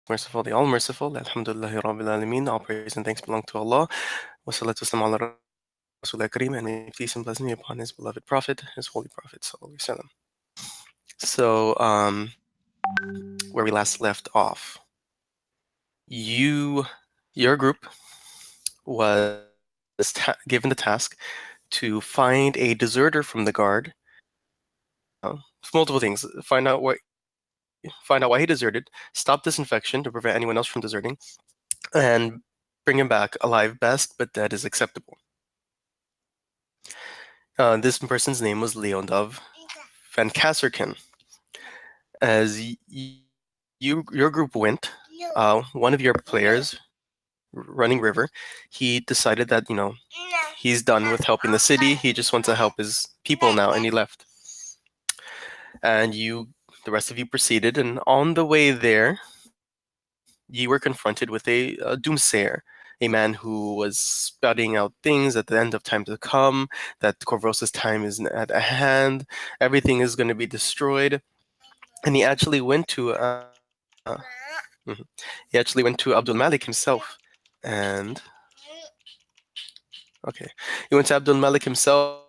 Merciful, the All-Merciful. Alhamdulillahi Rabbil Alameen. All praise and thanks belong to Allah. Wassalatu wassalam ala Rasulullah Kareem, and may peace and blessing be upon His beloved Prophet, His holy Prophet, Sallallahu Alaihi Wasallam. So, where we last left off, your group was given the task to find a deserter from the guard. Multiple things. Find out why he deserted, stop this infection to prevent anyone else from deserting, and bring him back alive best, but dead is acceptable. This person's name was Leondov Van Kasserken. As your group went, one of your players, Running River, he decided that he's done with helping the city. He just wants to help his people now, and he left. And the rest of you proceeded, and on the way there, you were confronted with a doomsayer, a man who was spouting out things at the end of time to come, that Corvosa's time is at hand, everything is going to be destroyed. And he actually went to Abdul Malik himself, and he went to Abdul Malik himself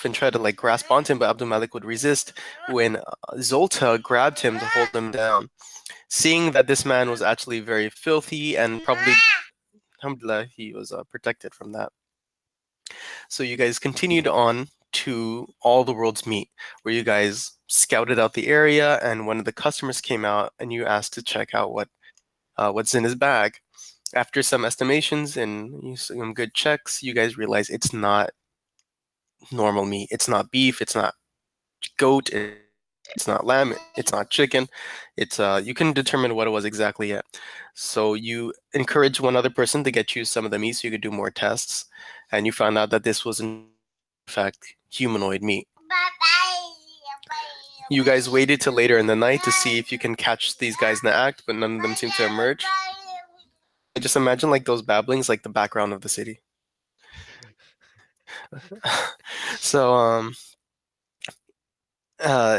and tried to grasp onto him, but Abdul Malik would resist when Zolta grabbed him to hold him down. Seeing that this man was actually very filthy and probably, alhamdulillah, he was protected from that. So you guys continued on to All the World's Meat, where you guys scouted out the area, and one of the customers came out, and you asked to check out what's in his bag. After some estimations and some good checks, you guys realize it's not normal meat. It's not beef. It's not goat. It's not lamb. It's not chicken. It's you can determine what it was exactly yet. So you encourage one other person to get you some of the meat so you could do more tests, and you found out that this was in fact humanoid meat. You guys waited till later in the night to see if you can catch these guys in the act, but none of them seemed to emerge. I just imagine those babblings, the background of the city. So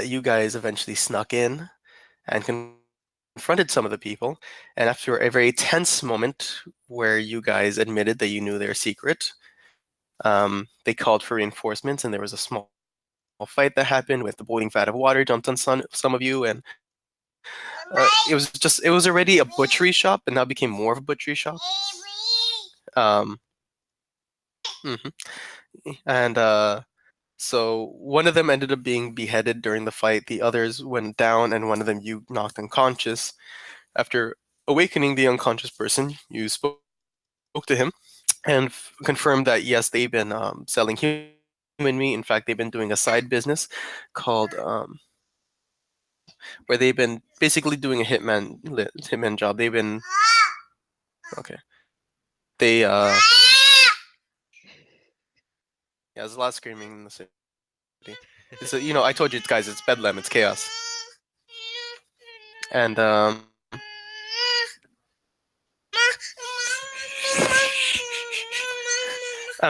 you guys eventually snuck in and confronted some of the people, and after a very tense moment where you guys admitted that you knew their secret, they called for reinforcements, and there was a small fight that happened with the boiling vat of water dumped on some of you, and it was already a butchery shop, and now became more of a butchery shop. Um, mhm. And so one of them ended up being beheaded during the fight. The others went down, and one of them you knocked unconscious. After awakening the unconscious person, you spoke to him and confirmed that yes, they've been selling human meat. In fact, they've been doing a side business called where they've been basically doing a hitman job. They've been they yeah, there's a lot of screaming in the city. So I told you guys, it's bedlam, it's chaos, and I'm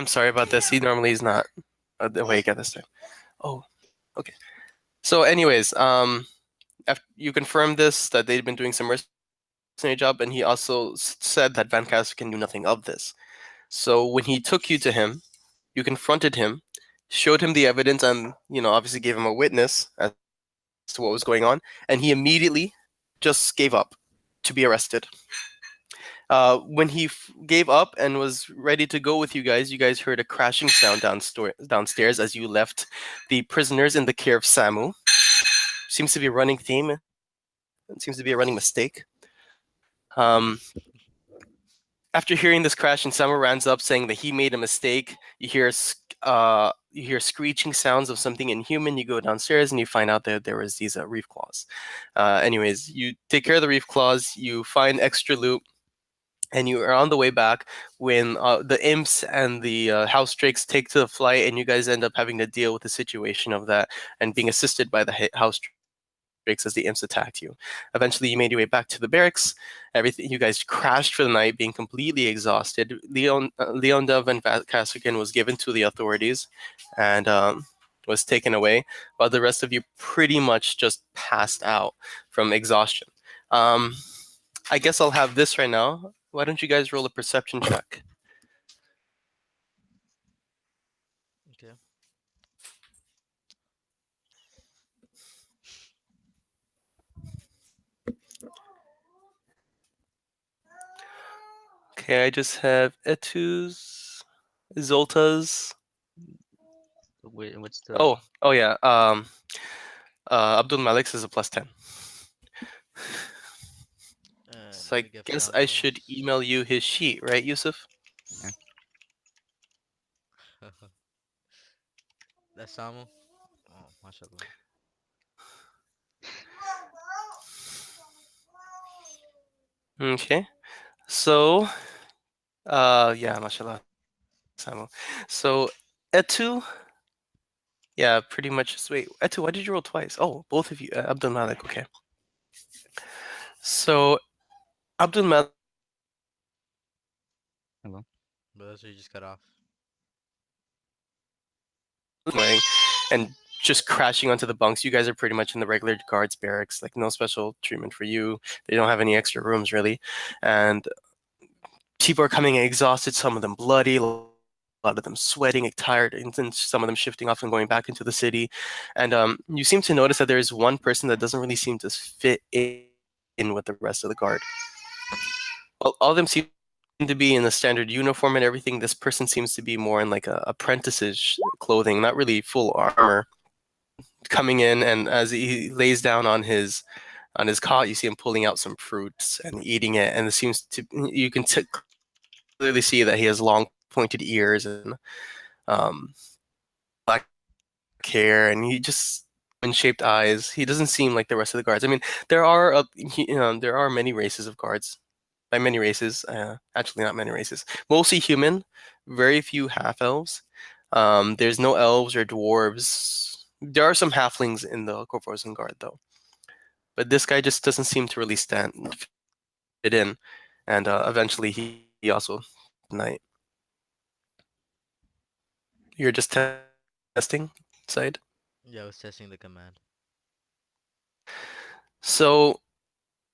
sorry about this. He normally is not awake at this time. Oh, okay. So, anyways, after you confirmed this, that they'd been doing some mercenary job, and he also said that Van Castle can do nothing of this. So when he took you to him, you confronted him, showed him the evidence, and obviously gave him a witness as to what was going on, and he immediately just gave up to be arrested. When he gave up and was ready to go with you guys heard a crashing sound downstairs as you left the prisoners in the care of Samu. Seems to be a running theme. It seems to be a running mistake. After hearing this crash, and Samu runs up saying that he made a mistake, you hear screeching sounds of something inhuman. You go downstairs and you find out that there was these reef claws. Anyways, you take care of the reef claws. You find extra loot. And you are on the way back when the imps and the house drakes take to the flight, and you guys end up having to deal with the situation of that and being assisted by the house drakes as the imps attacked you. Eventually, you made your way back to the barracks. You guys crashed for the night, being completely exhausted. Leondov and Kasserkin was given to the authorities and was taken away, while the rest of you pretty much just passed out from exhaustion. I guess I'll have this right now. Why don't you guys roll a perception check? Okay. Okay, I just have Etu's, Zolta's. What's the Oh yeah. Abdul Malik's is a plus 10. And So let I me get guess I should Samuel's. email you his sheet, right, Yusuf? yeah, That's Samuel. Oh, mashallah. Okay. So, yeah, mashallah, Samuel. So, Etu, yeah, pretty much. Just wait, Etu, why did you roll twice? Oh, both of you, Abdul Malik. Okay. So, Abdul Malik hello. But that's what you just cut off. wearing and just crashing onto the bunks. You guys are pretty much in the regular guards barracks, like no special treatment for you. They don't have any extra rooms really, and people are coming in exhausted. Some of them bloody. A lot of them sweating, tired, and then some of them shifting off and going back into the city. And you seem to notice that there is one person that doesn't really seem to fit in with the rest of the guard. Well, all of them seem to be in the standard uniform and everything. This person seems to be more in like a apprentice's clothing, not really full armor. Coming in, and as he lays down on his cot, you see him pulling out some fruits and eating it, and it seems to you can clearly see that he has long pointed ears and black hair, and he just almond shaped eyes. He doesn't seem like the rest of the guards. I mean, there are many races of guards. By many races, actually not many races. Mostly human, very few half elves. There's no elves or dwarves. There are some halflings in the Corvosan guard though, but this guy just doesn't seem to really stand fit in. And eventually he also tonight. You're just testing, Syed. Yeah, I was testing the command. So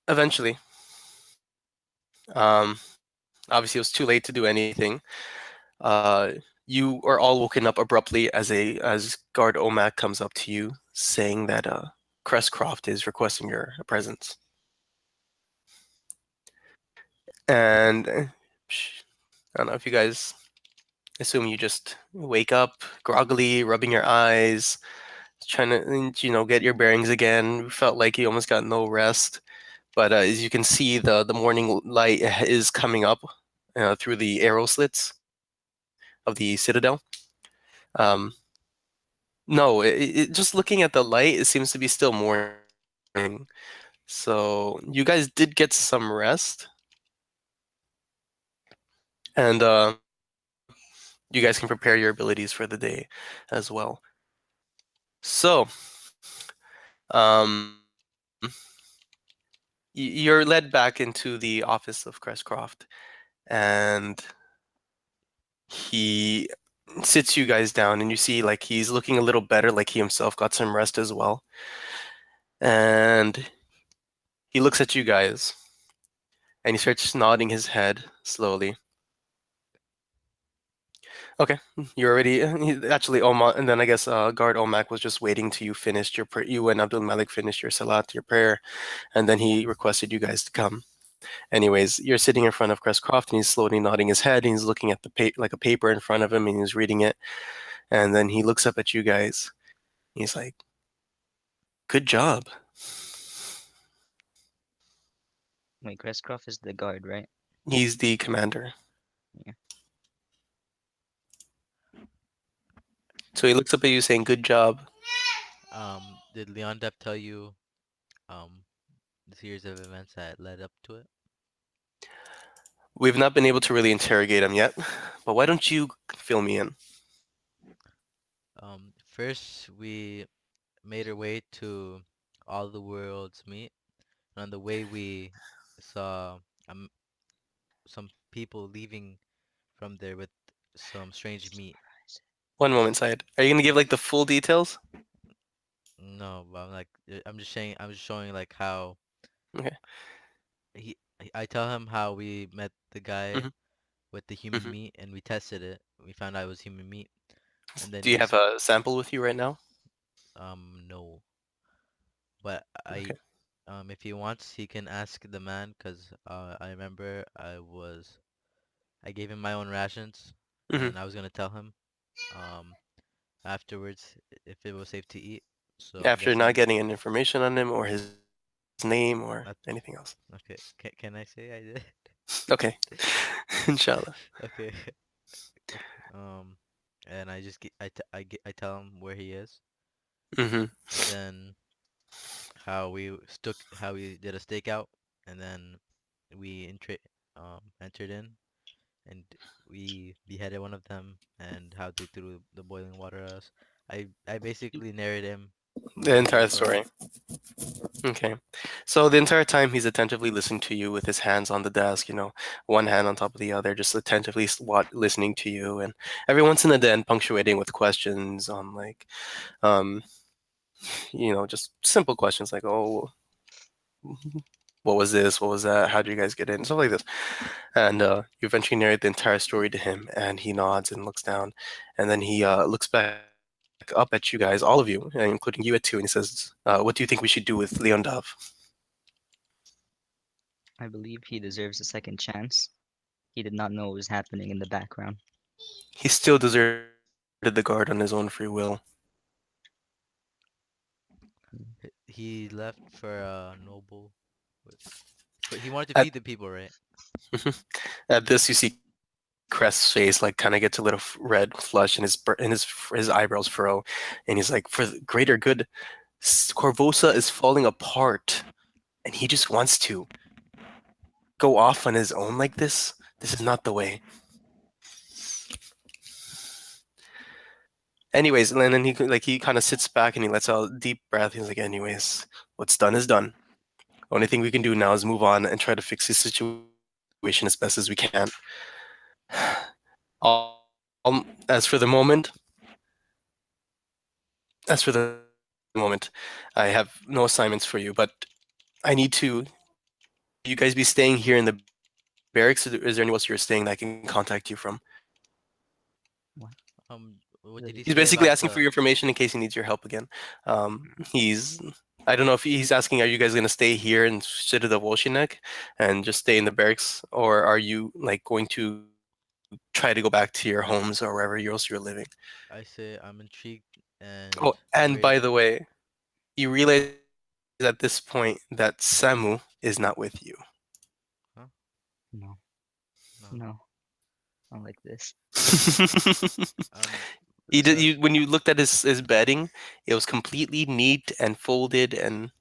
eventually, obviously it was too late to do anything. Uh, you are all woken up abruptly as guard Omak comes up to you, saying that Crestcroft is requesting your presence. And I don't know if you guys assume you just wake up groggily, rubbing your eyes, trying to get your bearings again. Felt like you almost got no rest, but as you can see, the morning light is coming up through the arrow slits of the citadel. Um, no, just looking at the light, it seems to be still morning. So you guys did get some rest, and you guys can prepare your abilities for the day as well. So, um, you're led back into the office of Crestcroft, and he sits you guys down, and you see like he's looking a little better, like he himself got some rest as well. And he looks at you guys, and he starts nodding his head slowly. Okay, you're already actually Oma, and then I guess guard Omak was just waiting till you finished your you and Abdul Malik finished your salat, your prayer, and then he requested you guys to come. Anyways, you're sitting in front of Crestcroft, and he's slowly nodding his head, and he's looking at the like a paper in front of him, and he's reading it, and then he looks up at you guys. He's like, "Good job." Wait, Crestcroft is the guard, right? He's the commander, Yeah. so he looks up at you saying, "Good job." Did Leon Depp tell you um the series of events that led up to it? We've not been able to really interrogate him yet, but why don't you fill me in? First we made our way to all the worlds meet. And on the way we saw um some people leaving from there with some strange meat. One moment, Syed. Are you gonna give like the full details? No, but I'm like I'm just saying I'm just showing like how Okay. he I tell him how we met the guy Hmm. with the human Hmm. meat and we tested it. We found out it was human meat, and then Do you have a sample with you right now? no, but Okay. if he wants, he can ask the man, cause I remember I gave him my own rations, Hmm. and I was gonna tell him um afterwards if it was safe to eat. So I'm After not guessing. getting any information on him or his name or anything Not, else. okay, can I say I did? Okay. Inshallah. Okay. Okay. And I just I tell him where he is, Hmm. and then how we did a stakeout, and then entered in, and we beheaded one of them, and how they threw the boiling water at us. I basically narrated him The the whole entire story. story. Okay. So the entire time he's attentively listening to you with his hands on the desk, one hand on top of the other, just attentively listening to you, and every once and then punctuating with questions on like, um, just simple questions like, oh, what was this? What was that? How did you guys get in? Stuff like this. And you eventually narrate the entire story to him, and he nods and looks down, and then he looks back up at you guys, all of you, including you at two, and he says, "What do you think we should do with Leon Dove?" I believe he deserves a second chance. He did not know what was happening in the background. He still deserted the guard on his own free will. He left for noble, w- but he wanted to At feed the people, right? at this, you see Crest's face like kind of gets a little red flush, and his eyebrows furrow, and he's like, "For the greater good, Corvosa is falling apart, and he just wants to go off on his own like this. This is not the way." Anyways, and then he kind of sits back and he lets out a deep breath. He's like, "Anyways, what's done is done. Only thing we can do now is move on and try to fix the situation as best as we can. As for the moment, I have no assignments for you, but I need to. Will you guys be staying here in the barracks? Or is there anywhere else you're staying that I can contact you from? What Did did he he He's say say basically about asking for the? your information in case he needs your help again. I don't know if he's asking, are you guys going to stay here and sit at the Volshinek and just stay in the barracks, or are you like going to try to go back to your homes or wherever else you're living? I say I'm intrigued Oh, and and by curious. the way, you realize at this point that Samu is not with you. Huh? no, No. no, not like this. Um, He did, does when you looked at his bedding, it was completely neat and folded, and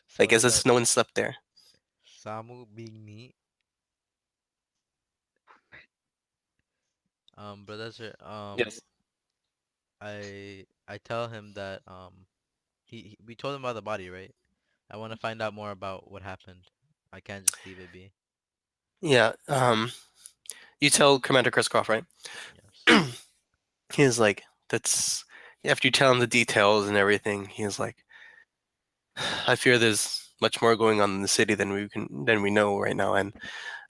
so like as if does no one slept there. Samu being me? Brother, Yes. I tell him that we told him about the body, right? I want to find out more about what happened. I can't just leave it be. Yeah. You tell Commander Kriskoff, right? Yes. He's like, that's after you tell him the details and everything, he's like, I fear there's much more going on in the city than we know right now, and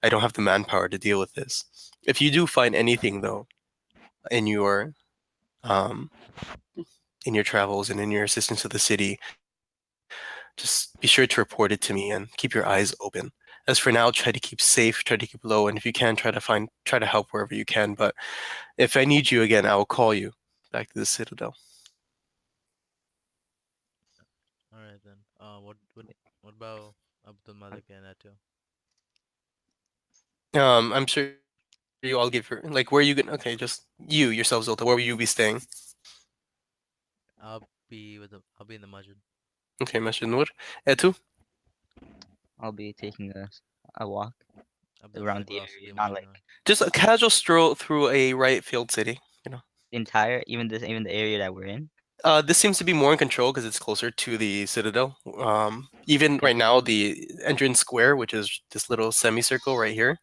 I don't have the manpower to deal with this. If you do find anything though in your um in your travels and in your assistance to the city, just be sure to report it to me and keep your eyes open. As for now, try to keep safe, try to keep low, and if you can, try to help wherever you can. But if I need you again, I will call you back to the Citadel. All right then. What about Abdul Malik and Ato? I'm sure you all give her like where are you gonna okay, just you yourself, Zolta, where will you be staying? I'll be in the Majid. Okay, Masjid Nur. Etu? I'll be taking a walk Abdul around Malik the will also be area, in not Majid. like Just a casual stroll through a riot field city. the entire, even the area that we're in. This seems to be more in control because it's closer to the Citadel. Even Okay, right now, the entrance square, which is this little semicircle right here,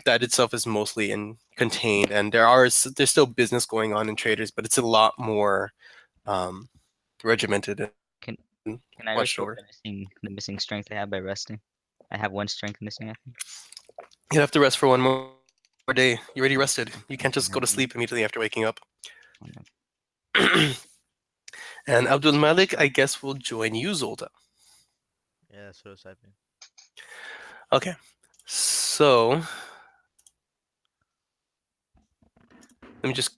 that itself is mostly in contained, and there's still business going on in traders, but it's a lot more um, regimented and can watched over. can I restore the missing strength I have by resting? I have one strength missing, I think. You have to rest for one more day. You already rested. You can't just go to sleep No, immediately after waking up. no. And Abdul Malik, I guess, will join you, Zolta. Yeah, that's what I was typing. Okay. So let me just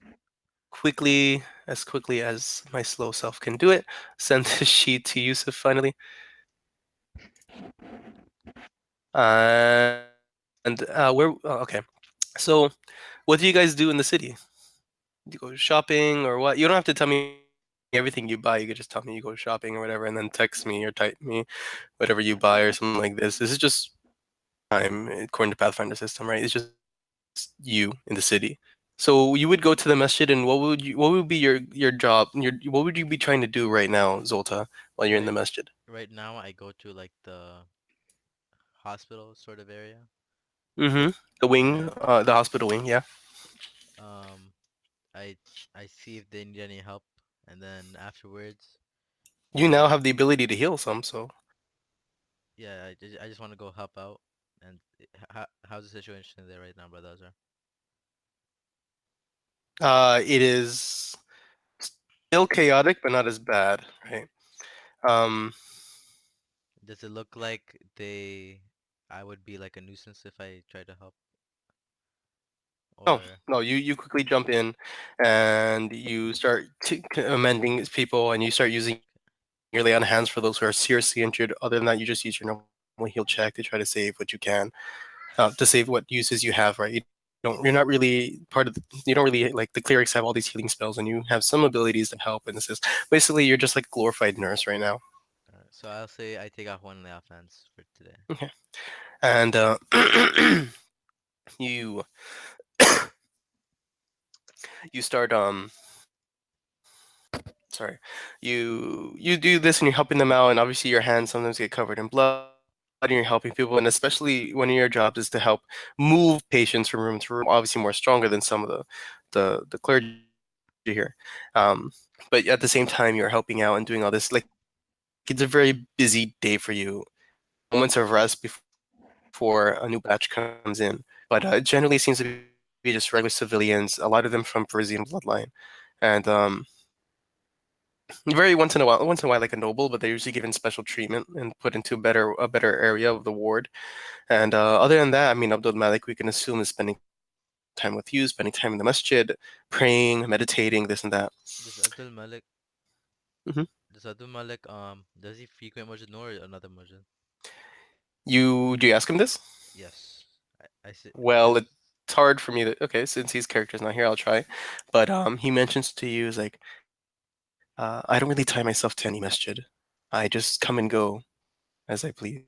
quickly as my slow self can do it, send the sheet to Yusuf finally. And okay. So what do you guys do in the city? Do you go shopping or what? You don't have to tell me everything you buy. You could just tell me you go shopping or whatever, and then text me or type me whatever you buy or something like this. This is just time according to Pathfinder system, right? It's just you in the city. So you would go to the masjid, and what would be your job? What would you be trying to do right now, Zolta, while you're in the Right, masjid? right now I go to like the hospital sort of area, Mm-hmm. and The hospital wing, yeah. um, I I see if they need any help, and then afterwards, You now I have the ability to heal some, so yeah, I just want to go help out. And how's the situation there right now, brother Azhar? it is still chaotic, but not as bad, right? Um, Does it look like I would be like a nuisance if I try to help, no, or no, you quickly jump in and you start amending people, and you start using your lay on hands for those who are seriously injured. Other than that, you just use your normal heal check to try to save what you can, to save what uses you have, right? You're not really part of you don't really like the clerics have all these healing spells, and you have some abilities that help and assist. Basically, you're just like a glorified nurse right now. so I'll say I take off one layoff hands for today. Okay. And you you start sorry, you do this and you're helping them out, and obviously your hands sometimes get covered in blood, and you're helping people, and especially one of your jobs is to help move patients from room to room, obviously more stronger than some of the clergy here. But at the same time you're helping out and doing all this, like it's a very busy day for you. Moments of rest before a new batch comes in, but generally it seems to be just regular civilians, a lot of them from Parisian bloodline, and very once in a while like a noble, but they're usually given special treatment and put into a better area of the ward. And other than that, I mean, Abdul Malik, we can assume is spending time with you, spending time in the masjid, praying, meditating, this and that. Does Abdul Malik Hmm. does Abdul Malik does he frequent Masjid Noor or another Masjid? You do you ask him this? Yes, I see Well, because it's hard for me to. Okay, since his character's not here, I'll try. But he mentions to you is like, I don't really tie myself to any masjid. I just come and go as I please.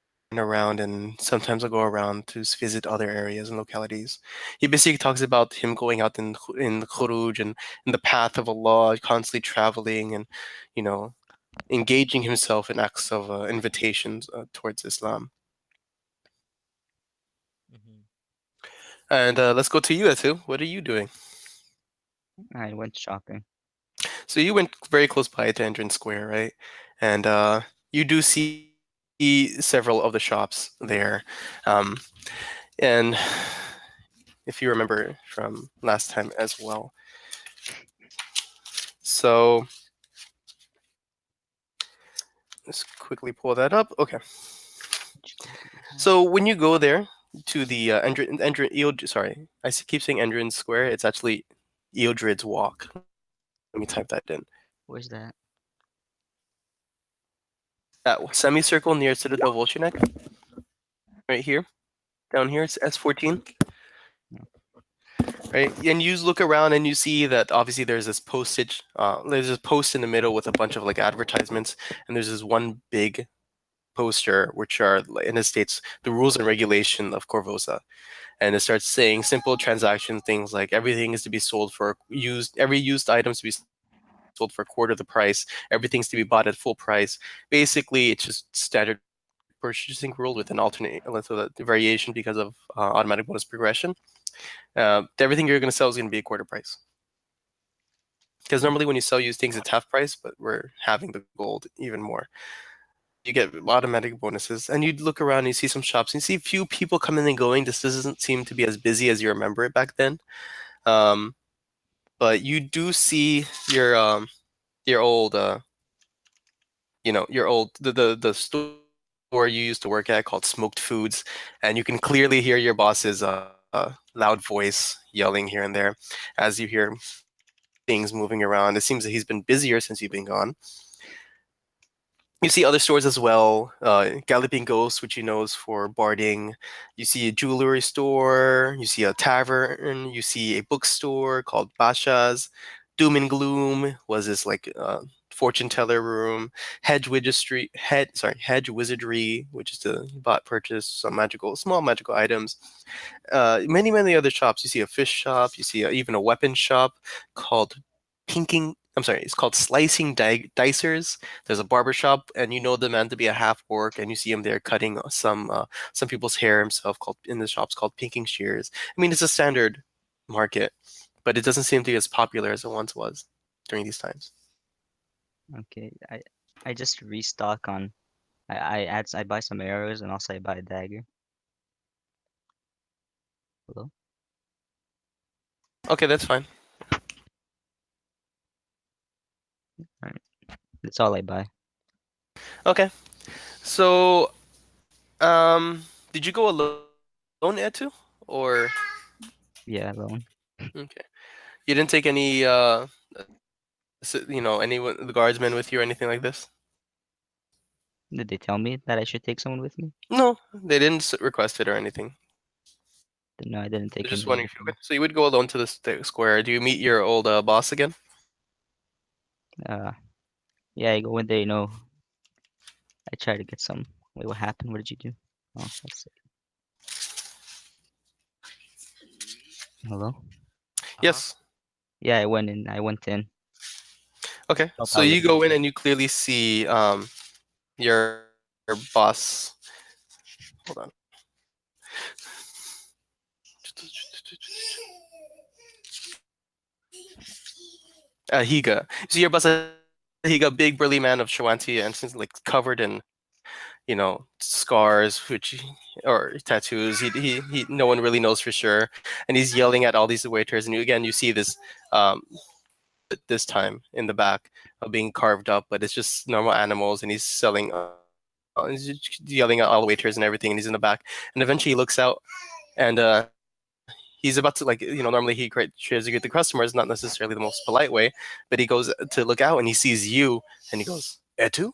I run around, and sometimes I'll go around to visit other areas and localities. He basically talks about him going out in the khuruj and in the path of Allah, constantly traveling and, you know, engaging himself in acts of invitations towards Islam. hmm And let's go to you, Atu. What are you doing? I went shopping. So you went very close by to Entrance Square, right? And you do see several of the shops there. Um, and if you remember from last time as well. So let's quickly pull that up. Okay. Which code do we have? So when you go there to the sorry, keep saying Entrance Square. It's actually Eodrid's Walk. Let me type that in. Where's that? That semicircle nearest to the Dovolchinek, right here. Down here, it's S14, No. right? And you look around and you see that obviously there's this post in the middle with a bunch of like advertisements, and there's this one big poster which are and it states the rules and regulation of Corvosa, and it starts saying simple transaction things like everything is to be sold for every used item is to be sold for a quarter of the price, everything's to be bought at full price. Basically, it's just standard purchasing rule with an alternate so that variation because of automatic bonus progression. Everything you're going to sell is going to be a quarter price. Because normally when you sell used things, it's half price, but we're having the gold even more. you get automatic bonuses. And you look around and you see some shops and you see a few people coming and going. This doesn't seem to be as busy as you remember it back then. Um, but you do see your old your old the store you used to work at called Smoked Foods, and you can clearly hear your boss's loud voice yelling here and there as you hear things moving around. It seems that he's been busier since you've been gone. You see other stores as well. Galloping Ghost, which you know is for barding. You see a jewelry store. You see a tavern. You see a bookstore called Basha's. Doom and Gloom was this like fortune teller room. Hedge Wizardry, which is to bought purchase some small magical items. Many other shops. You see a fish shop. You see even a weapon shop called Pinking. I'm sorry, it's called Slicing Dicers. There's a barber shop, and you know the man to be a half orc, and you see him there cutting some people's hair himself. Called in the shop's called Pinking Shears. I mean, it's a standard market, but it doesn't seem to be as popular as it once was during these times. Okay, I just restock on. I buy some arrows and also I buy a dagger. Hello? Okay, that's fine. Alright. That's all I buy. Okay, so did you go alone, Etu, or Yeah, alone. okay? You didn't take any any the guardsmen with you or anything like this? Did they tell me that I should take someone with me? No, they didn't request it or anything. No, I didn't They're take just anybody wondering with if you me. okay. So you would go alone to the square. Do you meet your old boss again? Uh, yeah, I go in there, I try to get some. Wait, what happened? What did you do? Oh, let's see. Hello? Uh-huh. Yes. Yeah, I went in. Okay. Help So out you with go in something. and you clearly see your boss. Hold on. Higa. So your boss, Higa, big burly man of Shawanti, and since like covered in scars, which or tattoos. No one really knows for sure, and he's yelling at all these waiters. And again, you see this um, this time in the back being carved up, but it's just normal animals, and he's selling. He's just yelling at all the waiters and everything, and he's in the back. And eventually, he looks out, and he's about to normally he tries to get the customers, not necessarily the most polite way, but he goes to look out, and he sees you, and he goes, "Etu."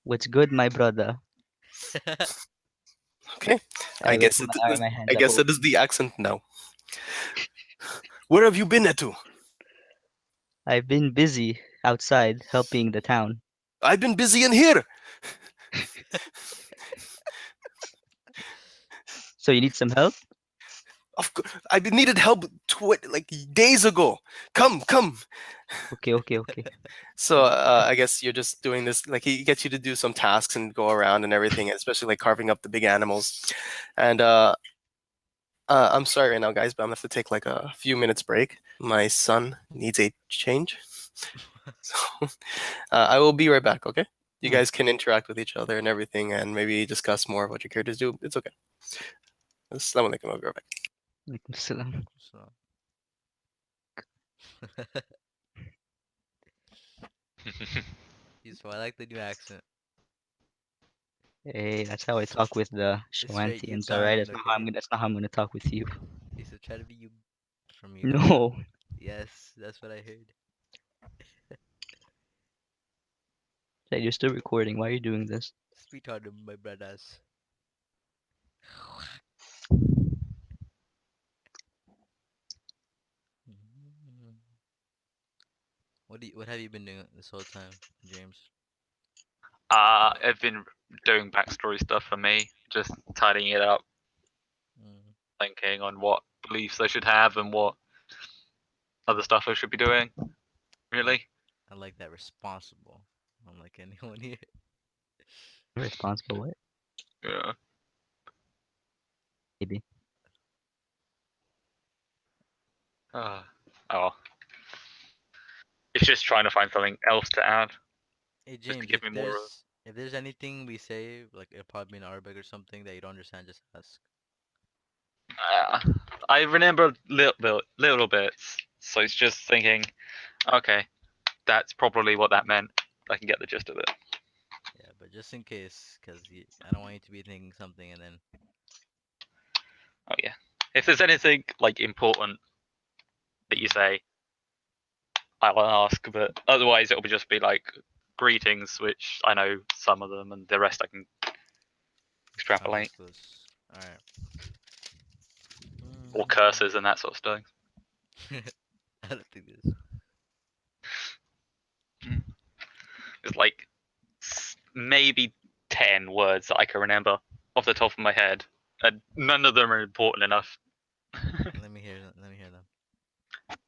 What's good, my brother? Okay, I will put my I hands up guess over that is you. the accent now. Where have you been, Etu? I've been busy outside helping the town. I've been busy in here. So you need some help? I've been needed help like days ago. Come. Okay, okay, okay. So I guess you're just doing this. Like he gets you to do some tasks and go around and everything, especially like carving up the big animals. And I'm sorry right now, guys, but I'm gonna have to take like a few minutes break. My son needs a change. So I will be right back. Okay. You Hmm. guys can interact with each other and everything, and maybe discuss more of what your characters do. It's okay. Assalamu alaikum. I'll be right back. Alaikum salam. So, so I like the new accent. Hey, that's how I talk with the It's straight Shawantians, alright? Ugandan, okay? That's not how I'm gonna talk with you. He said try to be you from Uganda. No. Yes, that's what I heard. Hey, you're still recording. Why are you doing this? Speak on them, my brothers. Mm. What have you been doing this whole time, James? I've been doing backstory stuff for me, just tidying it up, Mm, thinking on what beliefs I should have and what other stuff I should be doing. Really? I like that responsible. Unlike anyone here. Responsible what? Yeah. Maybe. Oh, well. It's just trying to find something else to add. Hey just to James, give me more. if there's anything we say, like it'll probably be in Arabic or something that you don't understand, just ask. Uh, I remember little bits, so it's just thinking, okay, that's probably what that meant. I can get the gist of it. Yeah, but just in case, because I don't want you to be thinking something and then. Oh yeah. If there's anything like important that you Mhm. say, I'll ask, but otherwise it'll just be like greetings, which I know some of them, and the rest I can extrapolate, Context clues. All right. or curses and that sort of stuff. I don't think this. It's like maybe 10 words that I can remember off the top of my head, and none of them are important enough. Let me hear them. Let me hear them.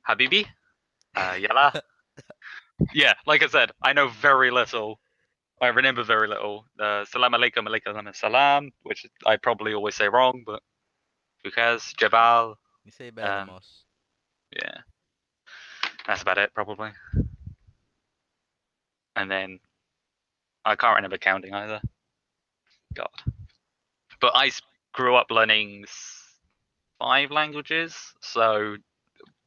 Habibi, yalla. Yeah, like I said, I know very little. I remember very little. Salam alaikum, alaikum salam, which I probably always say wrong, but who cares? Jabal. You say it better than Um, most. yeah, that's about it probably. And then I can't remember counting either. God. But grew up learning 5 languages, so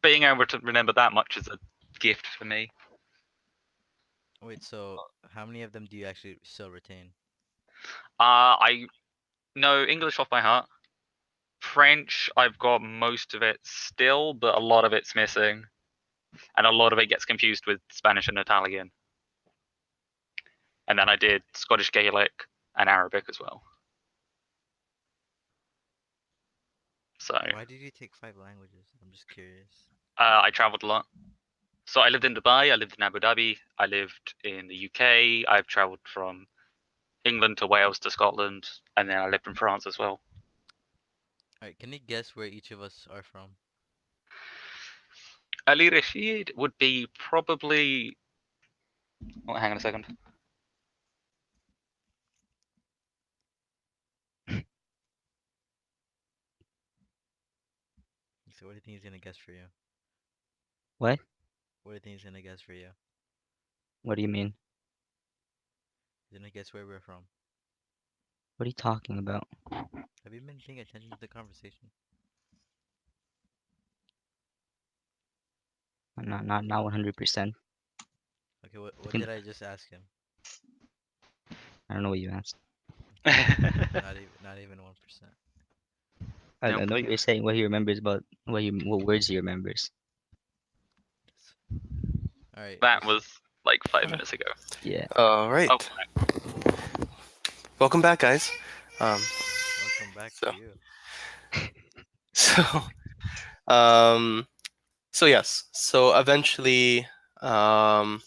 being able to remember that much is a gift for me. Wait, so how many of them do you actually still retain? I know English off by heart. French, I've got most of it still, but a lot of it's missing, and a lot of it gets confused with Spanish and Italian. And then I did Scottish Gaelic and Arabic as well. So Why did you take 5 languages? I'm just curious. I traveled a lot. So I lived in Dubai, I lived in Abu Dhabi, I lived in the UK, I've traveled from England to Wales to Scotland, and then I lived in France as well. Alright, can you guess where each of us are from? Ali Rashid would be probably. Oh, hang on a second. So what do you think he's gonna guess for you? What? What do you think he's gonna guess for you? What do you mean? He's gonna guess where we're from. What are you talking about? Have you been paying attention to the conversation? Not 100%. Okay, what Can did I just ask him? I don't know what you asked. Not even 1%. I Nope. know you're saying what he remembers, but what words he remembers. Alright, That just was like 5 minutes ago. Yeah. All right. Oh, Welcome back, guys. Um, welcome back to so you. so um, so yes. So eventually, um,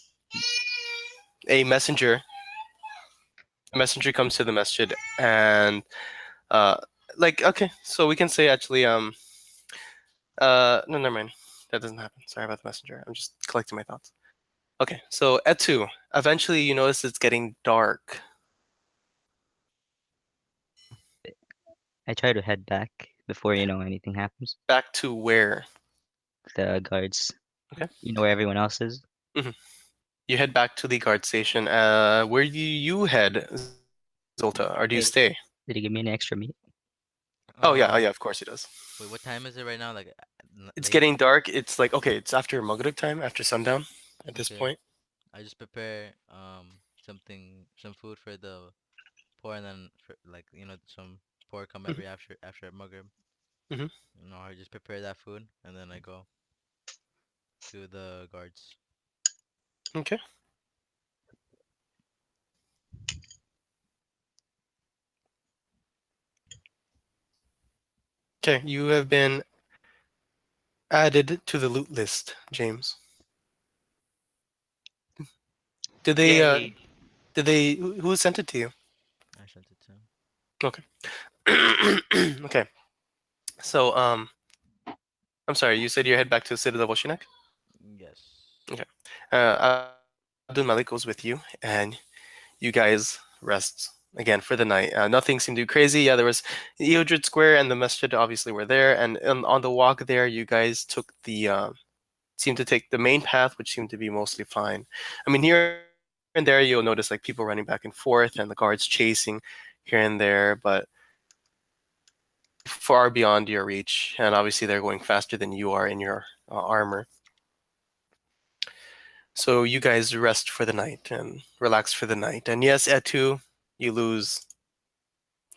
a messenger a messenger comes to the masjid, and uh, like, okay, so we can say actually, no, never mind. That doesn't happen. Sorry about the messenger. I'm just collecting my thoughts. Okay, so at 2, eventually you notice it's getting dark. I try to head back before anything happens. Back to where? The guards. Okay. You know where everyone else is. Hmm. You head back to the guard station. Where do you head, Zolta, or do you Hey, stay? did he give me an extra meat? Oh yeah, of course he does. Wait, what time is it right now? Like It's late? getting dark. It's like, okay, it's after Maghrib time, after sundown at this Okay. point. I just prepare some food for the poor, and then for like some poor come Hmm. every after Maghrib. Hmm. I just prepare that food and then I go to the guards. Okay. Okay, you have been added to the loot list, James. Did they yay! who sent it to you? I sent it to him. Okay. Okay. So I'm sorry, you said you head back to the Citadel Volshinek? Yes. Okay. Uh Abdul Malik goes with you, and you guys rest again for the night. Nothing seemed too crazy. Yeah, there was Eodred Square and the masjid obviously were there, and on the walk there you guys took the seemed to take the main path, which seemed to be mostly fine. I mean, here and there And there you'll notice like people running back and forth and the guards chasing here and there, but far beyond your reach. And obviously they're going faster than you are in your armor. So you guys rest for the night and relax for the night. And yes, Etu, you lose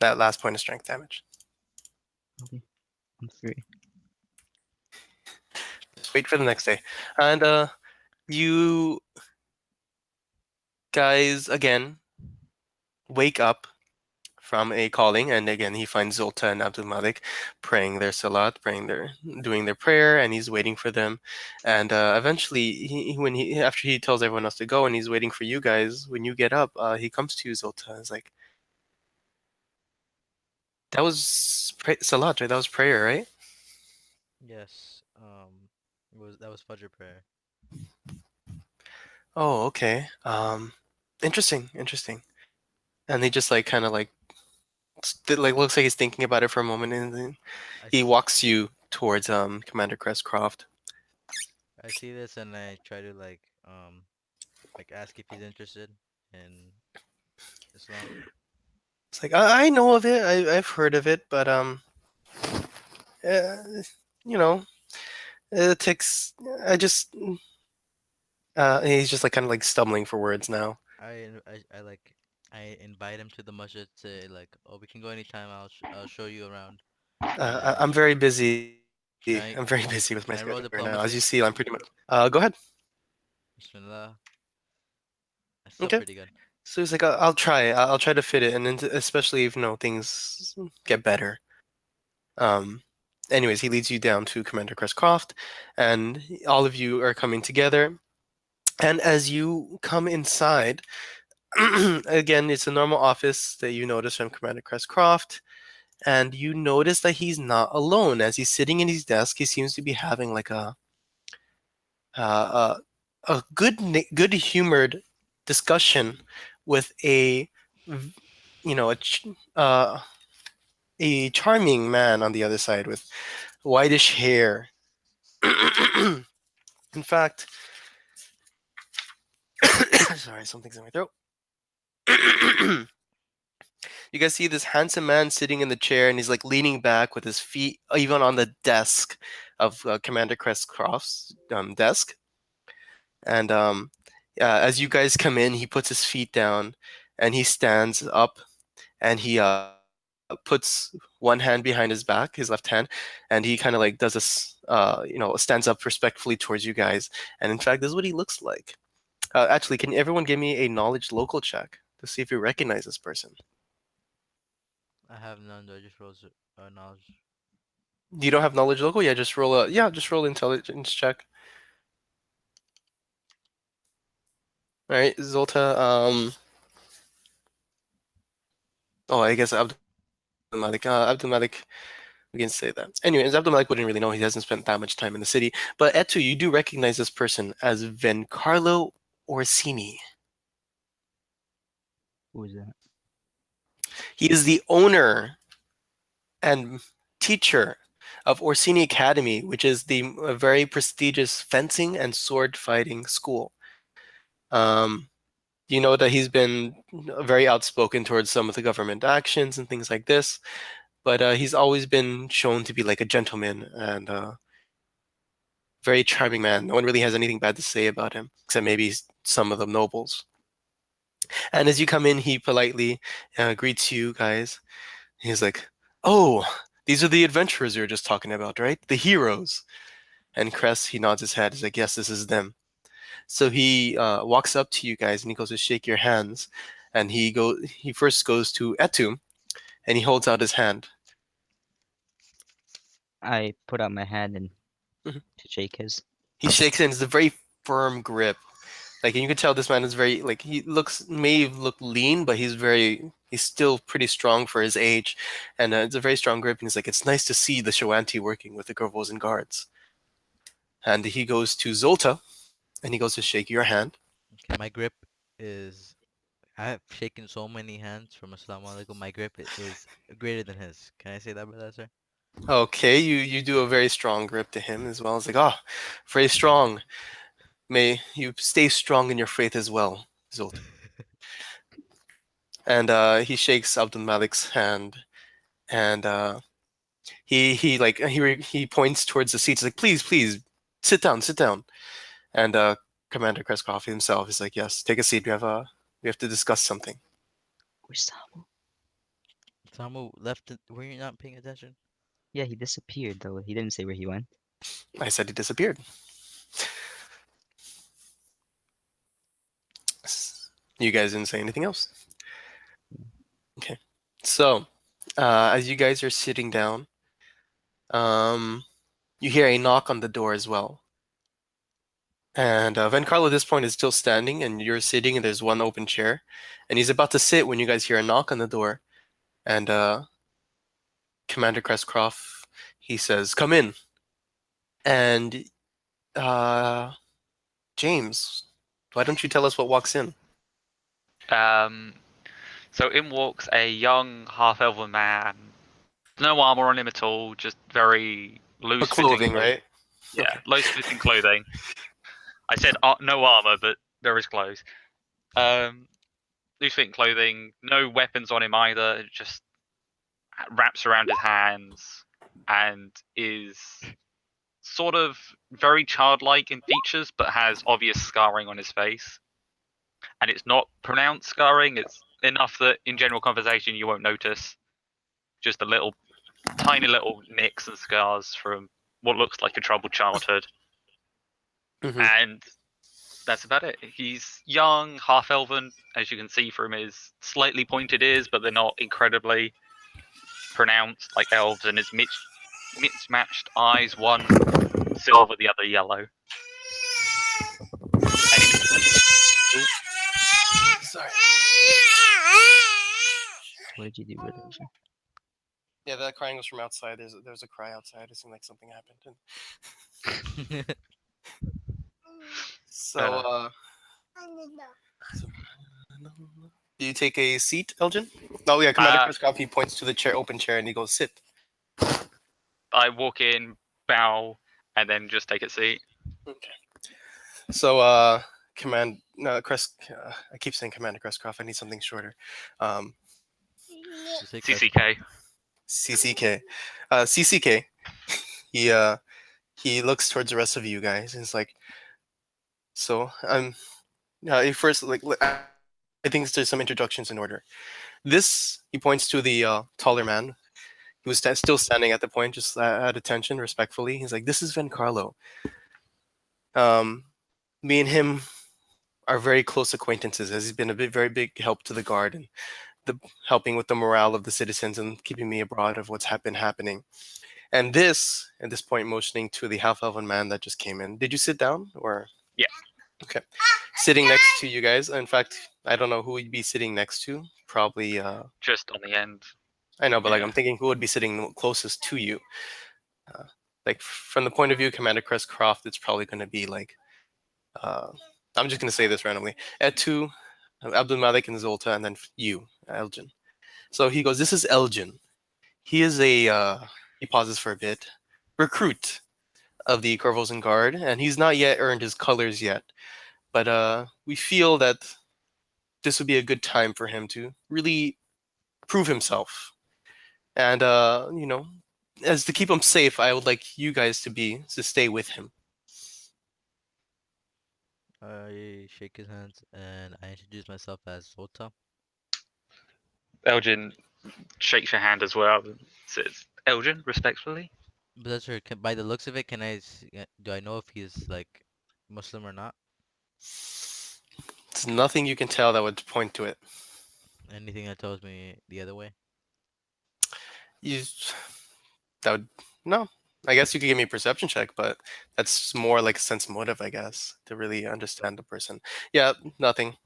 that last point of strength damage. Okay, I'm free. Just wait for the next day. And you guys again wake up from a calling, and again he finds Zolta and Abdul Malik praying their salat, doing their prayer, and he's waiting for them. And eventually, when he after he tells everyone else to go, and he's waiting for you guys, when you get up, he comes to you, Zolta. It's like that was salat, right? That was prayer, right? Yes. That was Fajr prayer. Oh, okay. Interesting, interesting. And he just like kind of like like looks like he's thinking about it for a moment, and then I he see. walks you towards Commander Crestcroft. I see this and I try to like ask if he's interested in Islam. It's like I know of it. I've heard of it, but uh, you know, it takes. I just he's just like kind of like stumbling for words now. I like I invite him to the masjid. Say like, oh, we can go anytime. I'll show you around. I'm very busy. I'm very Can busy I with my schedule right can I now. As roll you see, I'm pretty diplomacy? much. Go ahead. Bismillah. That's still Okay. pretty good. So he's like, I'll try. I'll try to fit it, and then especially if things get better. Um. Anyways, he leads you down to Commander Crestcroft, and all of you are coming together. And as you come inside, again, it's a normal office that you notice from Commander Crestcroft, and you notice that he's not alone. As he's sitting in his desk, he seems to be having like uh, a good humored discussion with you know a ch- uh, a charming man on the other side with whitish hair. In fact, sorry, something's in my throat. You guys see this handsome man sitting in the chair, and he's like leaning back with his feet even on the desk of Commander Crestcroft's desk. And as you guys come in, he puts his feet down, and he stands up, and he puts one hand behind his back, his left hand, and he kind of like does this, stands up respectfully towards you guys. And in fact, this is what he looks like. Actually, can everyone give me a knowledge local check to see if you recognize this person? I have none. Though. I just roll knowledge. You don't have knowledge local? Just roll intelligence check. All right, Zolta. Oh, I guess Abdul Malik. Abdul Malik, we can say that. Anyways, Abdul Malik wouldn't really know. He hasn't spent that much time in the city. But Etu, you do recognize this person as Vencarlo Orsini. Who is that? He is the owner and teacher of Orsini Academy, which is the very prestigious fencing and sword fighting school. Um, you know that he's been very outspoken towards some of the government actions and things like this, but he's always been shown to be like a gentleman and very charming man. No one really has anything bad to say about him, except maybe some of the nobles. And as you come in, he politely greets you guys. He's like, "Oh, these are the adventurers you were just talking about, right? The heroes." And Cress, he nods his head. He's like, "Yes, this is them." So he walks up to you guys and he goes to shake your hands. And he first goes to Etu and he holds out his hand. I put out my hand and Mhm. to shake his. He shakes it and it's a very firm grip. Like, and you can tell this man is very, like, he may look lean, but he's still pretty strong for his age. And it's a very strong grip. And he's like, "It's nice to see the Shawanti working with the Gervos and guards." And he goes to Zolta and he goes to shake your hand. Okay, my grip is. I have shaken so many hands from Assalamu alaikum. My grip is greater than his. Can I say that, brother, sir? Okay, you do a very strong grip to him as well. It's like, "Oh, very strong. May you stay strong in your faith as well, Zolta." and he shakes Abdul Malik's hand, and he points towards the seats. He's like, please, please, sit down. And Commander Kreskov himself is like, yes, take a seat. We have to discuss something. Where's Samu? Samu left. Were you not paying attention? Yeah, he disappeared though. He didn't say where he went. I said he disappeared. You guys didn't say anything else. Okay. So, as you guys are sitting down, you hear a knock on the door as well. And Van Carlo at this point is still standing, and you're sitting, and there's one open chair. And he's about to sit when you guys hear a knock on the door. And Commander Crestcroft, he says, come in. And James, why don't you tell us what walks in? So in walks a young half-elven man. No armor on him at all, just very But loose-fitting clothing, right? Yeah, Okay. loose-fitting clothing. I said no armor, but there is clothes. Loose-fitting clothing, no weapons on him either. It just wraps around his hands and is sort of very childlike in features, but has obvious scarring on his face. And it's not pronounced scarring. It's enough that in general conversation you won't notice. Just a little, tiny little nicks and scars from what looks like a troubled childhood. Mhm. And that's about it. He's young, half elven, as you can see from his slightly pointed ears, but they're not incredibly pronounced like elves, and his mismatched eyes, one silver, the other yellow. Sorry. What did you do with it? Yeah, that crying was from outside. There's a cry outside. It seemed like something happened. So, do you take a seat, Elgin? Oh yeah, Commander Kriskov, he points to the chair, open chair, and he goes, sit. I walk in, bow, and then just take a seat. Okay. So, I keep saying Commander Kreskov. I need something shorter. Just say CCK. CCK. CCK. He looks towards the rest of you guys and is like, so first I think there's some introductions in order. This, he points to the taller man. He was still standing at the point, just at attention, respectfully. He's like, this is Van Carlo. Me and him are very close acquaintances, as he's been very big help to the guard and helping with the morale of the citizens and keeping me abroad of what's been happening. And this, at this point, motioning to the half-elven man that just came in. Did you sit down, or? Yeah. Okay. Sitting next to you guys. In fact, I don't know who you'd be sitting next to. Probably. Just on the end. I know, but Yeah. I'm thinking who would be sitting closest to you. From the point of view, Commander Crestcroft, it's probably going to be like. I'm just going to say this randomly. Etu, Abdul Malik, and Zolta, and then you, Elgin. So he goes, "This is Elgin. He is a." He pauses for a bit. Recruit of the Corvosan Guard, and he's not yet earned his colors yet. But we feel that this would be a good time for him to really prove himself. And as to keep him safe, I would like you guys to stay with him. I shake his hands and I introduce myself as Zolta. Elgin shakes your hand as well and says, Elgin, respectfully. But that's her. By the looks of it, do I know if he's like Muslim or not? There's nothing you can tell that would point to it. Anything that tells me the other way? You that would no. I guess you could give me a perception check, but that's more like a sense motive, I guess, to really understand the person. Yeah, nothing.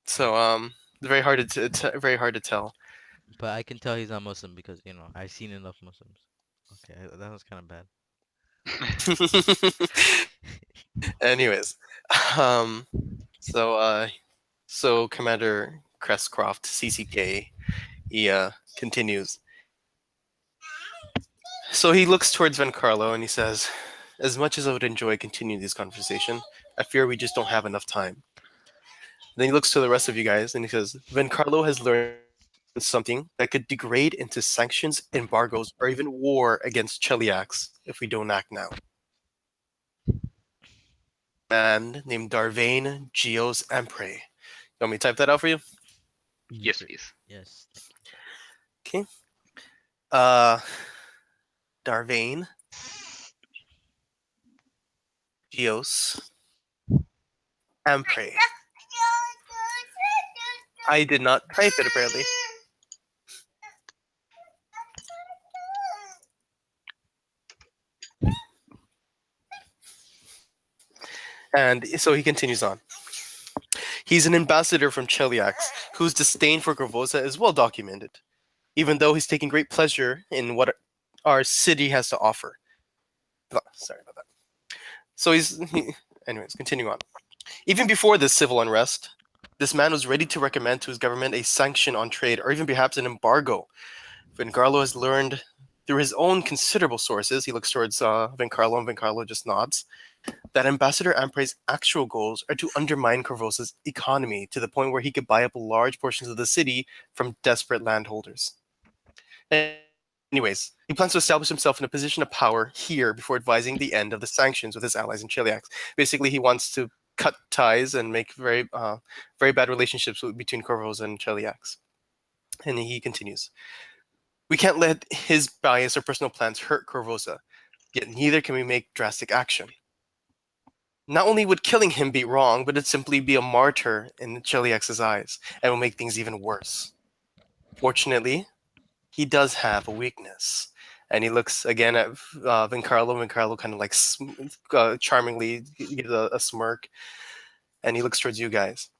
So very hard very hard to tell. But I can tell he's not Muslim because I've seen enough Muslims. Okay, that was kind of bad. Anyways, um, so Commander Crestcroft, CCK, he continues. So he looks towards Van Carlo and he says, "As much as I would enjoy continuing this conversation, I fear we just don't have enough time. Then he looks to the rest of you guys and he says, Van Carlo has learned something that could degrade into sanctions, embargoes, or even war against Cheliax if we don't act now. Man named Darvain Geos Ampre. You want me to type that out for you? Yes, Sure. please. Yes, thank you. Okay. Uh, Darvain Geos Ampre. I did not type it apparently. And so he continues on. He's an ambassador from Cheliax, whose disdain for Corvosa is well documented, even though he's taking great pleasure in what our city has to offer. Sorry about that. So anyways, continue on. Even before this civil unrest, this man was ready to recommend to his government a sanction on trade or even perhaps an embargo. Vencarlo has learned through his own considerable sources, he looks towards Vencarlo and Vencarlo just nods, that Ambassador Ampre's actual goals are to undermine Corvosa's economy to the point where he could buy up large portions of the city from desperate landholders. Anyways, he plans to establish himself in a position of power here before advising the end of the sanctions with his allies in Cheliax. Basically, he wants to cut ties and make very bad relationships between Corvosa and Cheliax. And he continues. We can't let his bias or personal plans hurt Corvosa, yet neither can we make drastic action. Not only would killing him be wrong, but it'd simply be a martyr in Cheliax's eyes, and will make things even worse. Fortunately, he does have a weakness. And he looks again at Vincarlo. Vincarlo kind of like charmingly gives a smirk, and he looks towards you guys.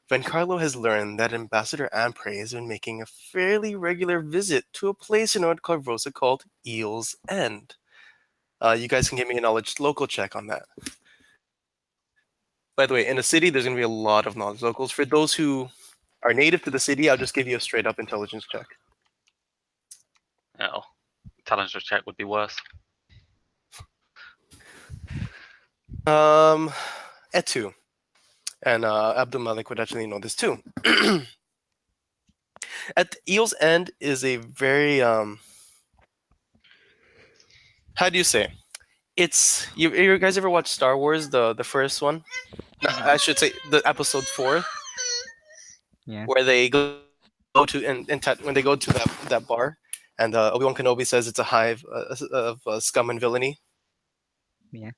Vincarlo has learned that Ambassador Ampre has been making a fairly regular visit to a place in North Corvosa called Eel's End. You guys can give me a knowledge local check on that. By the way, in a city, there's going to be a lot of knowledge locals. For those who are native to the city, I'll just give you a straight up intelligence check. Oh, intelligence check would be worse. Etu. And Abdul Malik would actually know this too. At Eel's End is a very how do you say? It's you guys ever watched Star Wars, the first one? No, I should say the episode 4, Yeah. where they go to when they go to that bar, and Obi-Wan Kenobi says it's a hive of scum and villainy. Yeah.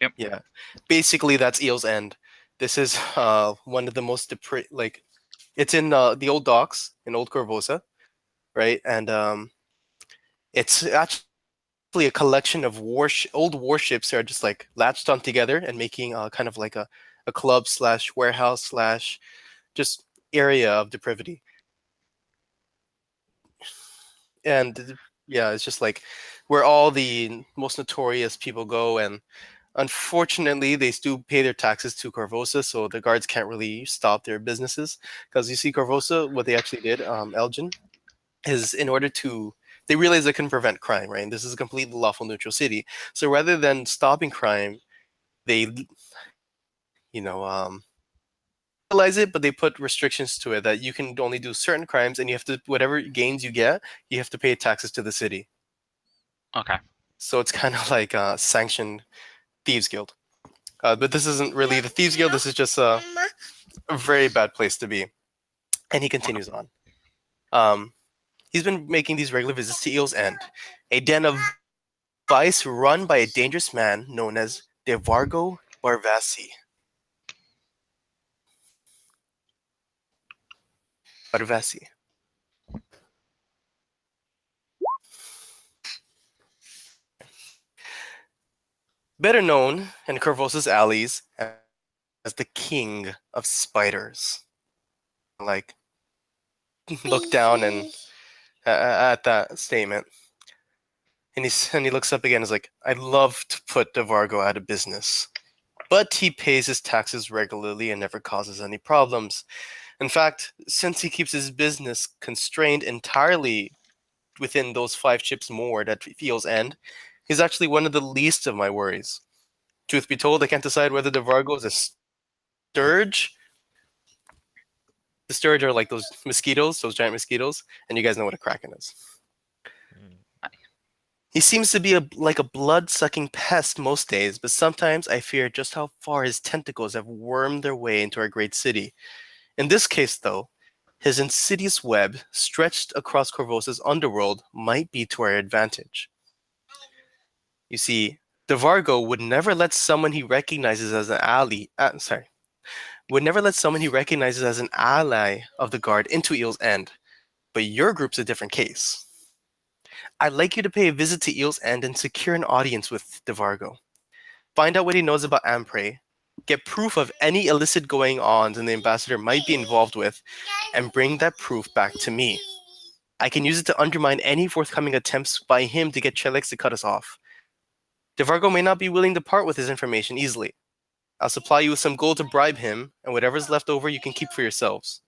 Yep. Yeah, basically that's Eel's End. This is one of the most like, it's in the old docks in Old Corvosa, right? And it's actually a collection of old warships that are just like latched on together and making kind of like a club slash warehouse slash just area of depravity. And yeah, it's just like where all the most notorious people go, and unfortunately they do pay their taxes to Corvosa, so the guards can't really stop their businesses. Because you see, Corvosa, what they actually did, Elgin, is in order to, they realized they couldn't prevent crime, right? And this is a completely lawful neutral city. So rather than stopping crime, they, you know, legalize it, but they put restrictions to it that you can only do certain crimes, and you have to, whatever gains you get, you have to pay taxes to the city. Okay. So it's kind of like a sanctioned thieves guild. But this isn't really the thieves guild. This is just a very bad place to be. And he continues on. He's been making these regular visits to Eel's End, a den of vice run by a dangerous man known as Devargo Barvasi. Barvasi. Better known in Corvosa's alleys as the King of Spiders. Like, look down and at that statement. And he looks up again and is like, I'd love to put Devargo out of business. But he pays his taxes regularly and never causes any problems. In fact, since he keeps his business constrained entirely within those 5 chips more that Eel's End, he's actually one of the least of my worries. Truth be told, I can't decide whether Devargo is a sturge disturbed are like those mosquitoes, those giant mosquitoes, and you guys know what a kraken is. Mm. He seems to be like a blood-sucking pest most days, but sometimes I fear just how far his tentacles have wormed their way into our great city. In this case, though, his insidious web stretched across Corvosa's underworld might be to our advantage. You see, DeVargo would never let someone he recognizes as an would never let someone he recognizes as an ally of the guard into Eel's End. But your group's a different case. I'd like you to pay a visit to Eel's End and secure an audience with DeVargo. Find out what he knows about Ampre, get proof of any illicit going ons and the ambassador might be involved with, and bring that proof back to me. I can use it to undermine any forthcoming attempts by him to get Chelex to cut us off. DeVargo may not be willing to part with his information easily. I'll supply you with some gold to bribe him, and whatever's left over you can keep for yourselves.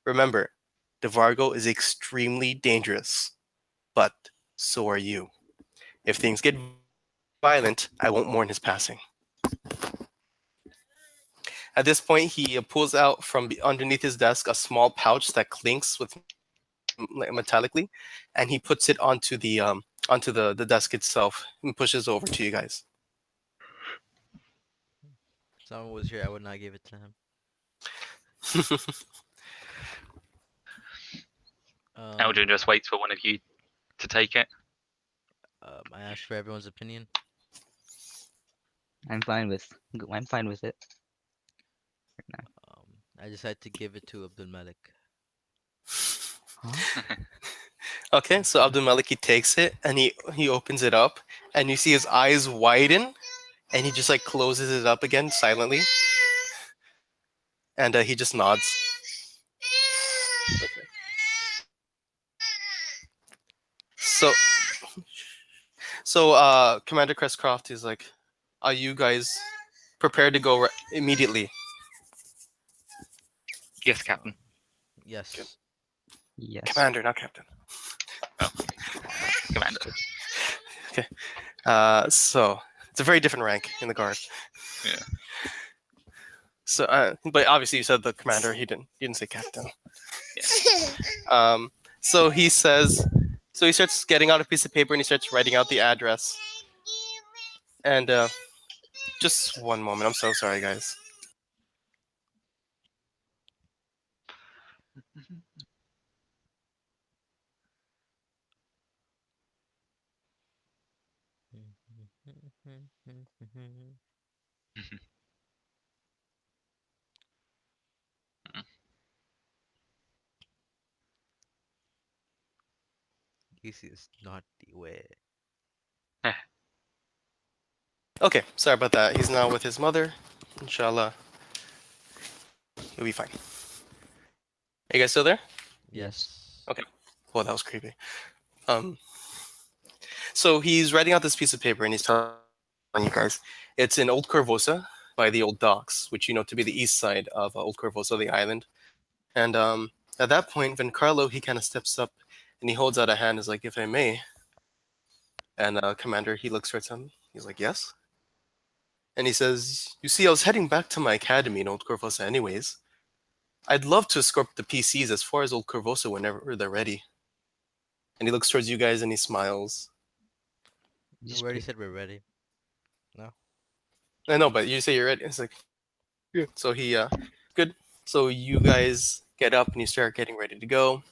Remember, DeVargo is extremely dangerous, but so are you. If things get violent, I won't mourn his passing. At this point, he pulls out from underneath his desk a small pouch that clinks with metallically, and he puts it onto the desk itself and pushes over to you guys. If someone was here, I would not give it to him. Elgin just waits for one of you to take it. I asked for everyone's opinion. I'm fine with it. I decided to give it to Abdul Malik. Huh? Okay, so Abdul Maliki takes it and he opens it up, and you see his eyes widen, and he just like closes it up again silently, and he just nods. Okay. So Commander Crestcroft is like, are you guys prepared to go immediately? Yes, Captain. Yes. Yes. Commander, not Captain. Oh, Commander. So it's a very different rank in the guard. Yeah. So, but obviously you said the commander. You didn't say captain. Yeah. So he says. So he starts getting out a piece of paper and he starts writing out the address. And just one moment. I'm so sorry, guys. This is not the way. Okay, sorry about that. He's now with his mother. Inshallah, he'll be fine. Are you guys still there? Yes. Okay. Well, that was creepy. So he's writing out this piece of paper and he's telling you guys it's in Old Corvosa by the old docks, which you know to be the east side of Old Corvosa, the island. And at that point, Vencarlo, he kind of steps up and he holds out a hand, is like, if I may. And Commander, he looks towards him. He's like, yes. And he says, you see, I was heading back to my academy in Old Corvosa anyways. I'd love to escort the PCs as far as Old Corvosa whenever they're ready. And he looks towards you guys and he smiles. We already said we're ready. No. I know, but you say you're ready. It's like, yeah. So he, good. So you guys get up and you start getting ready to go.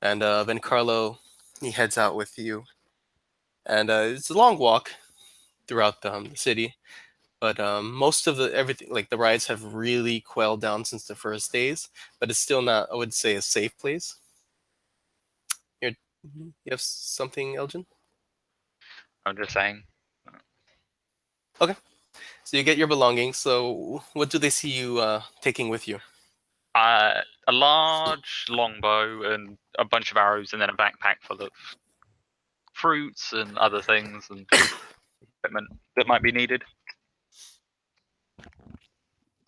And Vencarlo, he heads out with you. And it's a long walk throughout the city. But most of everything, like the rides have really quelled down since the first days. But it's still not, I would say, a safe place. You have something, Elgin? I'm just saying. Okay. So you get your belongings. So what do they see you taking with you? A large longbow and a bunch of arrows, and then a backpack full of fruits and other things and equipment that might be needed.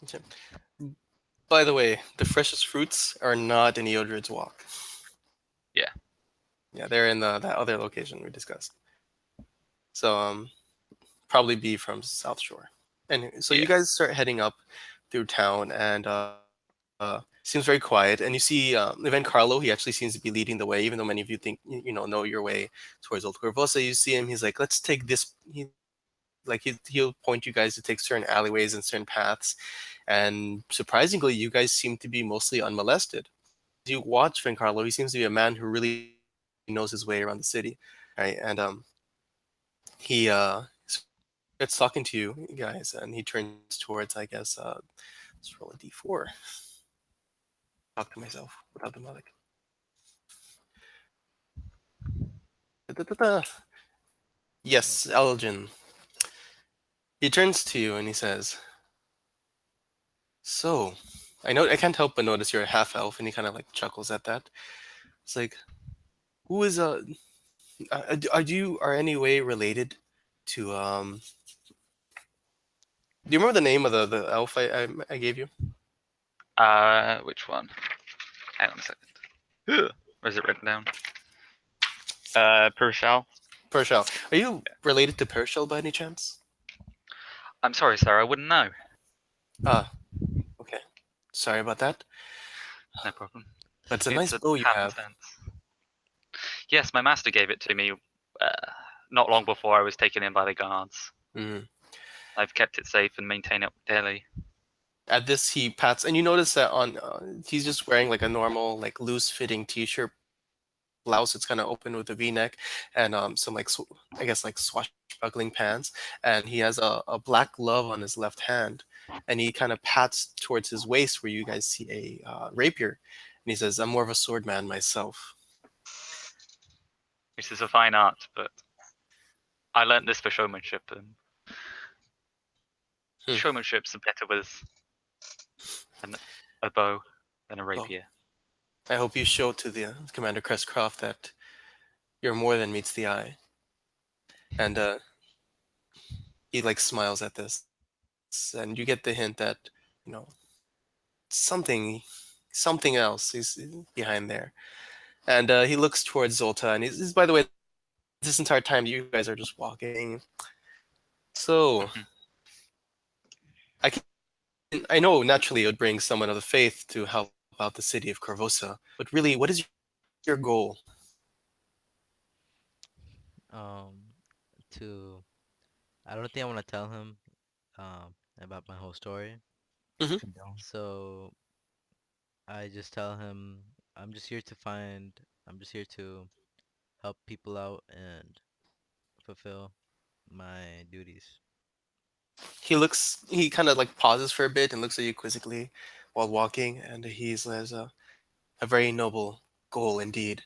Okay. By the way, the freshest fruits are not in Eodred's Walk. Yeah. Yeah, they're in that other location we discussed. So probably be from South Shore. And so you Yeah. guys start heading up through town, and Seems very quiet, and you see Event Carlo. He actually seems to be leading the way, even though many of you think know your way towards Old Corvosa. You see him. He's like, "Let's take this." He'll point you guys to take certain alleyways and certain paths, and surprisingly, you guys seem to be mostly unmolested. As you watch Event Carlo, he seems to be a man who really knows his way around the city, right? And he starts talking to you guys, and he turns towards, I guess, let's roll a d4. Talk to myself without the Malik. Da-da-da-da. Yes, Elgin. He turns to you and he says, "So, I can't help but notice you're a half elf," and he kind of like chuckles at that. It's like, who is are any way related to Do you remember the name of the elf I gave you? Which one? Hang on a second. Ugh. Where's it written down? Purshal. Pershal. Are you related to Pershal by any chance? I'm sorry, sir. I wouldn't know. Ah, okay. Sorry about that. No problem. But it's a It's nice a bow you have. happenstance. Yes, my master gave it to me not long before I was taken in by the guards. Mm. I've kept it safe and maintain it daily. At this, he pats, and you notice that on he's just wearing like a normal, like loose-fitting T-shirt blouse. It's kind of open with a V-neck, and some like I guess like swashbuckling pants. And he has a black glove on his left hand, and he kind of pats towards his waist where you guys see a rapier, and he says, "I'm more of a sword man myself." This is a fine art, but I learnt this for showmanship, and Hmm. showmanship's better with a bow than a Well, rapier. I hope you show to the Commander Crestcroft that you're more than meets the eye. And he like smiles at this, and you get the hint that you know something something else is behind there. And he looks towards Zolta, and he's by the way, this entire time you guys are just walking. So I know naturally it would bring someone of the faith to help out the city of Corvosa, but really, what is your goal? Um, to I don't think I want to tell him about my whole story. Hmm. You know, So I just tell him I'm just here to find. I'm just here to help people out and fulfill my duties. He kind of like pauses for a bit and looks at you quizzically while walking, and he says, "A very noble goal indeed.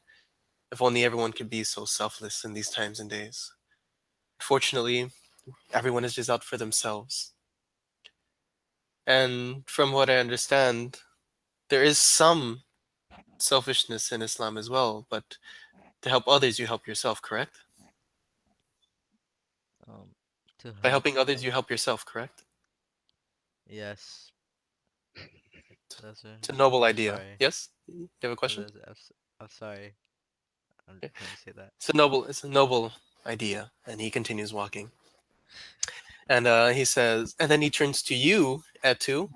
If only everyone could be so selfless in these times and days. Fortunately, everyone is just out for themselves. And from what I understand, there is some selfishness in Islam as well, but to help others, you help yourself, correct? Um, to By help. helping others, you help yourself, correct? Yes, that's It's a noble I'm idea. sorry. Yes? You have a question? I'm sorry. I'm Okay. trying to say that. It's a noble idea. And he continues walking. And he says, and then he turns to you, Etu,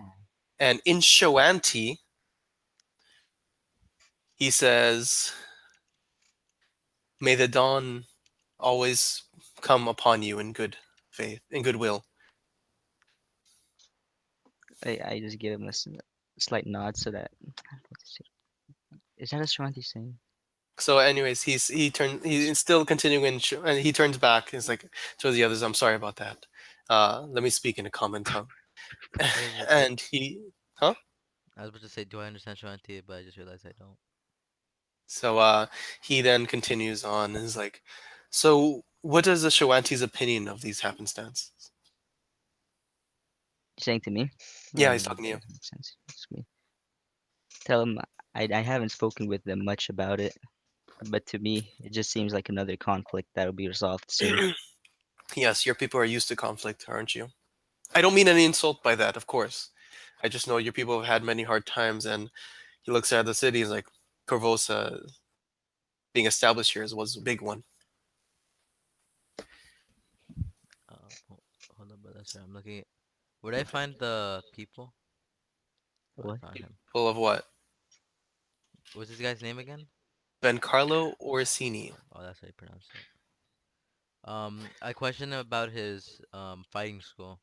and in Shoanti, he says, "May the dawn always come upon you in good faith, in goodwill." I just give him a slight nod so that what is it? Is that a Shranti saying? So, anyways, he's still continuing, and he turns back. He's like to the others, "I'm sorry about that. Let me speak in a common tongue." What is it? And he, huh? I was about to say, do I understand Shanti? But I just realized I don't. So he then continues on and is like, "So, what is the Shawanti's opinion of these happenstances?" You saying to me? Yeah, he's talking to you. That makes sense. It's me. Tell him I haven't spoken with them much about it, but to me, it just seems like another conflict that'll be resolved soon. Yes, your people are used to conflict, aren't you? I don't mean any insult by that, of course. I just know your people have had many hard times, and he looks at the city. He's like, Corvosa being established here was a big one. Hold on, brother. Sorry, I'm looking. Where would I find the people? I What? found him. Full of what? What's this guy's name again? Bencarlo Orsini. Oh, that's how you pronounce it. I questioned him about his fighting school.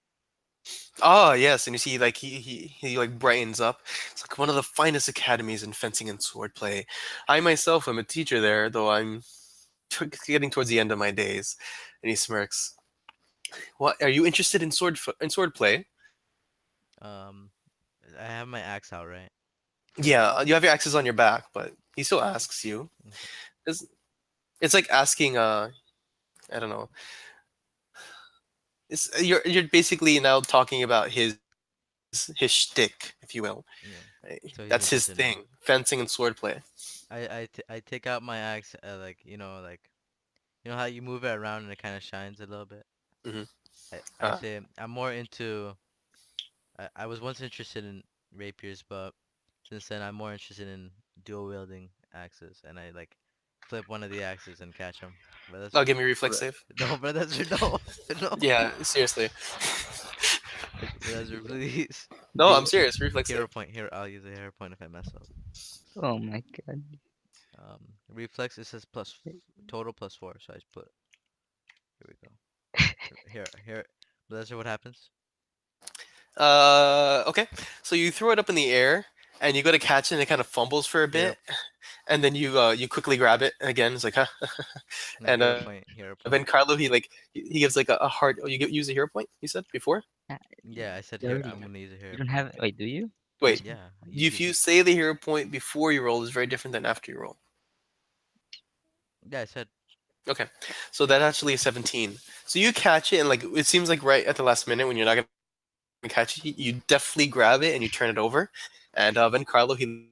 Ah, yes, and you see, like he like brightens up. It's like one of the finest academies in fencing and swordplay. I myself am a teacher there, though I'm getting towards the end of my days. And he smirks. What are you interested in in swordplay? Um, I have my axe out, right? Yeah, you have your axes on your back, but he still asks you. Okay. It's, it's like asking, I don't know. It's you're basically now talking about his shtick, if you will. Yeah. So he's That's his interested in. thing, fencing and swordplay. I take out my axe, like you know how you move it around and it kind of shines a little bit. Hmm. I say I'm more into. I was once interested in rapiers, but since then I'm more interested in dual wielding axes, and I like flip one of the axes and catch them. But that's I'll give me reflex save. no, but that's no, no. Yeah, seriously. Brother, please No, I'm do serious. Reflex hero save. point. Here, I'll use a hero point if I mess up. Oh my god. Reflex. It says total plus 4, so I just put. Here we go. Here. Blazer, what happens? Okay. So you throw it up in the air, and you go to catch it, and it kind of fumbles for a Hero. bit, and then you quickly grab it again. It's like, huh. No, And hero point. Hero then point. Carlo, he gives like a heart. Oh, use a hero point. You said before. Uh, Yeah, I said you here. already I'm gonna use a you hero don't point. have. Wait, do you? Yes, Wait, you do. Yeah, if you usually. say the hero point before you roll is very different than after you roll. Yeah, I said. Okay, so that actually is 17. So you catch it, and like it seems like right at the last minute when you're not gonna catch it, you definitely grab it and you turn it over. And then Carlo, he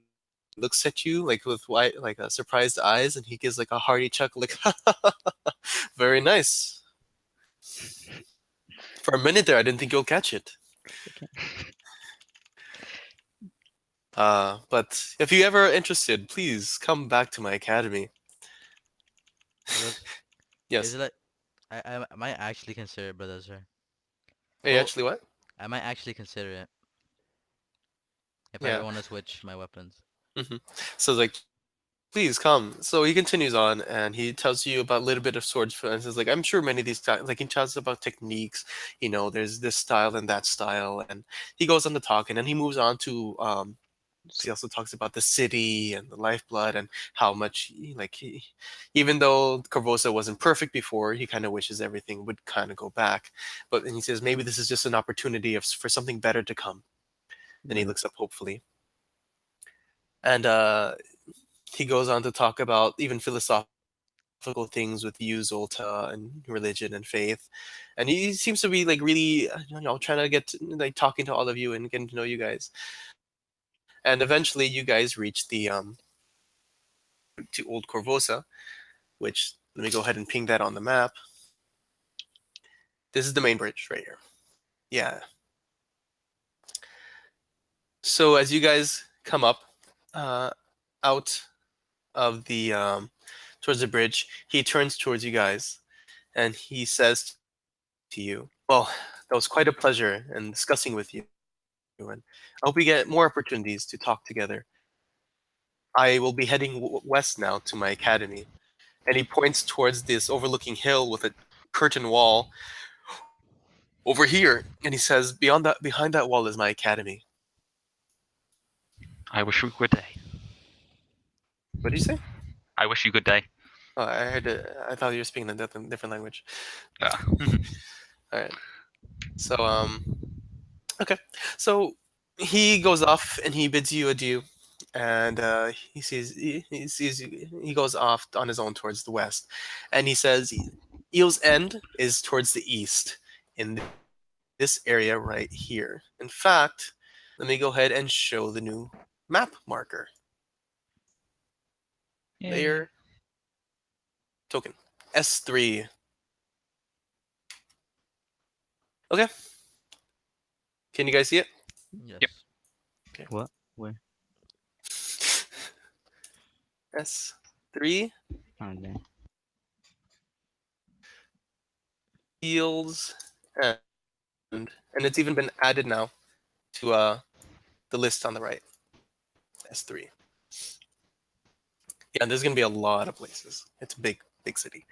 looks at you like with white, like surprised eyes, and he gives like a hearty chuckle, like, very nice. For a minute there, I didn't think you'll catch it. Okay. But if you ever interested, please come back to my academy. Brothers, is Yes. it like I might actually consider it, brothers, sir. Hey, Well, actually, what? I might actually consider it if I Yeah. ever want to switch my weapons. Hmm. So like, please come. So he continues on, and he tells you about a little bit of swords. For instance, like I'm sure many of these guys, like he tells about techniques. There's this style and that style, and he goes on to talk, and then he moves on to So, he also talks about the city and the lifeblood and how much even though Corvosa wasn't perfect before, he kind of wishes everything would kind of go back. But and he says maybe this is just an opportunity for something better to come. Then he right. looks up hopefully, and he goes on to talk about even philosophical things with you, Zolta, and religion and faith. And he seems to be like really, trying to like talking to all of you and getting to know you guys. And eventually, you guys reach to Old Corvosa, which let me go ahead and ping that on the map. This is the main bridge right here. Yeah. So as you guys come up, out of the towards the bridge, he turns towards you guys and he says to you, "Well, that was quite a pleasure in discussing with you, and I hope we get more opportunities to talk together. I will be heading west now to my academy." And he points towards this overlooking hill with a curtain wall over here, and he says, behind that wall is my academy." I wish you good day. What did you say? I wish you good day. Oh, I heard. I thought you were speaking a different language. Yeah. All right. So okay. So he goes off and he bids you adieu, and he sees you, he goes off on his own towards the west, and he says, Eel's End is towards the east in this area right here. In fact, let me go ahead and show the new map marker. Yay. Layer token S3. Okay. Can you guys see it? Yep. Yes. Okay. What? Where? S3 Oh, there. Eels End, and it's even been added now to the list on the right. S3. Yeah, there's gonna be a lot of places. It's a big city.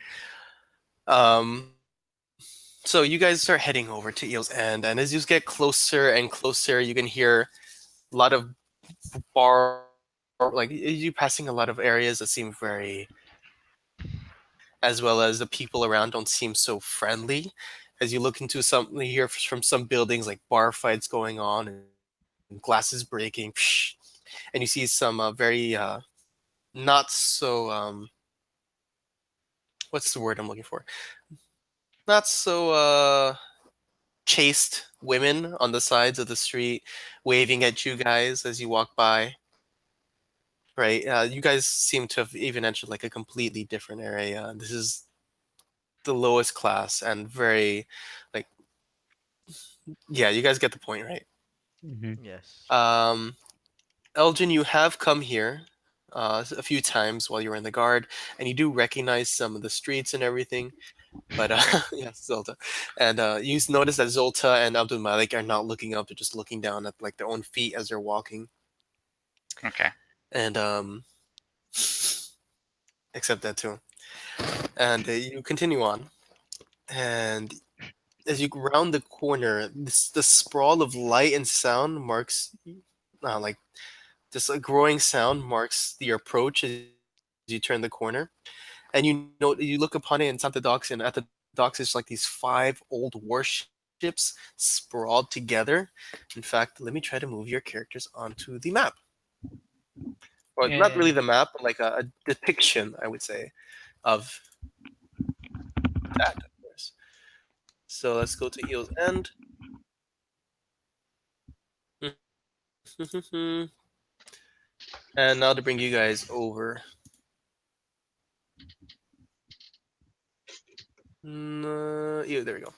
So you guys start heading over to Eel's End, and as you get closer and closer, you can hear a lot of bar, like you passing a lot of areas that seem very, as well as the people around don't seem so friendly. As you look into some, you hear from some buildings like bar fights going on and glasses breaking, and you see some very not so what's the word I'm looking for? Not so chaste women on the sides of the street waving at you guys as you walk by. Right, you guys seem to have even entered like a completely different area. This is the lowest class and very, like, yeah, you guys get the point, right? Mm-hmm. Yes. Um, Elgin, you have come here a few times while you were in the guard, and you do recognize some of the streets and everything. But yeah, Zolta, and notice that Zolta and Abdul Malik are not looking up; they're just looking down at like their own feet as they're walking. Okay. And except that too. And you continue on, and as you round the corner, the sprawl of light and sound marks, like this like growing sound marks the approach as you turn the corner, and you look upon it, and it's at the docks, and at the docks is like these 5 old warships sprawled together. In fact, let me try to move your characters onto the map. Well, not really Yay. the map, but like a depiction, I would say, of that, of course. So let's go to Eel's End. And now to bring you guys over. Ew, there we go.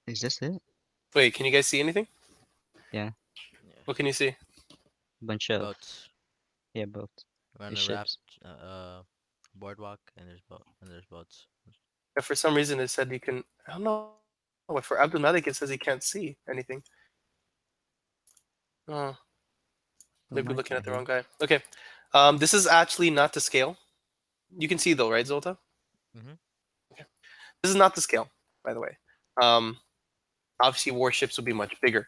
Is this it? Wait, can you guys see anything? Yeah. What Yes. can you see? Bunch of Boats. yeah boats. We're on The a raft, ships. boardwalk, and there's boats. Yeah, for some reason, it said you can. I don't know. For Abdul Malik, it says he can't see anything. Oh, maybe Who looking might at the wrong that guy. be? Okay. This is actually not to scale. You can see though, right, Zolta? Mhm. This is not the scale, by the way. Um, Obviously, warships would be much bigger.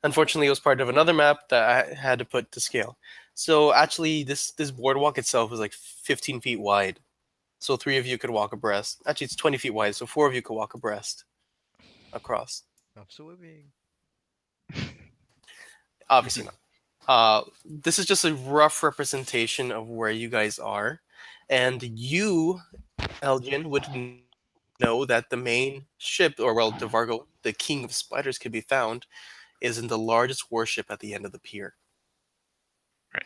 Unfortunately, it was part of another map that I had to put to scale. So actually, this boardwalk itself is like 15 feet wide. So 3 of you could walk abreast. Actually, it's 20 feet wide, so 4 of you could walk abreast across. I'm swimming. Obviously not. This is just a rough representation of where you guys are, and you, Elgin, would know that the main ship, or well, Devargo, the king of spiders, could be found, is in the largest warship at the end of the pier. Right.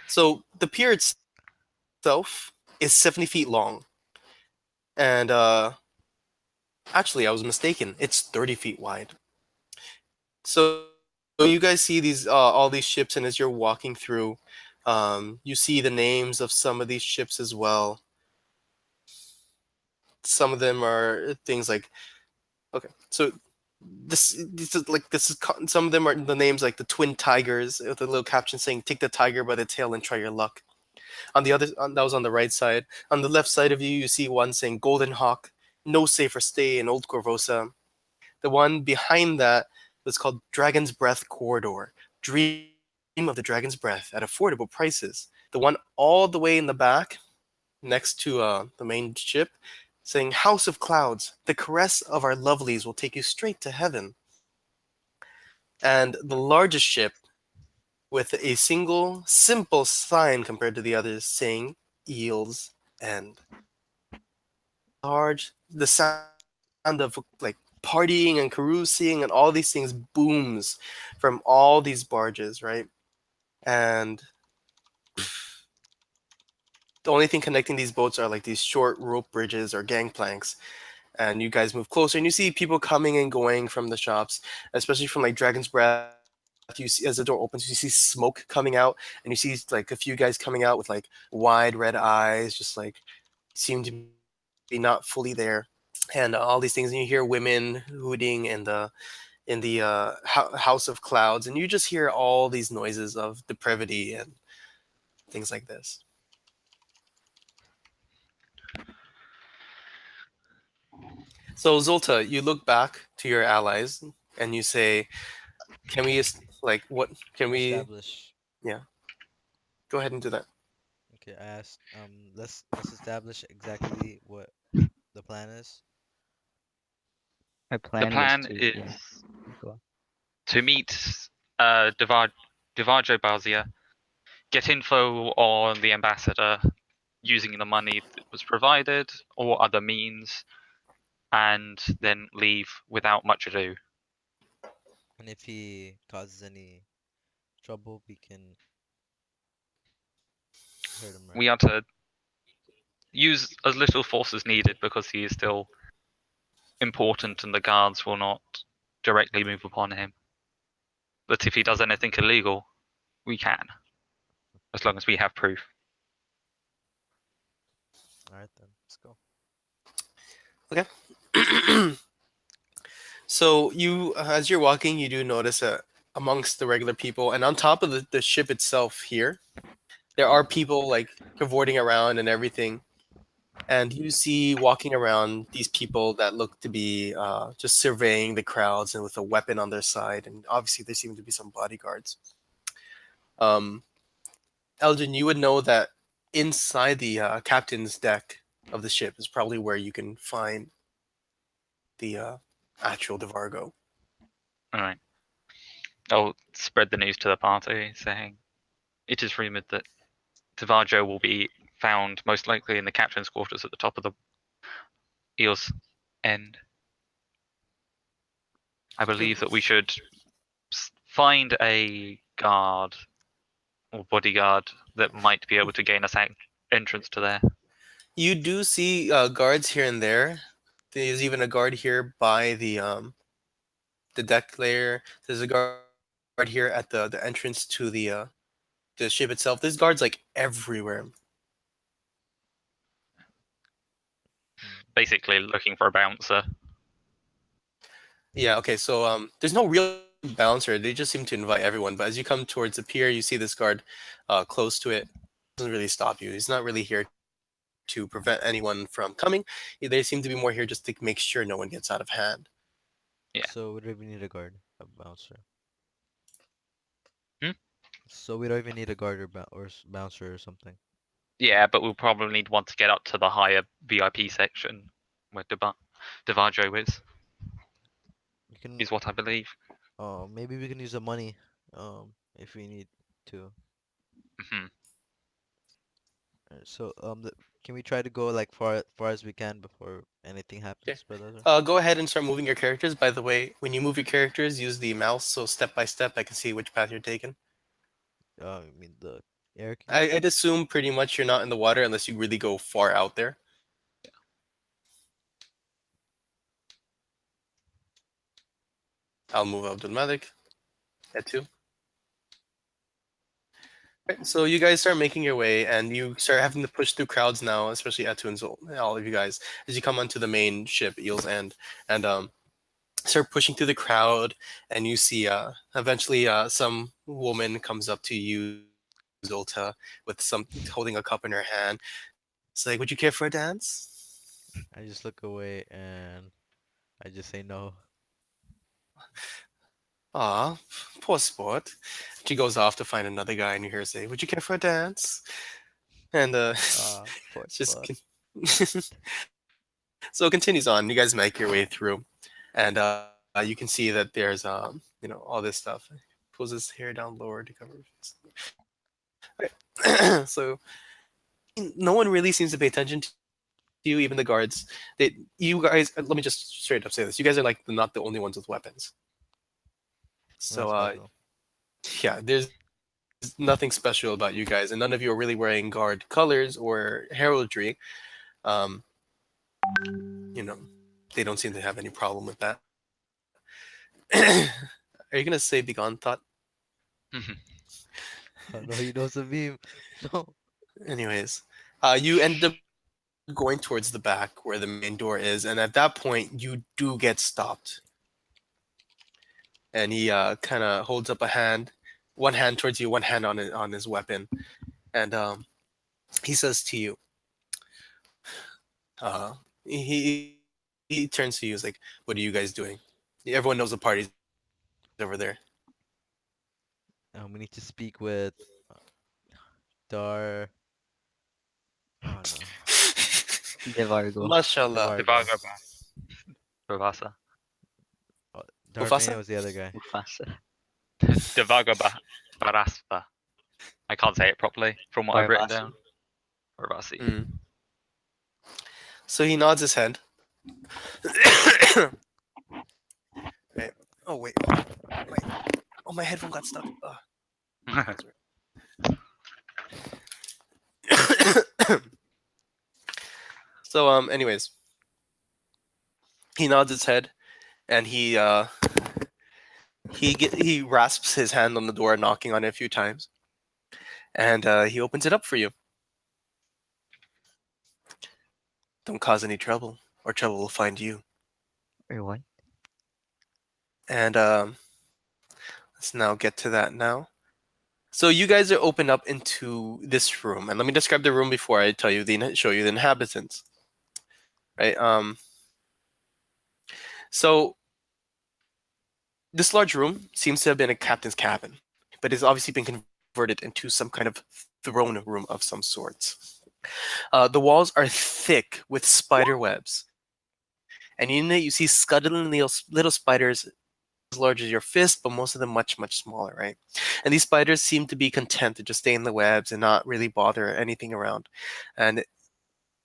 So the pier itself is 70 feet long, and actually, I was mistaken. It's 30 feet wide. So you guys see these all these ships, and as you're walking through, you see the names of some of these ships as well. Some of them are things like, okay, so some of them are the names like the Twin Tigers with a little caption saying "Take the tiger by the tail and try your luck." That was on the right side. On the left side of you, you see one saying "Golden Hawk," "No safer stay in Old Corvosa." The one behind that was called Dragon's Breath Corridor. Dream of the Dragon's Breath at affordable prices. The one all the way in the back, next to the main ship, saying House of Clouds, the caress of our lovelies will take you straight to heaven. And the largest ship, with a single, simple sign compared to the others, saying Eel's End. The sound of like partying and carousing and all these things booms from all these barges, right? And the only thing connecting these boats are like these short rope bridges or gangplanks. And you guys move closer and you see people coming and going from the shops, especially from like Dragon's Breath, you see as the door opens, you see smoke coming out, and you see like a few guys coming out with like wide red eyes, just like seem to be not fully there, and all these things. And you hear women hooting in the house of clouds, and you just hear all these noises of depravity and things like this. So Zolta, you look back to your allies and you say, "Can we like what? Can we? Establish. Yeah, go ahead and do that." Okay, I asked. Let's establish exactly what the plan is. My The plan was plan to, is yeah, go on. to meet Divajo Bazia, get info on the ambassador using the money that was provided or other means, and then leave without much ado. And if he causes any trouble, we can hurt him, right? We are to use as little force as needed because he is still important and the guards will not directly move upon him. But if he does anything illegal, we can, as long as we have proof. All right then, let's go. Okay. So you, as you're walking, you do notice that amongst the regular people and on top of the ship itself here, there are people like cavorting around and everything. And you see walking around these people that look to be just surveying the crowds and with a weapon on their side. And obviously, there seem to be some bodyguards. Um, Elgin, you would know that inside the captain's deck of the ship is probably where you can find the actual Devargo. All right. I'll spread the news to the party, saying it is rumored that Tavajo will be found most likely in the captain's quarters at the top of the Eel's End. I believe that we should find a guard or bodyguard that might be able to gain us entrance to there. You do see guards here and there. There's even a guard here by the deck layer. There's a guard here at the entrance to the ship itself. There's guards like everywhere. Hmm. Basically, looking for a bouncer. Yeah. Okay. So there's no real bouncer. They just seem to invite everyone. But as you come towards the pier, you see this guard close to it. Doesn't really stop you. He's not really here to prevent anyone from coming. They seem to be more here just to make sure no one gets out of hand. Yeah. So we don't even need a guard, a bouncer. Hmm? So we don't even need a guard or, bouncer or something. Yeah, but we'll probably need one to get up to the higher VIP section where Devajo We can, is what I believe. maybe we can use the money, if we need to. Hmm. So, can we try to go like far as we can before anything Okay. happens, brother? Go ahead and start moving your characters. By the way, when you move your characters, use the mouse so step by step I can see which path you're taking. I mean the air keys. I'd assume pretty much you're not in the water unless you really go far out there. I'll move Abdul Malik at two. Right, so you guys start making your way, and you start having to push through crowds now, especially Atu and Zol, all of you guys, as you come onto the main ship, Eel's End, and start pushing through the crowd, and you see eventually some woman comes up to you, Zolta, with some holding a cup in her hand. It's like, would you care for a dance? I just look away and I just say no. Aw, poor sport. She goes off to find another guy, and you hear her say, "Would you care for a dance?" And Poor it's just spot. so it continues on. You guys make your way through, and you can see that there's all this stuff. Pulls his hair down lower to cover his face. Okay. So no one really seems to pay attention to you, even the guards. You guys, let me just straight up say this: you guys are like not the only ones with weapons. So That's good though. yeah, there's nothing special about you guys, and none of you are really wearing guard colors or heraldry. Um, you know, they don't seem to have any problem with that. Are you gonna say "begone thought"? Oh no, he knows the meme. No. Anyways, you ended up going towards the back where the main door is, and at that point, you do get stopped. And he kind of holds up a hand, one hand towards you, one hand on his weapon, and he says to you, he turns to you, he's like, "What are you guys doing? Everyone knows the party's over there." We need to speak with Dar. Oh no, Devargo. Mashallah. Devargo. Devaga Bavasa. Oh, Mufasa? Darvania was the other guy. Mufasa. Devaga Baraspa. I can't say it properly from what I've written Barvasi. down. Barvasi. Mm. So he nods his head. Right. Oh wait. Oh, my headphone got stuck. That's right. So anyways, he nods his head and he rasps his hand on the door, knocking on it a few times, and he opens it up for you. Don't cause any trouble, or trouble will find you. Or what? And let's now get to that now. So you guys are opened up into this room, and let me describe the room before I tell you show you the inhabitants. Right. So this large room seems to have been a captain's cabin, but it's obviously been converted into some kind of throne room of some sorts. The walls are thick with spider webs, and in it you see scuttling little spiders as large as your fist, but most of them much, much smaller, right? And these spiders seem to be content to just stay in the webs and not really bother anything around. And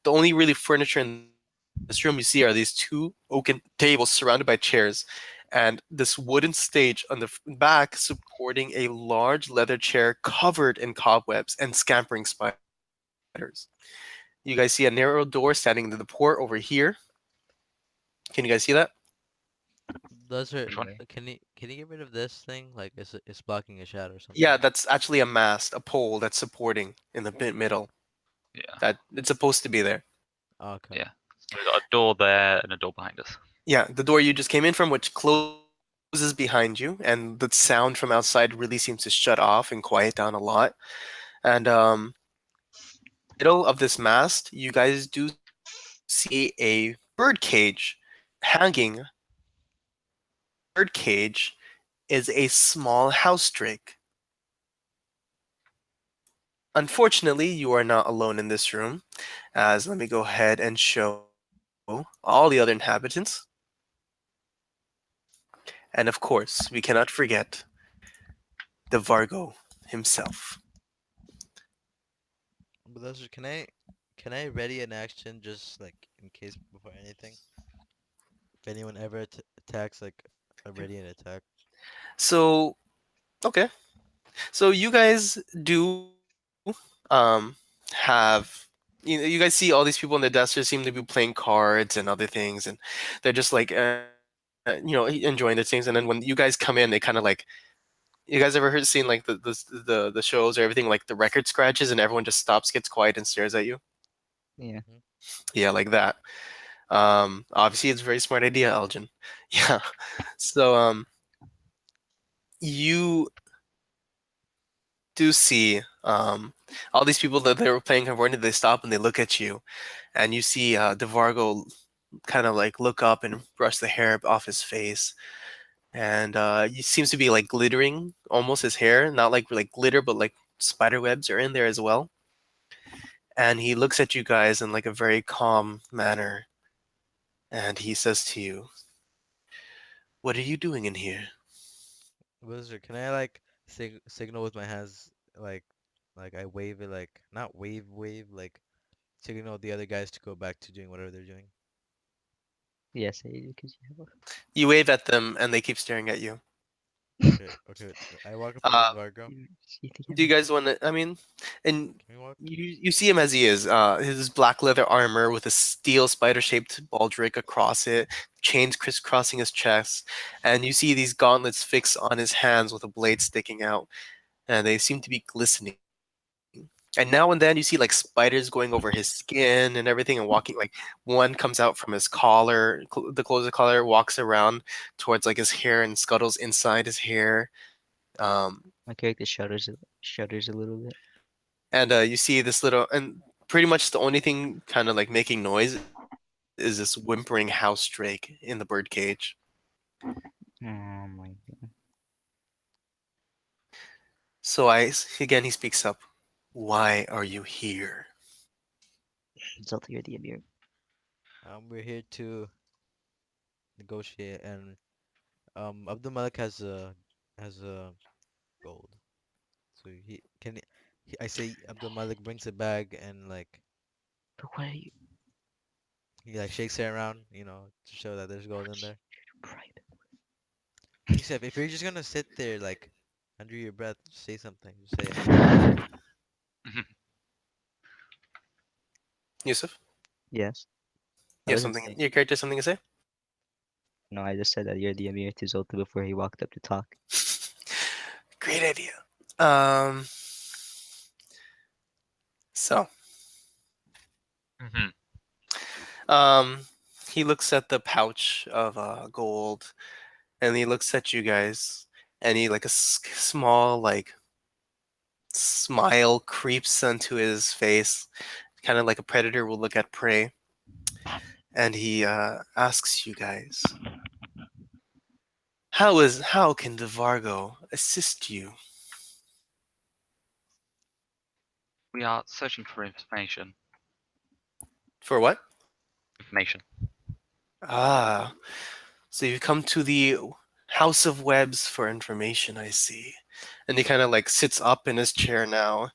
the only really furniture in this room you see are these two oaken tables surrounded by chairs and this wooden stage on the back supporting a large leather chair covered in cobwebs and scampering spiders. You guys see a narrow door standing into the port over here. Can you guys see that? Does her? Which one? Yeah. Can you get rid of this thing? Like it's blocking a shot or Yeah, something. that's actually a mast, a pole that's supporting in the middle. Yeah. That it's supposed to be there. Okay. Yeah. So we've got a door there and a door behind us. Yeah, the door you just came in from, which closes behind you, and the sound from outside really seems to shut off and quiet down a lot. And middle of this mast, you guys do see a bird cage hanging. The bird cage is a small house drake. Unfortunately, you are not alone in this room, as let me go ahead and show all the other inhabitants. And of course, we cannot forget the Vargo himself. But those can I ready an action just like in case before anything? If anyone ever attacks, like a ready an attack. So, okay. So you guys do have you guys see all these people in the desert seem to be playing cards and other things, and they're just like enjoying their things. And then when you guys come in, they kind of like, you guys ever heard seen like the shows or everything, like the record scratches and everyone just stops, gets quiet, and stares at you? Yeah. Mhm. Yeah, like that. Obviously, it's a very smart idea, Elgin. Yeah. So you do see all these people that they were playing converted, they stop and they look at you, and you see DeVargo kind of like look up and brush the hair off his face, and he seems to be like glittering almost his hair, not like glitter, but like spider webs are in there as well. And he looks at you guys in like a very calm manner, and he says to you, "What are you doing in here?" Wizard, can I like signal with my hands like I wave it like not wave like signal the other guys to go back to doing whatever they're doing. Yes, I do, 'cause you You wave at them, and they keep staring at you. Okay, okay. I walk up to Uh, Vargo. you think do you guys want to? I mean, and Can we walk? you see him as he is. His black leather armor with a steel spider-shaped baldric across it, chains crisscrossing his chest, and you see these gauntlets fixed on his hands with a blade sticking out. and they seem to be glistening. And now and then you see like spiders going over his skin and everything and walking like one comes out from his collar, the clothes of the collar, walks around towards like his hair and scuttles inside his hair. My character shudders a little bit. And you see this little and pretty much the only thing kind of like making noise is this whimpering house drake in the bird cage. Oh my god. So again he speaks up. Why are you here? Zelda, you're the Amir. We're here to negotiate, and Abdul Malik has a gold. So I say Abdul Malik brings a bag and like But why are you he like shakes it around, to show that there's gold in there. private? Yousef, if you're just gonna sit there like under your breath, just say something. Just say it. Yusuf, Yes. I you have wasn't something. saying. Your character has something to say? No, I just said that you're the Amir to Zolta before he walked up to talk. Great idea. Um. So, Mhm. um, he looks at the pouch of gold, and he looks at you guys, and he like a small like smile creeps onto his face, kind of like a predator will look at prey, and he asks you guys, how can Devargo assist you? We are searching for information. For what? Information. Ah, so you've come to the House of Webs for information, I see. And he kind of like sits up in his chair now,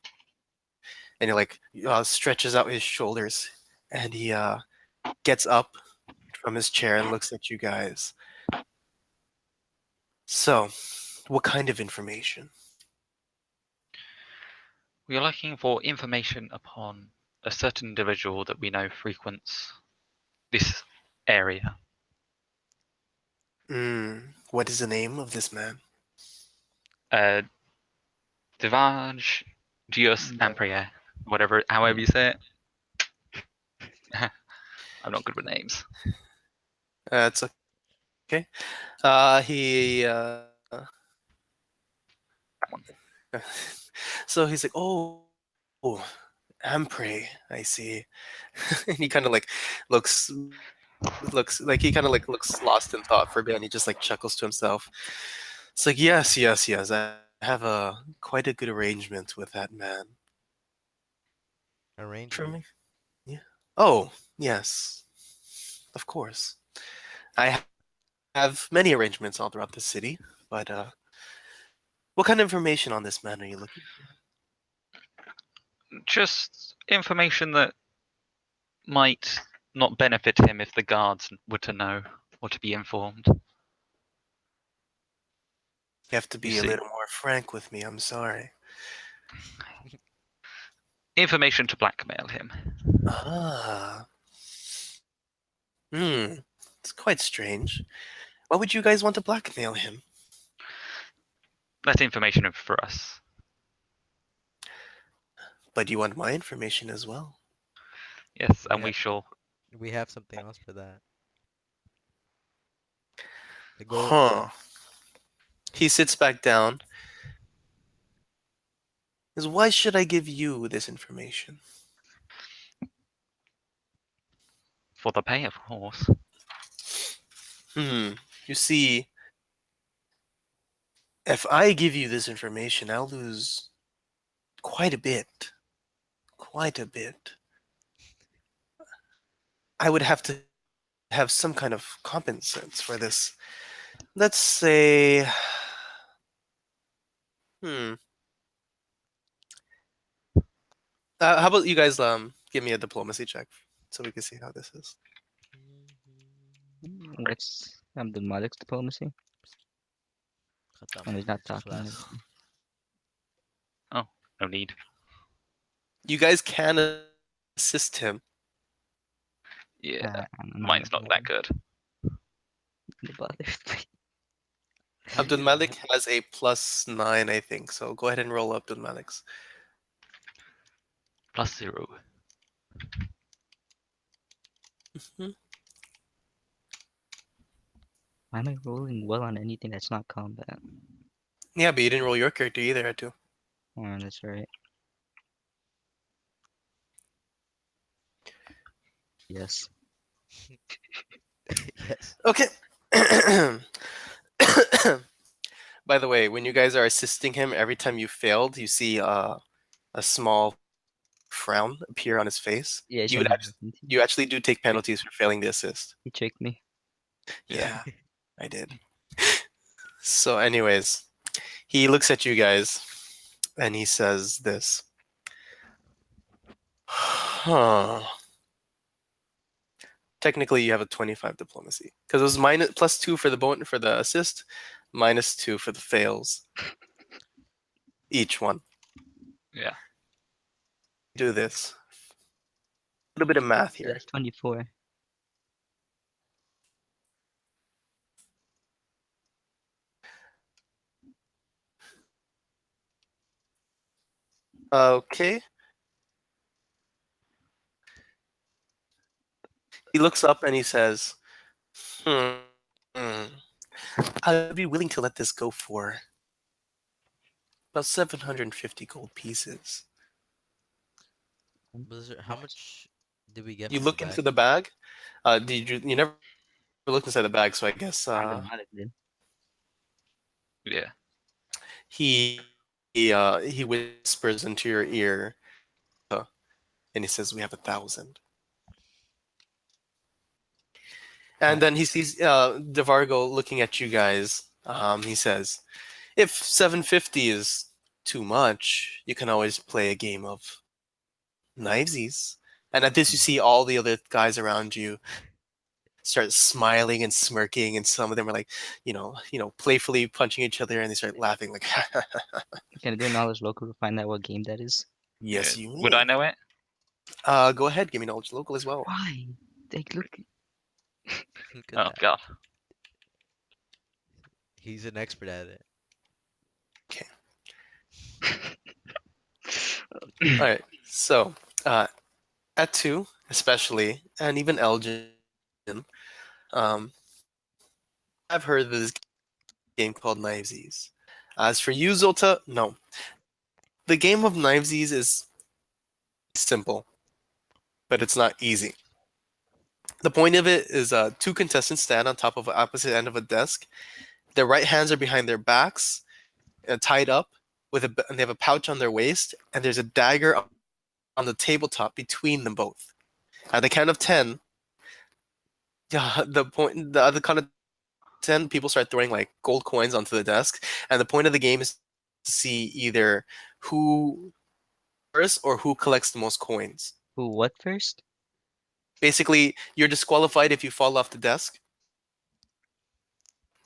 and he like stretches out his shoulders, and he gets up from his chair and looks at you guys. So, what kind of information? We are looking for information upon a certain individual that we know frequents this area. What is the name of this man? Divaj Dios Ampere, however you say it. I'm not good with names. It's okay. He That one. so he's like, oh, Ampre, I see. And he kind of like looks looks lost in thought for a bit, and he just like chuckles to himself. It's like, yes. I have a quite a good arrangement with that man. For Arrangement. me? Yeah. Oh, yes. Of course. I have many arrangements all throughout the city, but what kind of information on this man are you looking for? Just information that might not benefit him if the guards were to know or to be informed. You have to be You a see. little more frank with me. I'm sorry. Information to blackmail him. Ah. It's quite strange. Why would you guys want to blackmail him? That's information for us. But you want my information as well. Yes, and Yeah. we shall. We have something else for that. The gold. Huh. He sits back down. Is why should I give you this information? For the pay, of course. You see, if I give you this information, I'll lose quite a bit. Quite a bit. I would have to have some kind of compensance for this. Let's say, hmm. How about you guys give me a diplomacy check so we can see how this is. What's Abdul Malik's diplomacy? When he's not talking. Oh, no need. You guys can assist him. Yeah, I'm mine's not gonna that good. bother. Abdul Malik has a +9, I think. So go ahead and roll Abdul Malik's. +0. Mhm. Why am I rolling well on anything that's not combat? Yeah, but you didn't roll your character either, had to. Oh, that's right. Yes. Yes. Okay. By the way, when you guys are assisting him, every time you failed, you see a small frown appear on his face. Yeah, he You showed would me actually, nothing. you actually do take penalties for failing the assist. He tricked me. Yeah. Yeah, I did. So, anyways, he looks at you guys and he says this. Huh. Technically, you have a 25 diplomacy because it was minus +2 for the for the assist, -2 for the fails. Each one. Yeah. Do this. A little bit of math Yeah, here. that's 24. Okay. He looks up and he says, "Hmm. hmm, I'd be willing to let this go for about 750 gold pieces." How much did we get You from the look into bag? the bag. Did you never looked inside the bag? So I guess Automatic, dude. Yeah. he whispers into your ear, and he says, "We have 1,000." And then he sees Devargo looking at you guys. He says, "If 750 is too much, you can always play a game of Knivesies." And at this, you see all the other guys around you start smiling and smirking, and some of them are like, playfully punching each other, and they start laughing like, Can I do a knowledge local to find out what game that is? Yeah. "Yes, you Would I may." know it? Go ahead, give me knowledge local as well. Why? Like, look. Look at Oh that. god. He's an expert at it. Okay. All right. So, at two, especially, and even Elgin, um, I've heard of this game called Knivesies. As for you, Zolta, no. The game of Knivesies is simple, but it's not easy. The point of it is two contestants stand on top of the opposite end of a desk. Their right hands are behind their backs, tied up, and they have a pouch on their waist, and there's a dagger on the tabletop between them both. At the count of 10, yeah, the other count of 10, people start throwing like gold coins onto the desk, and the point of the game is to see either who first or who collects the most coins. Who, what first? Basically, you're disqualified if you fall off the desk,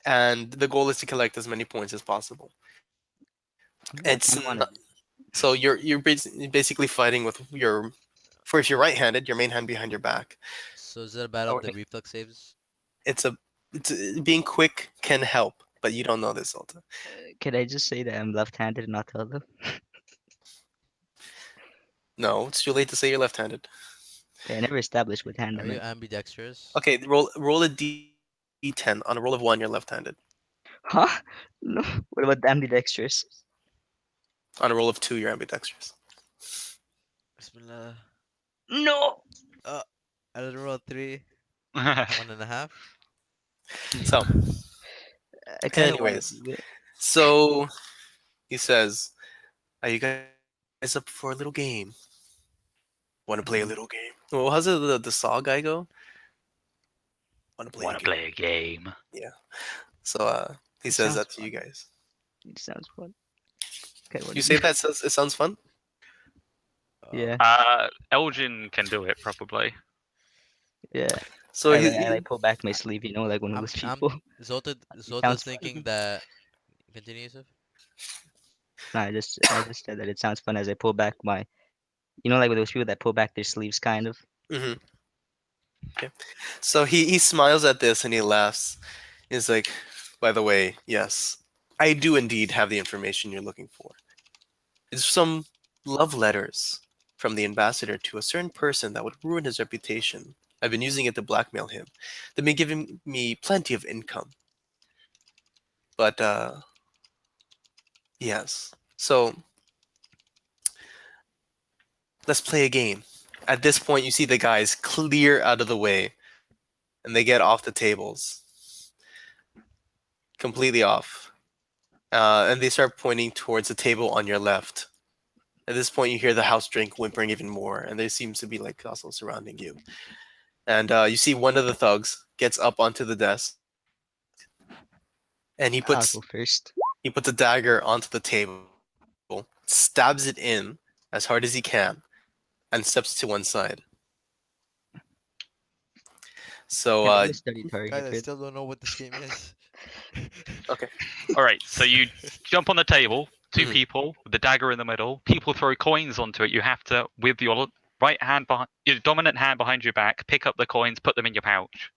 and the goal is to collect as many points as possible. Yeah, I It's kind of want to. not, so you're basically fighting with your, for if you're right-handed, your main hand behind your back. So is it a battle of Or the reflex saves? it's a being quick can help, but you don't know this, Ulta. Can I just say that I'm left-handed and not tell them? No, it's too late to say you're left-handed. Okay, I never established what hand Are I'm you in. ambidextrous? Okay, roll a d10. On a roll of 1, you're left-handed. Huh? No. What about the ambidextrous? On a roll of 2, you're ambidextrous. Bismillah. No. Uh, I did roll 3, 1.5. So, I kind of want to anyways, do it. so he says, "Are you guys up for a little game? Want to play a little game?" Well, how's the saw guy go? Want to play a Wanna game? play a game? Yeah. So he It says sounds that to you fun. guys. It sounds fun. Okay, what You do say you? that it sounds fun. Yeah, Elgin can do it probably. yeah. So I like pull back my sleeve, like one of those I'm people. It Zolta's sounds fun. thinking that. Continue, Yousef. No, I just said that it sounds fun as I pull back my, like with those people that pull back their sleeves, kind of. hmm Okay. So he smiles at this and he laughs. He's like, by the way, yes, I do indeed have the information you're looking for. It's some love letters from the ambassador to a certain person that would ruin his reputation. I've been using it to blackmail him. They've been giving me plenty of income. But, yes. So, let's play a game. At this point, you see the guys clear out of the way and they get off the tables. Completely off. And they start pointing towards the table on your left. At this point, you hear the house drink whimpering even more, and there seems to be like also surrounding you. And you see one of the thugs gets up onto the desk, and I'll go first. he puts a dagger onto the table, stabs it in as hard as he can, and steps to one side. So Can I do a study Guys, target I with? still don't know what this game is. okay, All right, so you jump on the table, 2 Mhm. people with the dagger in the middle. People throw coins onto it. You have to, with your right hand behind, your dominant hand behind your back, pick up the coins, put them in your pouch.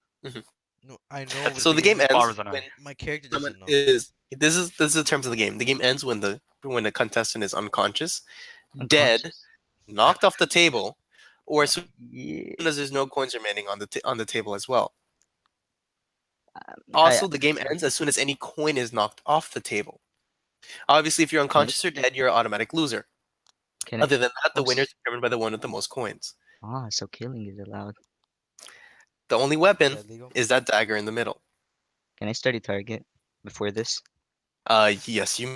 No, I know That's what so the the game game is. as far ends as I know. when My character someone doesn't know. is. This is the terms of the game. The game ends when the contestant is unconscious, dead, Unconscious. knocked off the table, or as soon Yeah. as there's no coins remaining on the table as well. I Also, the game ends as soon as any coin is knocked off the table. Obviously, if you're can I, unconscious or dead, you're an automatic loser. can I? Other than that, the Oh, winner is determined by the one with the most coins. so killing is allowed. The only Is weapon that legal? is that dagger in the middle. Can I study target before this? Yes, you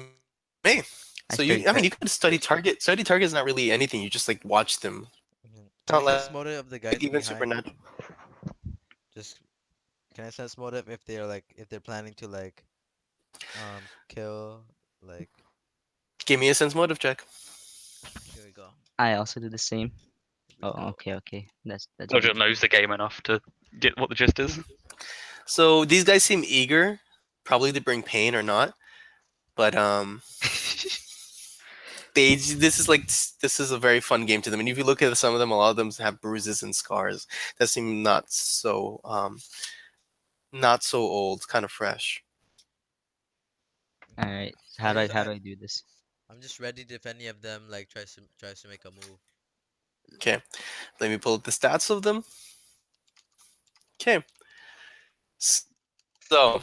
may. I So study you, I mean, target. you could study target. Study target is not really anything. You just like watch them. Mhm. It's Can not I sense motive of the like guys even behind? supernatural. Just can I sense motive if they're like if they're planning to like kill like Give me a sense motive check. here we go. I also do the same. Here we Oh, go. okay. That's Dodger good. knows the game enough to get what the gist is. So these guys seem eager, probably to bring pain or not, but this is a very fun game to them. And if you look at some of them, a lot of them have bruises and scars that seem not so old, kind of fresh. All right. So I just how do I do this? I'm just ready to if any of them like tries to make a move. Okay, let me pull up the stats of them. Okay, so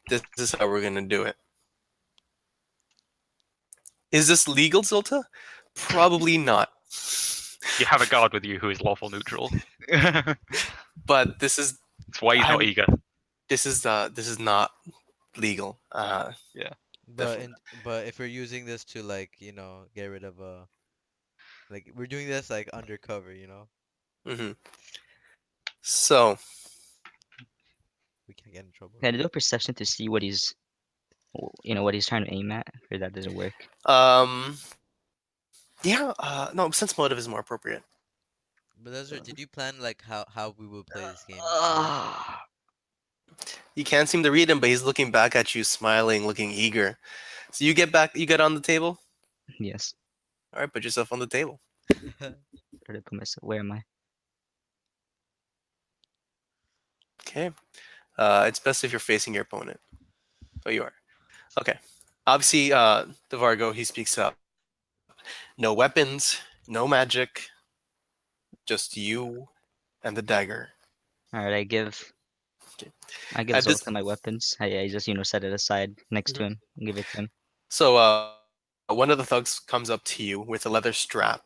this is how we're gonna do it. Is this legal, Zolta? Probably not. You have a guard with you who is lawful neutral. That's But this is why he's not I'm- eager. this is not legal. But if we're using this to like get rid of a like we're doing this like undercover, hmm So we can't get in trouble. Can I do a perception to see what what he's trying to aim at, or that doesn't work? yeah, no, sense motive is more appropriate. But those are, did you plan like how we would play this game? Ah, You can't seem to read him, but he's looking back at you, smiling, looking eager. So you get on the table. yes. All right, put yourself on the table. Where to put myself? Where am I? Okay. It's best if you're facing your opponent. Oh, you are. Okay. Obviously, the Vargo, he speaks up. No weapons, no magic, just you and the dagger. All right. Okay. I give At this, Zoltan my weapons. I just set it aside next to Mhm. him and give it to him. So, one of the thugs comes up to you with a leather strap,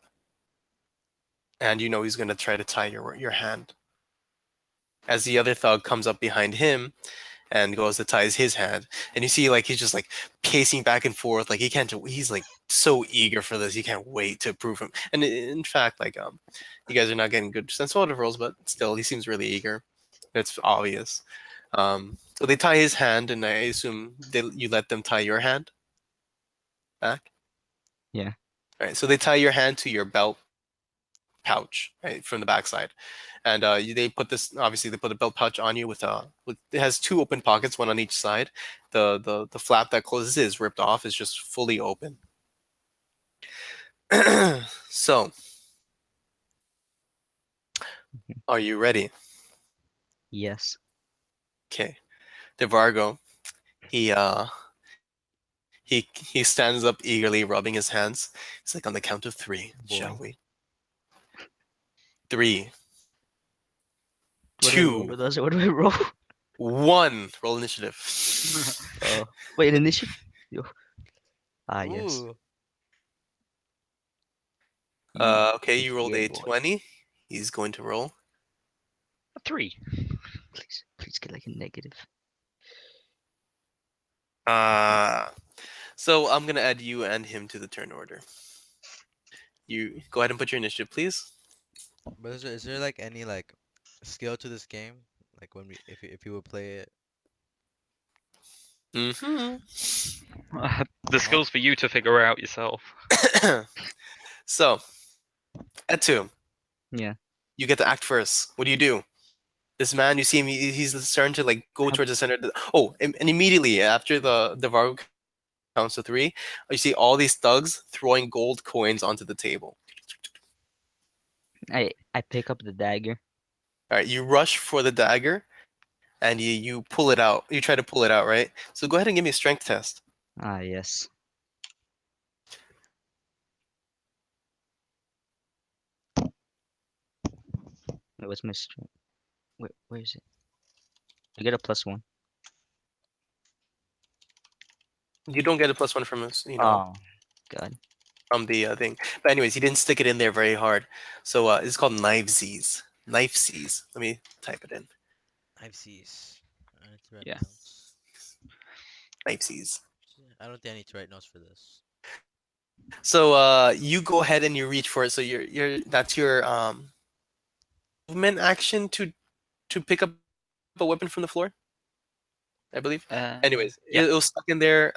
and you know he's gonna try to tie your hand. As the other thug comes up behind him and goes to tie his hand, and you see like he's just like pacing back and forth, like he's like so eager for this, he can't wait to prove him. And in fact, like you guys are not getting good sense motive rolls, but still, he seems really eager. It's obvious. So they tie his hand, and I assume you let them tie your hand back. Yeah. All right. So they tie your hand to your belt pouch, right, from the backside, and they put this. Obviously, they put a belt pouch on you with it has two open pockets, one on each side. The flap that closes is ripped off. Is just fully open. So, are you ready? Yes. Okay. DeVargo, He he stands up eagerly, rubbing his hands. It's like on the count of three, shall Boy. we? Three, What do I roll, two, brothers? What do I roll? one. Roll initiative. Oh, wait, initiative. Yo. Ah, yes. Ooh. Okay, you rolled Yeah, a boy. 20. He's going to roll. A 3. Please get like a negative. Uh, so I'm gonna add you and him to the turn order. You go ahead and put your initiative, please. But is there like any like skill to this game? Like when we if you would play it. Mm-hmm. The Oh, skills for you to figure out yourself. So, at two, Yeah. you get to act first. What do? This man, you see him, he's starting to like go How- towards the center. Oh, and immediately after the Vargo counts to three, you see all these thugs throwing gold coins onto the table. I pick up the dagger. All right, you rush for the dagger and you pull it out. You try to pull it out, right? So go ahead and give me a strength test. Ah, yes. Wait, what's my strength? Wait, where is it? I get a +1. You don't get a plus one from us, Oh, God. from the thing. But anyways, he didn't stick it in there very hard. So it's called Knivesies. Knifesies. Let me type it in. I've sees. I need to write Yeah. notes. Knifesies. I don't think I need to write notes for this. So you go ahead and you reach for it. So you're that's your movement action to pick up a weapon from the floor, I believe. Anyways, Yeah. it was stuck in there.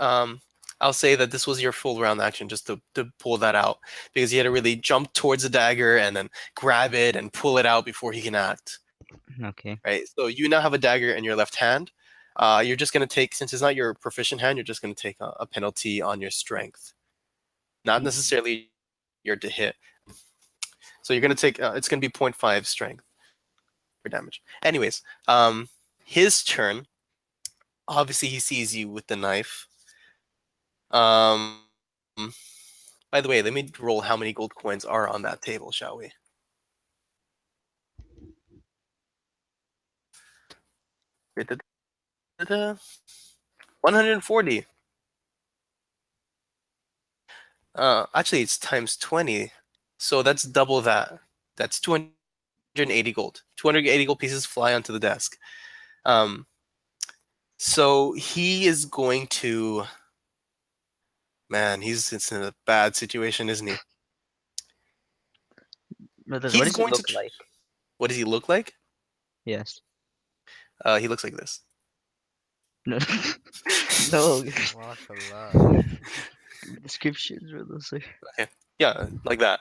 I'll say that this was your full round action just to pull that out because he had to really jump towards the dagger and then grab it and pull it out before he can act. Okay. Right. So you now have a dagger in your left hand. You're just gonna take, since it's not your proficient hand, you're just gonna take a penalty on your strength, not necessarily your to hit. So you're gonna take it's gonna be 0.5 strength for damage. Anyways, his turn. Obviously, he sees you with the knife. Um, by the way, let me roll how many gold coins are on that table, shall we? Da-da-da-da. 140. Actually, it's times 20. So that's double that. That's 280 gold. 280 gold pieces fly onto the desk. Um, so he is going to. Man, he's in a bad situation, isn't he? Brothers, what He's does it going to. look like? What does he look like? Yes. He looks like this. No. No. MashaAllah. Give me descriptions, brothers. Okay. Yeah, like that.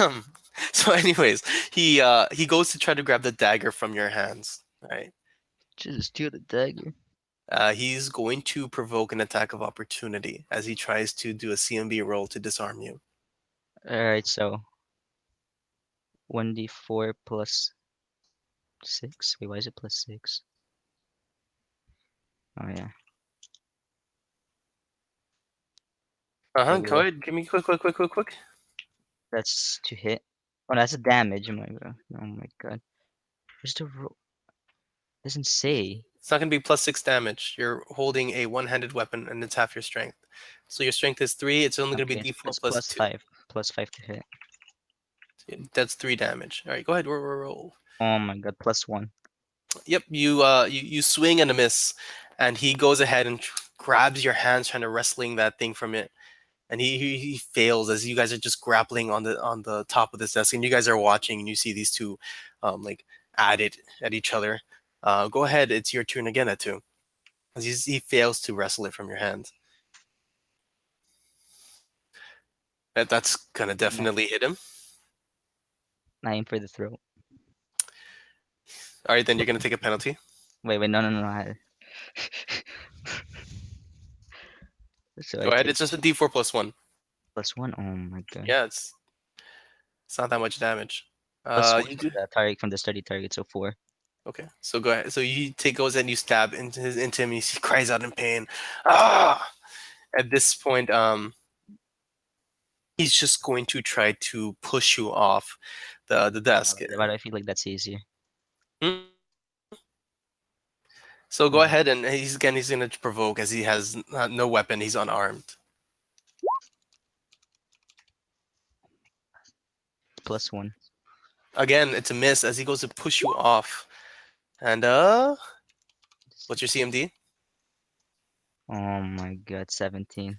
Um, so, anyways, he goes to try to grab the dagger from your hands. Right. Just steal the dagger. He's going to provoke an attack of opportunity as he tries to do a CMB roll to disarm you. Alright, so 1d4 plus 6? Wait, why is it plus 6? Oh, yeah. Wait, Go wait. ahead. Give me quick. That's to hit. Oh, that's a damage. Oh my god. Where's the roll? Doesn't say. It's not going to be plus 6 damage. You're holding a one-handed weapon and it's half your strength. So your strength is 3. It's only going to be Okay, so d4 that's plus plus 2. 5. Plus 5 to hit. That's 3 damage. All right, go ahead. Roll. Oh my god, plus 1. Yep, you swing and a miss, and he goes ahead and grabs your hands, trying to wrestling that thing from it, and he fails as you guys are just grappling on the top of this desk, and you guys are watching, and you see these two, like at it at each other. Go ahead, it's your turn again at two, as he fails to wrestle it from your hands. That's gonna Ni- definitely hit him. 9 for the throat. All right, then you're gonna take a penalty. Wait, no. So Go I ahead. take It's just a D4 plus one. plus 1. Oh my god. Yeah, it's not that much damage. Plus 1 You from do the target, from the study target, so 4. Okay, so go ahead. So you take goes and you stab into him. He cries out in pain. Ah! At this point, he's just going to try to push you off the desk. Why do I feel like that's easier? Hmm? So go Mm, ahead and he's gonna provoke as he has no weapon. He's unarmed. +1. Again, it's a miss as he goes to push you off. And what's your CMD? Oh my god, 17.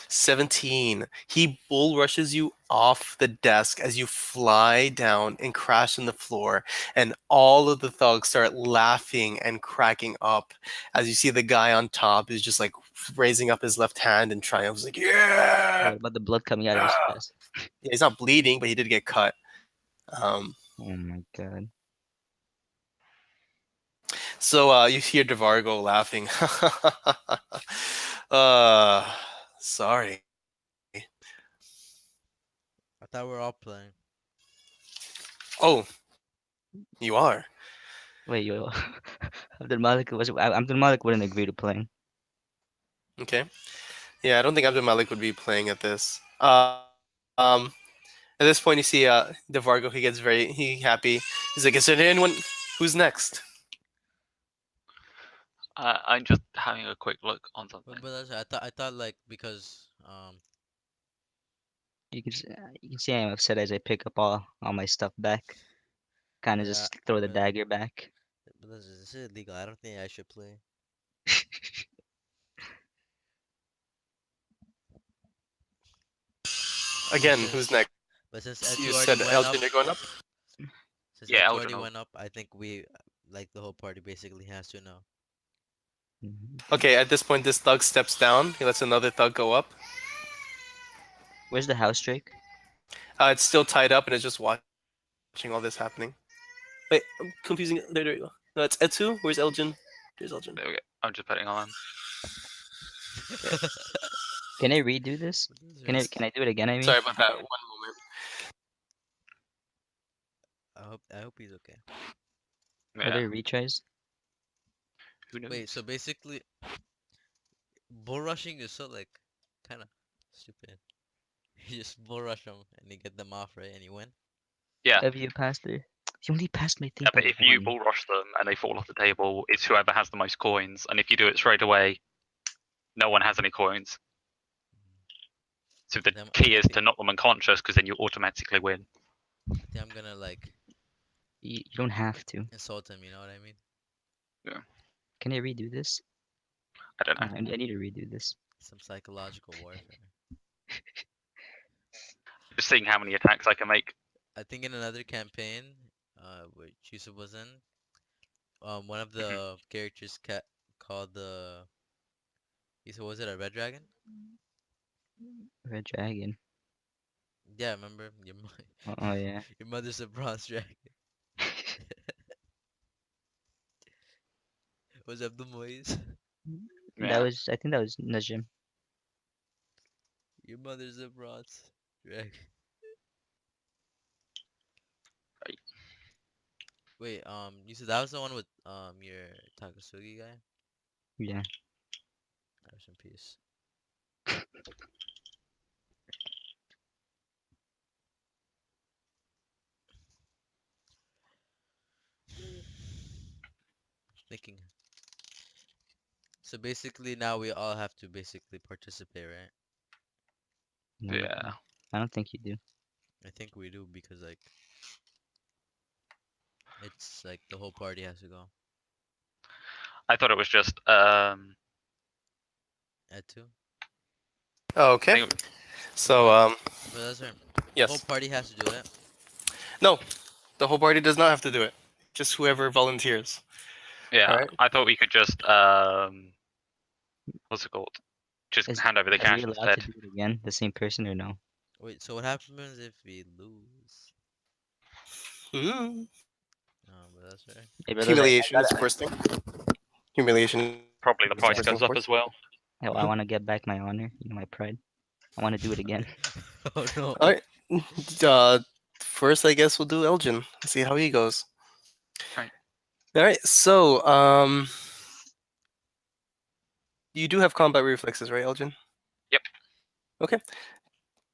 17. He bull rushes you off the desk as you fly down and crash on the floor, and all of the thugs start laughing and cracking up as you see the guy on top is just like raising up his left hand in triumph. He's like, yeah! What about the blood coming out of his chest? Yeah, he's not bleeding, but he did get cut. Um, Oh my god. so you hear Devargo laughing. uh, sorry. I thought we were all playing. Oh, you are. Wait, yo. Abdul Malik wouldn't agree to playing. Okay. Yeah, I don't think Abdul Malik would be playing at this. At this point, you see Devargo. He gets he happy. He's like, "Is there anyone? Who's next?" I'm just having a quick look on something. But that's, I thought like because You can see I'm upset as I pick up all my stuff back. Kind of yeah, just throw the but, dagger back. but this is illegal. I don't think I should play. Again, Since who's next? but since You Etu said already went up, Elgin, you're going up. Yeah, Etu Elgin already will. went up, I think we like the whole party basically has to know. Mhm. Okay, at this point, this thug steps down. He lets another thug go up. Where's the house drake? It's still tied up and it's just watching all this happening. Wait, I'm confusing. There you go. No, it's Etu. Where's Elgin? There's Elgin. There we go. I'm just putting on. Can I redo this? But those Can are- I do it again? I mean, Sorry about that. One moment. I hope he's okay. are Yeah. there retries? Who knows? Wait, so basically bull rushing is so like kind of stupid. You just bull rush them and you get them off, right? And you win. Yeah. Have you passed her? You only passed my thing Yeah, by but if you one. bull rush them and they fall off the table, it's whoever has the most coins. And if you do it straight away, no one has any coins. So the Then key I is think, to knock them unconscious because then you automatically win. I think I'm gonna like You don't have to. insult him. You know what I mean? Can I redo this? I don't know. I need to redo this. Some psychological warfare. Just seeing how many attacks I can make. I think in another campaign, which Yousef was in, one of Mm-hmm. the characters called the. Yousef, was it a red dragon? Red dragon. Yeah, remember Oh yeah. your mother's a bronze dragon. Was Abdul Moise? That Yeah. was. I think that was Najim. Your mother's a bronze dragon. Right. Wait, you said that was the one with your Takasugi guy? Yeah. Rest in peace. Thinking. So basically now we all have to basically participate, right? No, Yeah. I don't think you do. I think we do because like it's like the whole party has to go. I thought it was just Etu. Oh, I okay. think So But that's right. The whole yes. party has to do it. No, the whole party does not have to do it. Just whoever volunteers. yeah. Alright. I thought we could just what's it called? Just hand over the Are we cash allowed instead. to do it again? The same person or no? Wait, so what happens if we lose? Mm. But that's right. Hey, brothers, Humiliation is the first thing. Humiliation. Probably the Is price first thing, goes of up course. as well. I want to get back my honor, my pride. I want to do it again. Oh no. All right. First, I guess we'll do Elgin. See how he goes. Right. All right, so you do have combat reflexes, right, Elgin? Yep. Okay.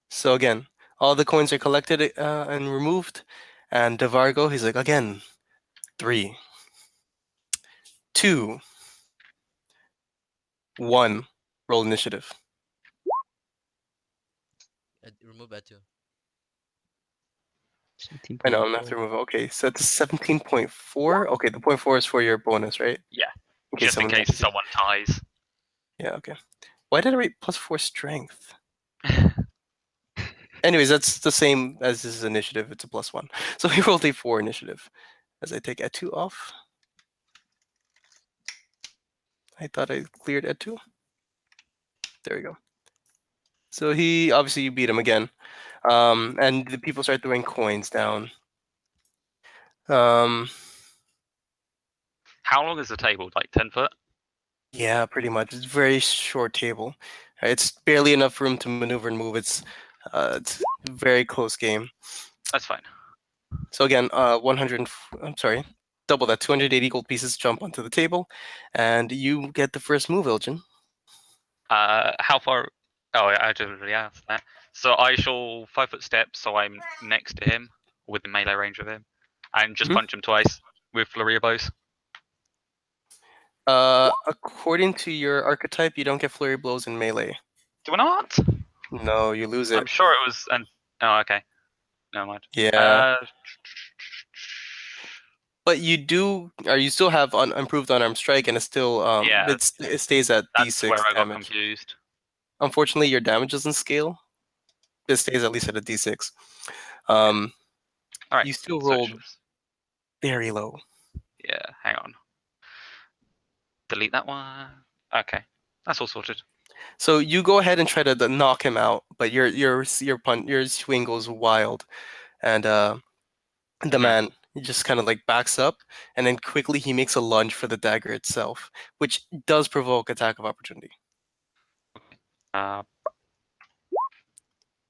So again, all the coins are collected and removed, and Devargo, he's like, again, 3, 2, 1. Roll initiative. Remove that too. I know I'm gonna have to 17.4. remove it. Okay, so it's 17.4. Okay, the point 4 is for your bonus, right? Yeah. In case Just in someone case matches you. someone ties. Yeah, okay. Why did I write +4 strength? Anyways, that's the same as his initiative. It's a +1. So he rolled a 4 initiative. As I take ed2 off. I thought I cleared ed2. There we go. So he obviously you beat him again. And the people start throwing coins down. Um, How long is the table? Like 10 foot? yeah, pretty much. It's a very short table. It's barely enough room to maneuver and move. It's a very close game. That's fine. So again, 100. I'm sorry, double that. 280 gold pieces jump onto the table, and you get the first move, Elgin. How far? Oh, I didn't really ask that. So I shall 5 foot step, so I'm next to him, within melee range of him, and just Mhm. punch him twice with flurry of blows. According to your archetype, you don't get flurry blows in melee. Do I not? No, you lose I'm it. sure it was. And oh, okay. Never mind. Yeah, but you do. Or you still have improved unarmed strike, and it's still Yeah, it stays at that's where D6 I got damage. confused. Unfortunately, your damage doesn't scale. It stays at least at a D6. Um, All right. you still So rolled very low. yeah, hang on. Delete that one. Okay, that's all sorted. So you go ahead and try to knock him out, but your swing goes wild, and the Mhm. man he just kind of like backs up, and then quickly he makes a lunge for the dagger itself, which does provoke attack of opportunity. Uh,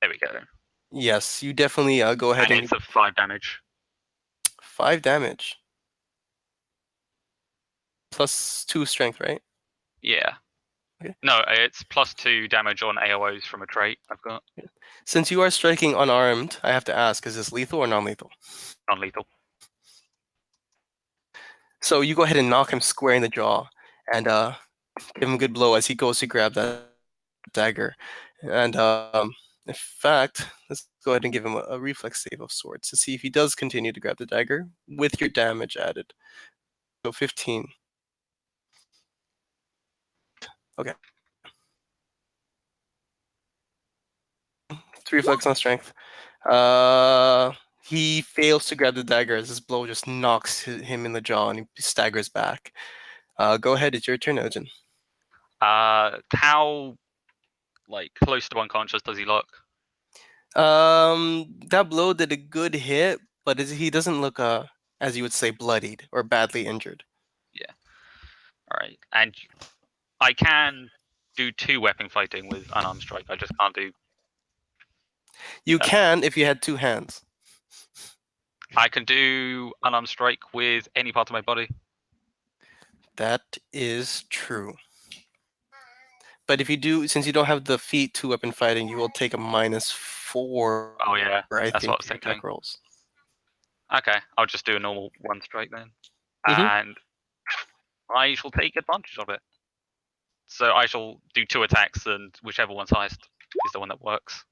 there we go. Yes, you definitely go ahead And and it's a 5 damage. 5 damage +2 strength, right? Yeah. Okay. No, it's +2 damage on AOs from a trait I've got. Since you are striking unarmed, I have to ask: is this lethal or non-lethal? Non-lethal. So you go ahead and knock him square in the jaw, and give him a good blow as he goes to grab that dagger. And in fact, let's go ahead and give him a reflex save of sorts to see if he does continue to grab the dagger with your damage added. So 15. Okay. It's reflex on strength. He fails to grab the dagger as his blow just knocks him in the jaw and he staggers back. Go ahead, it's your turn, Ojin. How like close to unconscious does he look? That blow did a good hit, but he doesn't look as you would say, bloodied or badly injured. Yeah. All right. And I can do 2 weapon fighting with unarmed strike. I just can't do. You Okay. can if you had 2 hands. I can do unarmed strike with any part of my body. That is true. But if you do, since you don't have the feat to weapon fighting, you will take a -4. Oh yeah, I that's think what I was to your attack thinking. rolls. Okay, I'll just do a normal 1 strike then, Mhm. and I shall take advantage of it. So I shall do 2 attacks, and whichever one's highest is the one that works.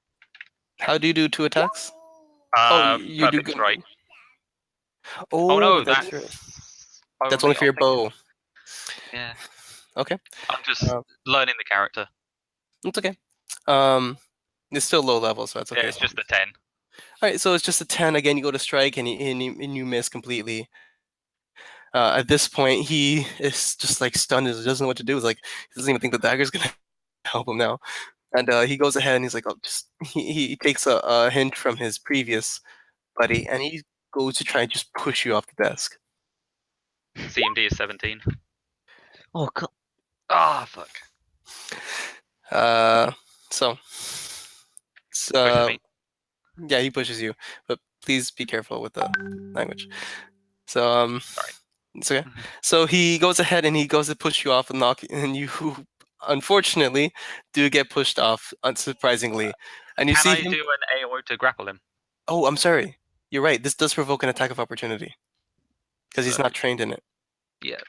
How do you do 2 attacks? Oh, you do Perfect good. strike. Oh Oh, no, that's right. That's only only for your bow. Yeah, Okay. I'm just Uh, learning the character. it's okay. Um, it's still low level, so that's Yeah, okay. it's just a 10. All right, so it's just a 10 again. You go to strike and you miss completely. At this point, he is just like stunned. He doesn't know what to do. He's like, he doesn't even think the dagger's gonna help him now. And he goes ahead and he's like, oh, he takes a hint from his previous buddy, and he goes to try and just push you off the desk. CMD is 17. Oh, Ah, fuck. Uh, so, Pushes me. yeah, he pushes you, but please be careful with the language. So Sorry. It's okay. So he goes ahead and he goes to push you off and knock, and you unfortunately do get pushed off, unsurprisingly. And you Can see I him. do an AO to grapple him? Oh, I'm sorry. You're right. This does provoke an attack of opportunity because he's So, not trained in it. yeah.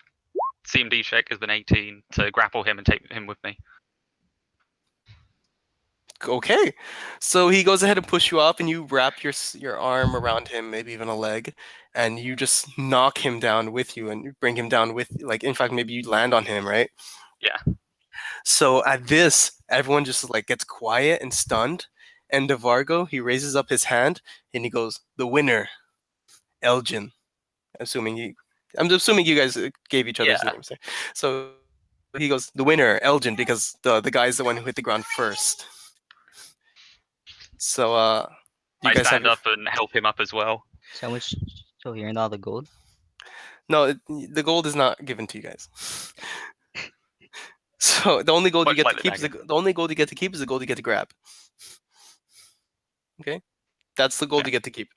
CMD check has been 18 to grapple him and take him with me. Okay, so he goes ahead and push you up, and you wrap your arm around him, maybe even a leg, and you just knock him down with you, and you bring him down with, like, in fact, maybe you land on him, right? Yeah. So at this, everyone just like gets quiet and stunned, and DeVargo, he raises up his hand and he goes, "The winner, Elgin." I'm assuming you guys gave each other's Yeah. names. Right? So he goes, "The winner, Elgin," because the guy's the one who hit the ground first. So you I guys have stand your up and help him up as well. So how much? So here and all the gold. no. The gold is not given to you guys. So the only gold you Much get like to the keep is dagger. the only gold you get to keep is the gold you get to grab. Okay, that's the gold Okay. you get to keep.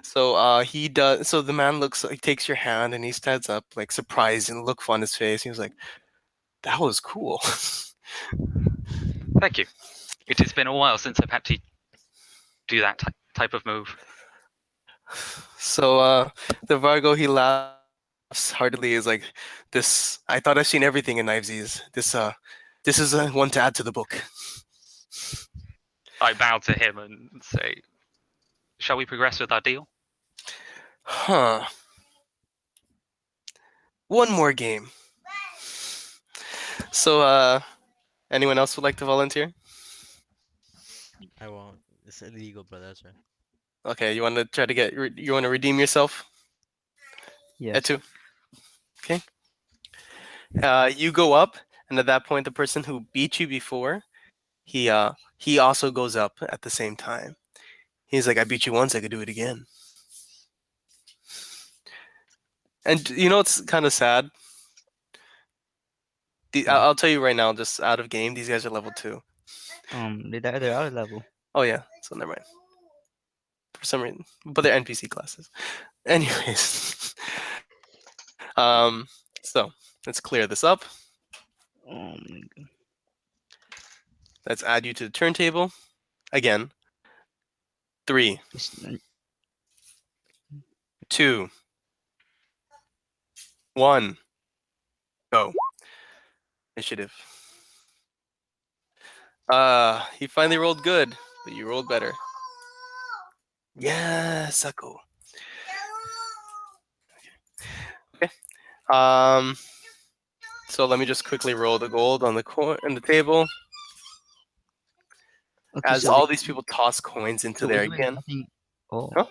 So he does. So the man he takes your hand and he stands up, like surprised and look on his face. He was like, "That was cool." Thank you. It has been a while since I've had to do that type of move. So the Vargo, he laughs heartily. Is like, "This. I thought I've seen everything in Knivesies. This is one to add to the book." I bow to him and say, "Shall we progress with our deal?" Huh. One more game. So anyone else would like to volunteer? I won't. It's illegal, bro. That's right. Okay, you want to try to you want to redeem yourself, Yes. Etu? Okay. You go up, and at that point, the person who beat you before, he also goes up at the same time. He's like, "I beat you once, I could do it again." And you know it's kind of sad. I'll tell you right now, just out of game, these guys are level 2. They're out of level. Oh yeah, so never mind. For some reason, but they're NPC classes. Anyways, so let's clear this up. Um, Let's add you to the turntable again. 3, just, 2, 1, go. Initiative. He finally rolled good, but you rolled better. Yes, Sako. Okay. So let me just quickly roll the gold on the the table okay, as so all these people toss coins into so there we're doing again. nothing. Oh, Huh?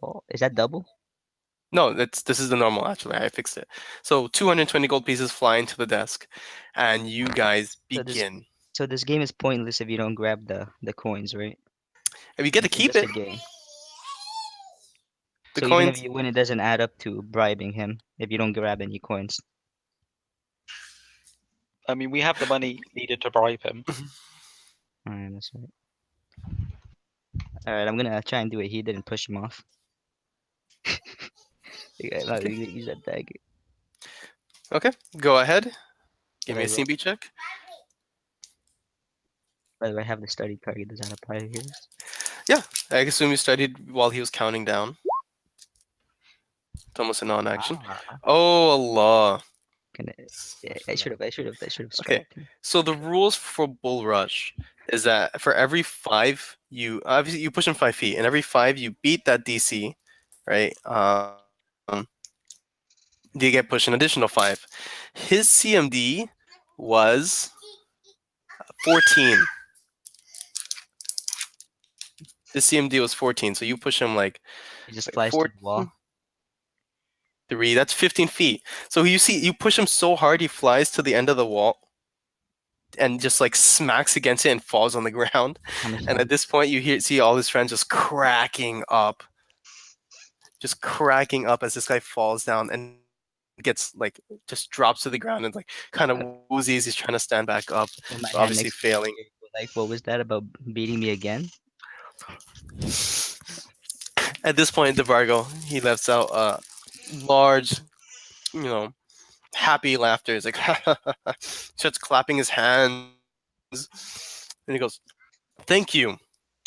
oh, is that double? No, this is the normal. Actually, I fixed it. So 220 gold pieces fly into the desk, and you guys So this begin. so this game is pointless if you don't grab the coins, right? If you get to It's keep just a it, game. the So even if coins. you win, it doesn't add up to bribing him if you don't grab any coins. I mean, we have the money needed to bribe him. Alright, that's right. Alright, I'm gonna try and do it. He didn't push him off. Yeah, I'm not Okay. gonna use that dagger. Okay, go ahead. Give But me I a roll. CB check. By the way, I have the study target. Does that apply to his? Yeah, I assume you studied while he was counting down. It's almost a non-action. Ah, Oh Allah. can I, yeah, That's I for should life. have. I should have Okay, struck him. so the rules for Bull Rush is that for every 5 you obviously you push him 5 feet, and every 5 you beat that DC, right? You get pushed an additional 5. His CMD was 14. His CMD was 14, so you push him He just like flies to 4, the wall. 3. That's 15 feet. So you see, you push him so hard, he flies to the end of the wall and just like smacks against it and falls on the ground. How much And at damage? this point, see all his friends just cracking up as this guy falls down and gets like just drops to the ground and like kind of woozy as he's trying to stand back up, With my but hand obviously next to his failing. ear, like, what was that about beating me again? At this point, DeVargo, he lets out a large you know, happy laughter. He's like, starts clapping his hands, and he goes, "Thank you,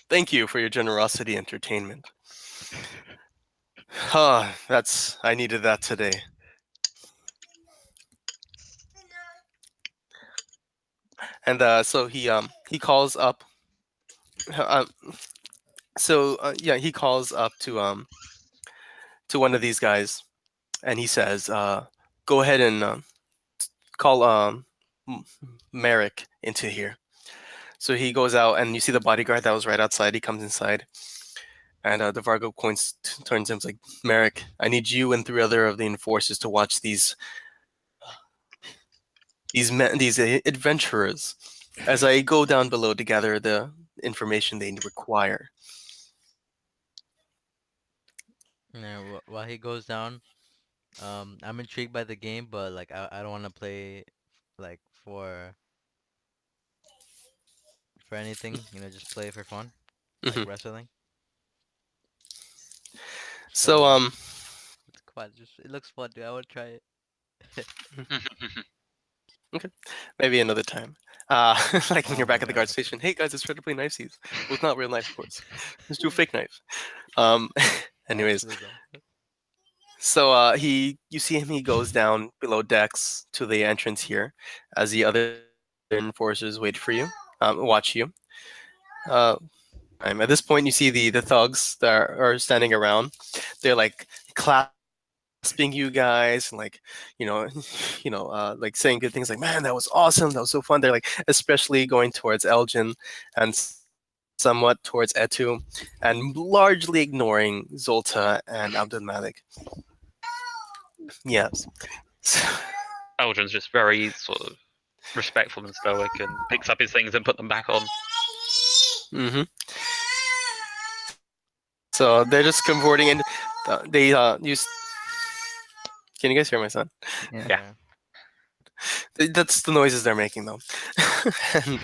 thank you for your generosity, entertainment. I needed that today." And so he calls up. Uh, yeah, he calls up to one of these guys, and he says, "Go ahead and call M- Merrick into here." So he goes out, and you see the bodyguard that was right outside. He comes inside, and the Vargo turns to him, like, "Merrick, I need you and three other of the enforcers to watch these adventurers as I go down below to gather the information they require." Yeah, while he goes down, I'm intrigued by the game, but like I don't want to play like for anything, just play for fun, like Hmm. wrestling. So So it's quite just it looks fun, dude. I want to try it. okay, maybe another time. Like when Oh you're back my at the guard god. station. Hey guys, it's try to play Knivesies. Well, it's not real knife, of course. Let's do a fake knife. Um, anyways, Actually though. so you see him. He goes down below decks to the entrance here, as the other enforcers wait for you, watch you. Uh, at this point, you see the thugs that are standing around. They're like clasping you guys, and like you know, like saying good things, like, "Man, that was awesome. That was so fun." They're like especially going towards Elgin and somewhat towards Etu, and largely ignoring Zolta and Abdul Malik. Yes. Elgin's just very sort of respectful and stoic, and picks up his things and put them back on. Hmm. So they're just converting, and they use. Can you guys hear my son? Yeah. Yeah. Yeah. That's the noises they're making, though. And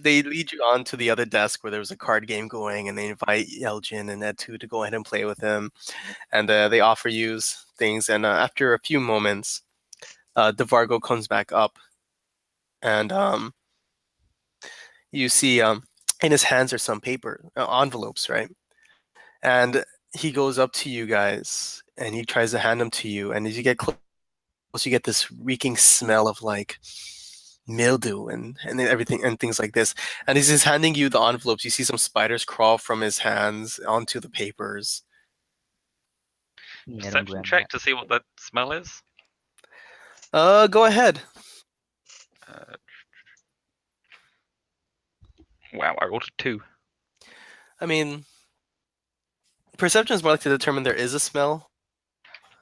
they lead you on to the other desk where there was a card game going, and they invite Elgin and Etu to go ahead and play with them. And they offer you things. And after a few moments, DeVargo comes back up, and you see in his hands are some paper envelopes, right? And he goes up to you guys, and he tries to hand them to you. And as you get close, you get this reeking smell of like mildew and everything and things like this. And as he's handing you the envelopes, you see some spiders crawl from his hands onto the papers. Yeah, don't Perception grab check that. to see what that smell is. Go ahead. Uh, wow, I rolled a 2. I mean, perception is more like to determine there is a smell.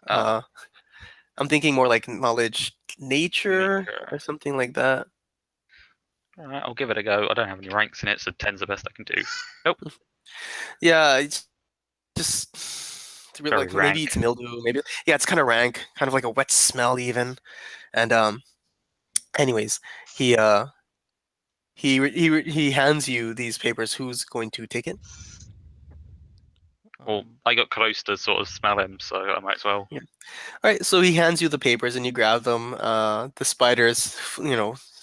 Ah, Uh, I'm thinking more like knowledge, nature, nature. or something like that. Alright, I'll give it a go. I don't have any ranks in it, so 10's the best I can do. Nope, Yeah, it's just very like maybe rank. it's mildew. Maybe yeah, it's kind of rank, kind of like a wet smell even. And anyways, he uh he hands you these papers. Who's going to take it? Well, Um. I got close to sort of smell him, so I might as well. Yeah. All right, so he hands you the papers and you grab them. The spiders,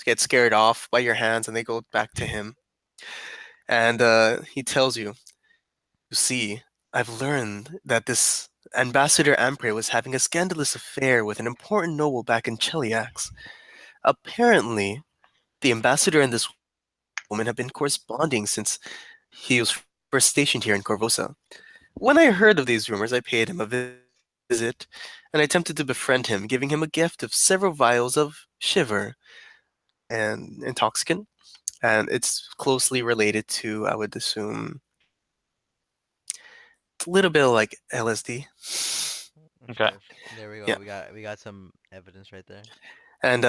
get scared off by your hands and they go back to him. And he tells you, "You see, I've learned that this Ambassador Ampre was having a scandalous affair with an important noble back in Cheliax. Apparently, the ambassador and this woman have been corresponding since he was first stationed here in Corvosa. When I heard of these rumors, I paid him a visit and I attempted to befriend him, giving him a gift of several vials of shiver, and intoxicant, and it's closely related to, I would assume, a little bit of like LSD." Okay. There we go. Yeah, We got some evidence right there. and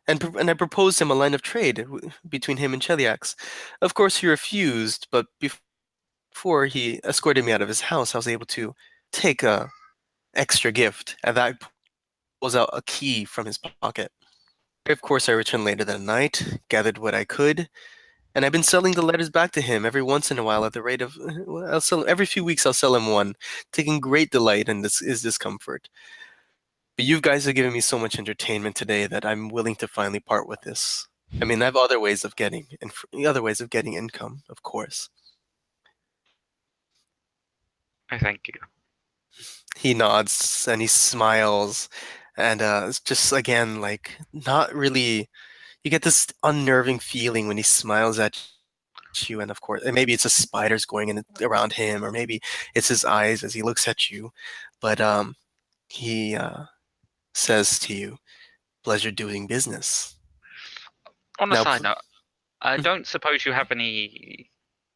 and I proposed him a line of trade between him and Cheliax. Of course, he refused, but before he escorted me out of his house, I was able to take a extra gift, and that pulls out a key from his pocket. Of course, I returned later that night, gathered what I could, and I've been selling the letters back to him every once in a while at the rate of, well, I'll sell every few weeks. I'll sell him one, taking great delight in his discomfort. But you guys have given me so much entertainment today that I'm willing to finally part with this. I mean, I have other ways of getting other ways of getting income, of course. I thank you. He nods and he smiles, and it's just again like not really. You get this unnerving feeling when he smiles at you, and of course, and maybe it's the spiders going in around him, or maybe it's his eyes as he looks at you. But he says to you, "Pleasure doing business." On a Now, side note, I Mhm. don't suppose you have any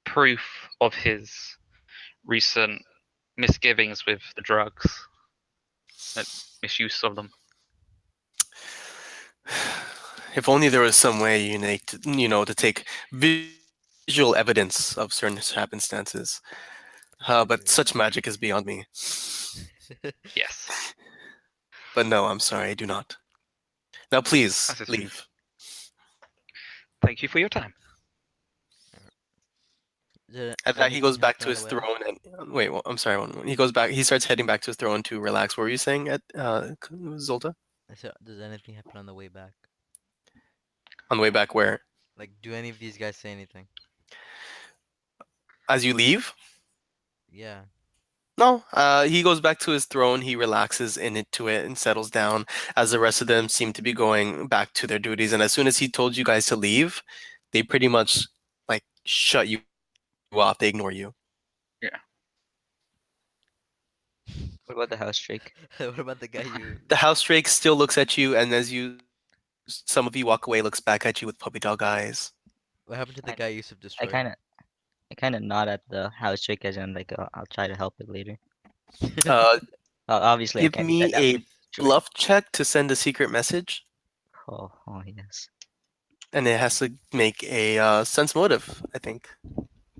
proof of his recent misgivings with the drugs, misuse of them. If only there was some way unique to, to take visual evidence of certain happenstances. But such magic is beyond me. Yes, But no, I'm sorry, I do not. Now, please that is. leave. Thank you for your time. Did At that, he anything goes back happen to on the his way out? throne and wait. Well, I'm sorry. One moment. He goes back. He starts heading back to his throne to relax. What were you saying at Zolta? I said, does anything happen on the way back? On the way back, where? Like, do any of these guys say anything? As you leave? Yeah. No. He goes back to his throne. He relaxes into it and settles down. As the rest of them seem to be going back to their duties. And as soon as he told you guys to leave, they pretty much like shut you off. They ignore you. What about the house drake? What about the guy you? The house drake still looks at you, and as some of you walk away, looks back at you with puppy dog eyes. What happened to the I guy Yousef I destroyed? kind of I kind of nod at the house drake as in like I'll try to help it later. Uh, Obviously I Give can't leave that me down to a destroy. bluff check to send a secret message, Oh yes. and it has to make a sense motive, I think.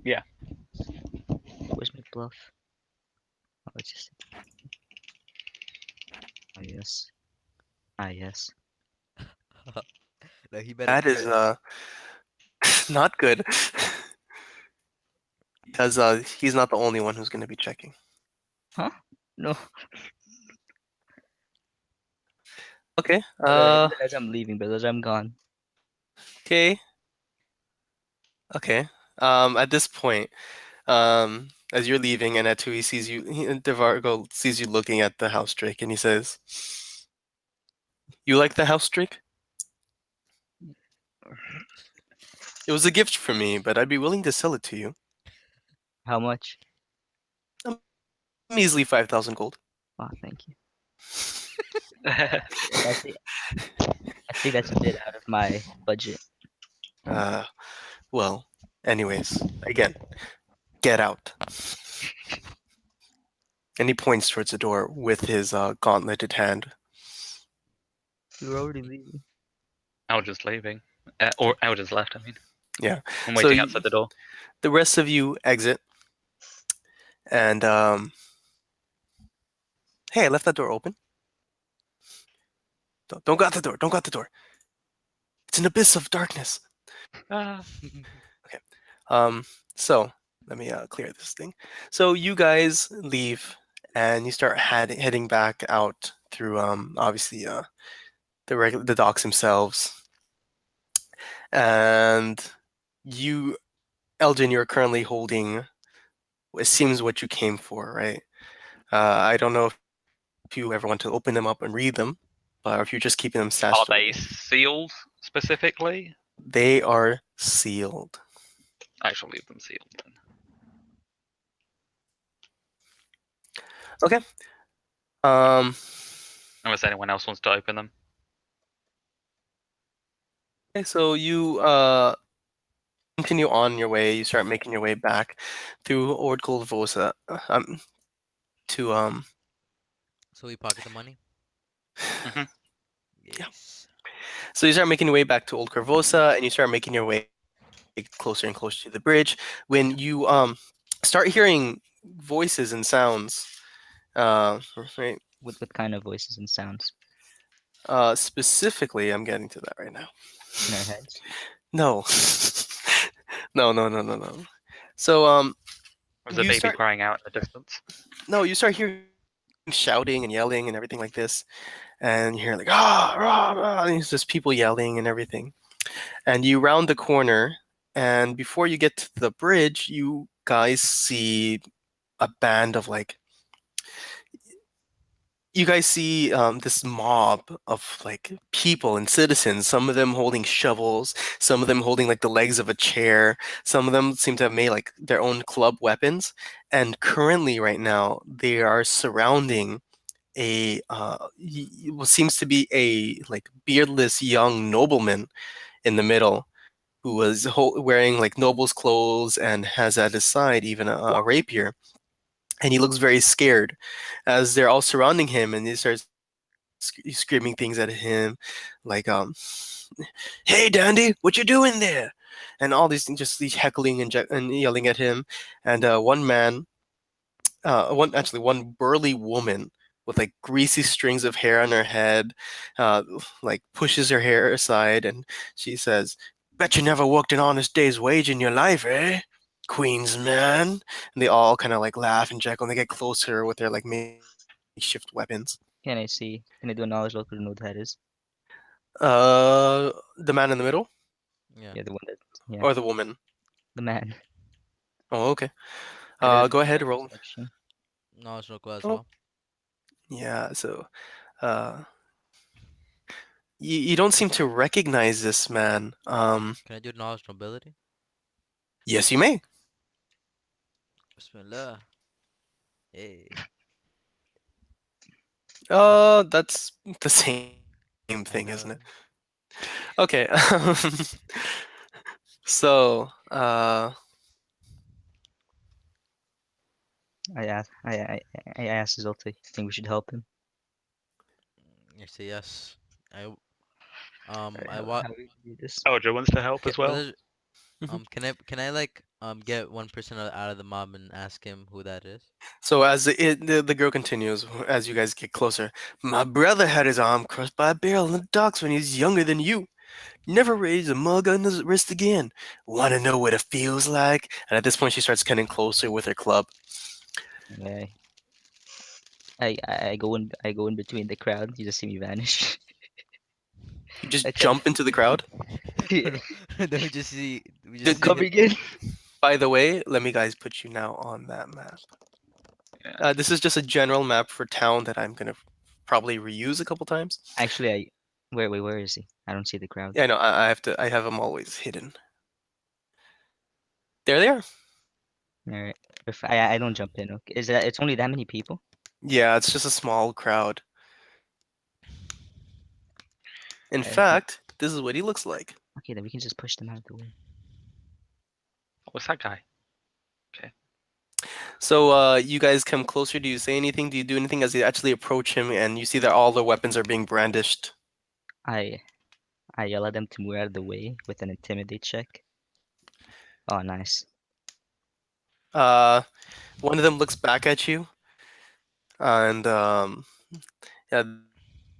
Where's my bluff? Oh, it's just. Oh yes. Ah yes. No, he better. That is not good, because he's not the only one who's going to be checking. Huh? No. Okay. As I'm leaving, but as I'm gone. Okay. Okay. At this point, as you're leaving, and Atui sees you, Devargo sees you looking at the house drake, and he says, "You like the house drake? It was a gift from me, but I'd be willing to sell it to you. How much? A measly 5,000 gold." Oh, thank you. I think that's a bit out of my budget. Uh, well, anyways, again, get out. And he points towards the door with his gauntleted hand. We were already leaving. Elder's leaving. Or Elder's left, I mean. Yeah. I'm So waiting you, outside the door. the rest of you exit, and hey, I left that door open. Don't go out the door. Don't go out the door. It's an abyss of darkness. Ah. So let me clear this thing. So you guys leave, and you start heading back out through obviously the docks themselves, and you, Elgin, you're currently holding. It seems what you came for, right? I don't know if you ever want to open them up and read them, but if you're just keeping them Are stashed they away. sealed specifically? They are sealed. I shall leave them sealed then. Okay. Unless anyone else wants to open them. Okay, so you continue on your way. You start making your way back through Ordkul Vosa to So we pocket the money. Mhm. Yeah. Yes. So you start making your way back to Old Corvosa, and you start making your way closer and closer to the bridge. When you start hearing voices and sounds, right? With kind of voices and sounds Specifically, I'm getting to that right now. in our heads. No, no. So There's a you baby start crying out in the distance. no, you start hearing shouting and yelling and everything like this, and you hear like ah rah, rah, and it's just people yelling and everything. And you round the corner, and before you get to the bridge, you guys see a band of like you guys see this mob of like people and citizens, some of them holding shovels, some of them holding like the legs of a chair, some of them seem to have made like their own club weapons, and currently right now they are surrounding what seems to be a like beardless young nobleman in the middle who was wearing like noble's clothes and has at his side even a rapier, and he looks very scared as they're all surrounding him, and he starts screaming things at him like hey dandy, what you doing there, and all these things, just these heckling and yelling at him. And one man, one burly woman with like greasy strings of hair on her head, uh, like pushes her hair aside, and she says, bet you never worked an honest day's wage in your life, eh, queen's man. And they all kind of like laugh and jackal, and they get closer with their like makeshift weapons. Can I see? Can I do a knowledge local to know who that is? The man in the middle Yeah. Yeah, the one that. Yeah, or the woman? the man. Oh, okay. I got Go ahead, roll. perception. Knowledge local as Oh, well. yeah. So, uh, you don't seem to recognize this man. Can I do knowledge nobility? Yes, you may. Bismillah. Hey, That's the same thing, isn't it? I know. Okay. So, I asked. I asked Zolta. You think we should help him? I say yes. I Alright, I want. how do we do this? Elder wants to help Can, as well. mhm. can I like get one person out of the mob and ask him who that is? So as the girl continues, as you guys get closer, my brother had his arm crushed by a barrel in the docks when he was younger than you. Never raised a mug on his wrist again. Want to know what it feels like? And at this point, she starts getting closer with her club. Yeah, I go in between the crowd. You just see me vanish. You just I try jump into the crowd. No, no. Then we D- just I'm see d- him. coming in. by the way, let me guys put you now on that map. Yeah. This is just a general map for town that I'm gonna probably reuse a couple times. Actually, I wait, where is he? I don't see the crowd. Yeah, I know. I have to. I have them always hidden. There they are. All right, if I don't jump in. Okay, is that it's only that many people? Yeah, it's just a small crowd. In Alright, fact, this is what he looks like. okay, then we can just push them out of the way. What's that guy? So, you guys come closer. Do you say anything? Do you do anything as you actually approach him and you see that all the weapons are being brandished? I I yell at them to move out of the way with an intimidate check. Oh, nice. Uh, one of them looks back at you, and yeah,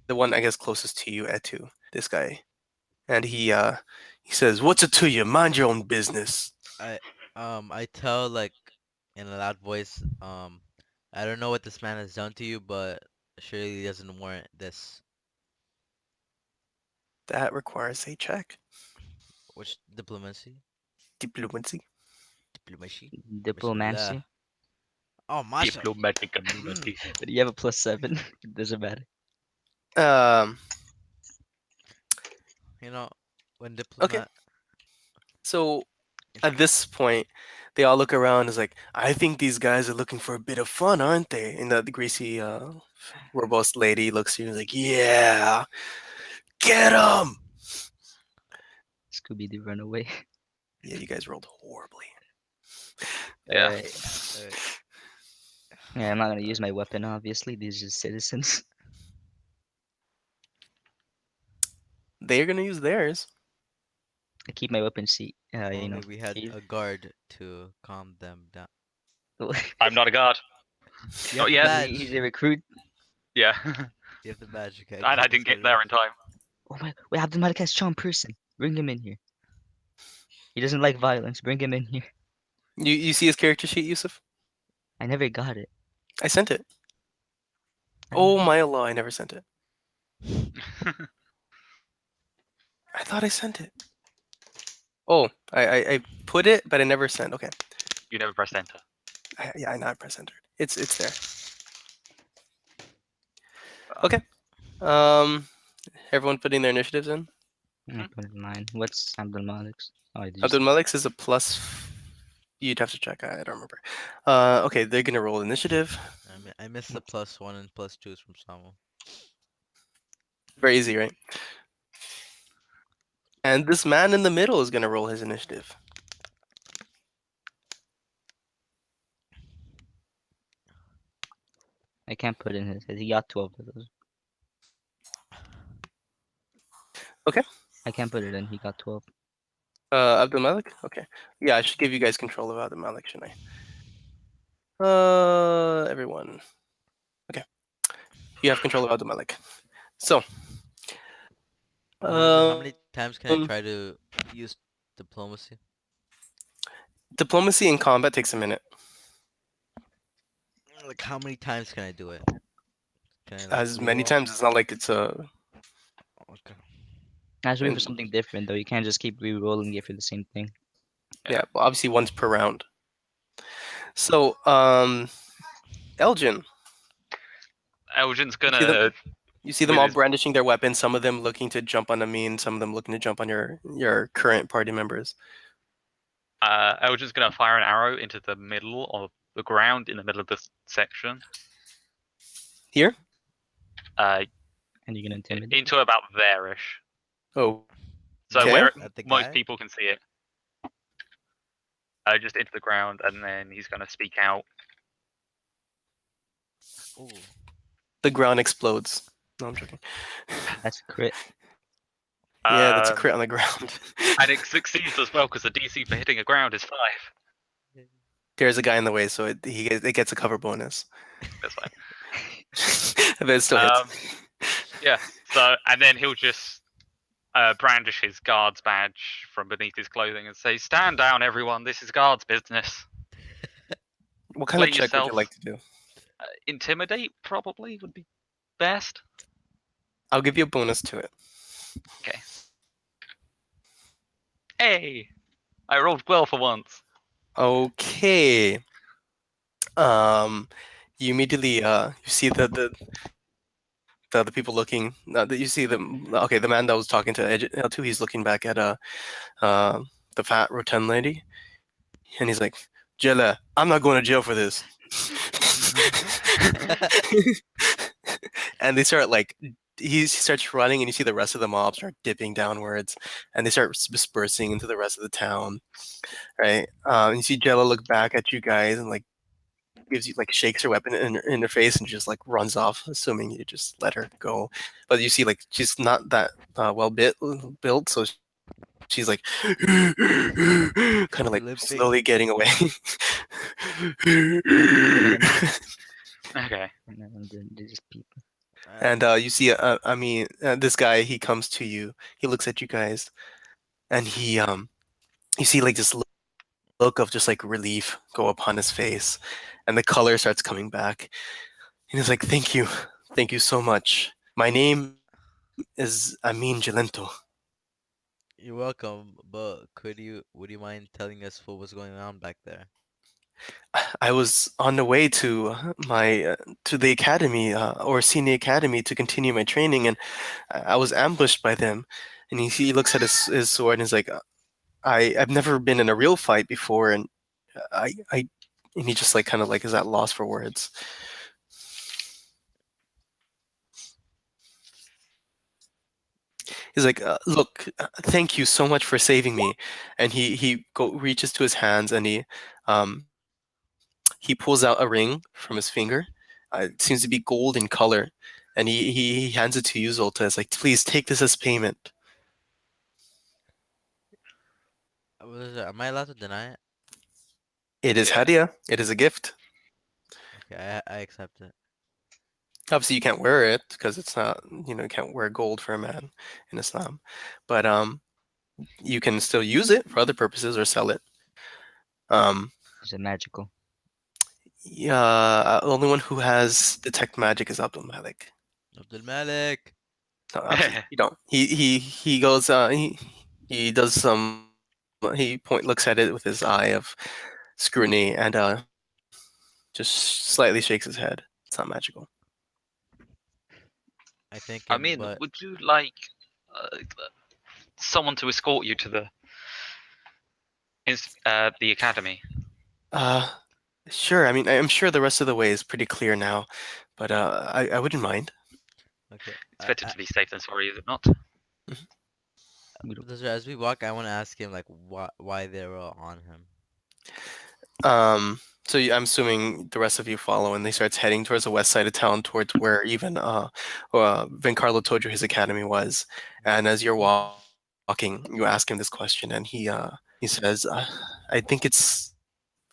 the one I guess closest to you, Etu, this guy, and he says, "What's it to you? Mind your own business." I I tell like in a loud voice, I don't know what this man has done to you, but surely he doesn't warrant this. That requires a check. Which diplomacy? Diplomacy. Diplomacy? Diplomacy. Bismillah. Oh, Masha. Diplomatic immunity. But you have a +7. It doesn't matter. Um. You know, when Okay. diplomat. So at this point, they all look around. It's like, I think these guys are looking for a bit of fun, aren't they? And the greasy, robust lady looks at you and is like, yeah, get them. Scooby Doo run away. Yeah, you guys rolled horribly. Yeah. Alright. Yeah, I'm not gonna use my weapon. Obviously, these are just citizens. They're gonna use theirs. I keep my weapon seat. If You know, only we had safe. a guard to calm them down. I'm not a guard. You Not have the yet. He's badge. a recruit. Yeah. You have the badge. You can't And I keep us didn't get guarded. there in time. Oh my! Wait, Abdul Malik has charm person. Bring him in here. He doesn't like violence. Bring him in here. You see his character sheet, Yousef? I never got it. I sent it. I Oh never. my Allah, I never sent it. I thought I sent it. Oh, I put it, but I never sent. Okay. You never pressed enter. Yeah, I know I press enter. It's there. Uh, Okay. Everyone putting their initiatives in. I put it in mine. What's Abdul Malik's? Oh, did you Abdul say? Malik's is a plus. You'd have to check. I don't remember. Okay, they're gonna roll initiative. I missed the +1 and +2s from Samuel. Very easy, right? And this man in the middle is gonna roll his initiative. I can't put in his. He got 12 of those. Okay. I can't put it in. He got 12. Abdul Malik. Okay. Yeah, I should give you guys control of Abdul Malik, shouldn't I? Everyone. Okay. You have control of Abdul Malik. So. How many times can I Um, try to use diplomacy? Diplomacy in combat takes a minute. Like, how many times can I do it? Can I, like, As many reroll? times. It's not like it's a. Okay. Has to be for And- something different though. You can't just keep re-rolling it for the same thing. Yeah, well, obviously once per round. So, Elgin, Elgin's you see them, gonna. you see them with all his- brandishing their weapons. Some of them looking to jump on Amin. Some of them looking to jump on your current party members. Elgin's gonna fire an arrow into the middle of the ground in the middle of this section. Here. Uh, And you're gonna intimidate. into about there-ish. Oh, So Okay. where At the most guy? people can see it. Just into the ground, and then he's gonna speak out. Ooh. the ground explodes. No, I'm joking. That's a crit. Yeah, that's a Um, crit on the ground. And it succeeds as well because the DC for hitting a ground is 5. There's a guy in the way, so it gets a cover bonus. That's fine. But it still hits. Yeah. So and then he'll just brandish his guard's badge from beneath his clothing and say, "Stand down, everyone. This is guard's business." What kind of play check would you yourself. like to do? Intimidate probably would be best. I'll give you a bonus to it. Hey, I rolled well for once. Okay. You immediately you see the people looking. You see them. Okay, the man that was talking to L2, he's looking back at the fat rotund lady, and he's like, "Jella, I'm not going to jail for this." And they start like he starts running, and you see the rest of the mob start dipping downwards, and they start dispersing into the rest of the town. Right? You see Jella look back at you guys and like gives you like shakes her weapon in her face and just like runs off, assuming you just let her go. But you see like she's not that built, so she's like kind of like Limping. slowly getting away. Okay. And then they're just people. And you see, this guy, he comes to you. He looks at you guys, and you see like this look of just like relief go upon his face, and the color starts coming back. And he's like, thank you so much. My name is Amin Gelento." You're welcome, but would you mind telling us what was going on back there? I was on the way to my to the academy or senior academy to continue my training, and I was ambushed by them. And he looks at his sword and he's like, I've never been in a real fight before, and I and he just like kind of like is at loss for words. He's like, look, thank you so much for saving me. And he reaches to his hands and he pulls out a ring from his finger. It seems to be gold in color, and he hands it to you, Zolta. It's like, please take this as payment. What is it? Am I allowed to deny it? It is Yeah. Hadia. It is a gift. Okay, I accept it. Obviously, you can't wear it because it's not, you can't wear gold for a man in Islam. But you can still use it for other purposes or sell it. Is it magical? Yeah, the only one who has detect magic is Abdul Malik. Abdul Malik. No, absolutely, you don't. He goes. He does some. He looks at it with his eye of scrutiny and just slightly shakes his head. It's not magical. I think I him, mean, but would you like someone to escort you to the academy? Uh, sure. I mean, I'm sure the rest of the way is pretty clear now, but I wouldn't mind. okay. It's better to be safe than sorry, is it not? Mhm. As we walk, I want to ask him like why they were on him. I'm assuming the rest of you follow, and he starts heading towards the west side of town, towards where even Vencarlo told you his academy was. And as you're walking, you ask him this question, and he says, "I think it's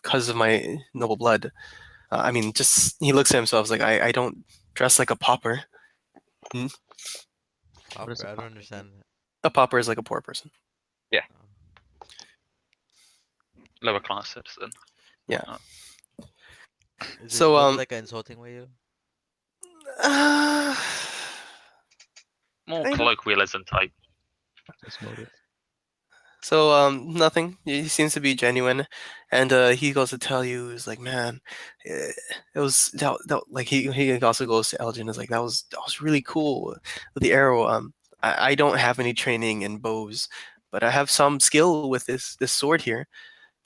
because of my noble blood. I mean, just he looks at himself like I don't dress like a pauper. Hmm? What is Popper, a I don't popper again? understand that. A pauper is like a poor person. Yeah, Oh. lower class citizen. Yeah. Uh, Is it So supposed to be like an insulting way? You? uh, more kind of. colloquialism type. His motive. So nothing. He seems to be genuine, and he goes to tell you, he's like, man, it was like he also goes to Elgin, is like that was really cool with the arrow. I don't have any training in bows, but I have some skill with this sword here.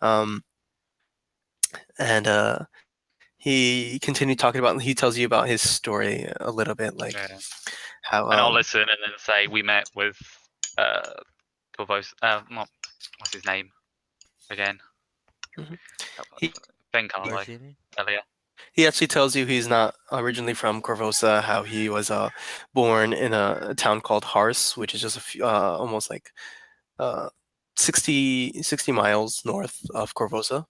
Um, and he continued talking about. He tells you about his story a little bit, like Yeah. how And I'll listen and then say we met with uh Corvos. Not what's his name again? Mhm. Uh, he Ben Carlo Barcini? earlier. he actually tells you he's not originally from Corvosa, how he was born in a town called Hars, which is just almost like uh, 60 miles north of Corvosa.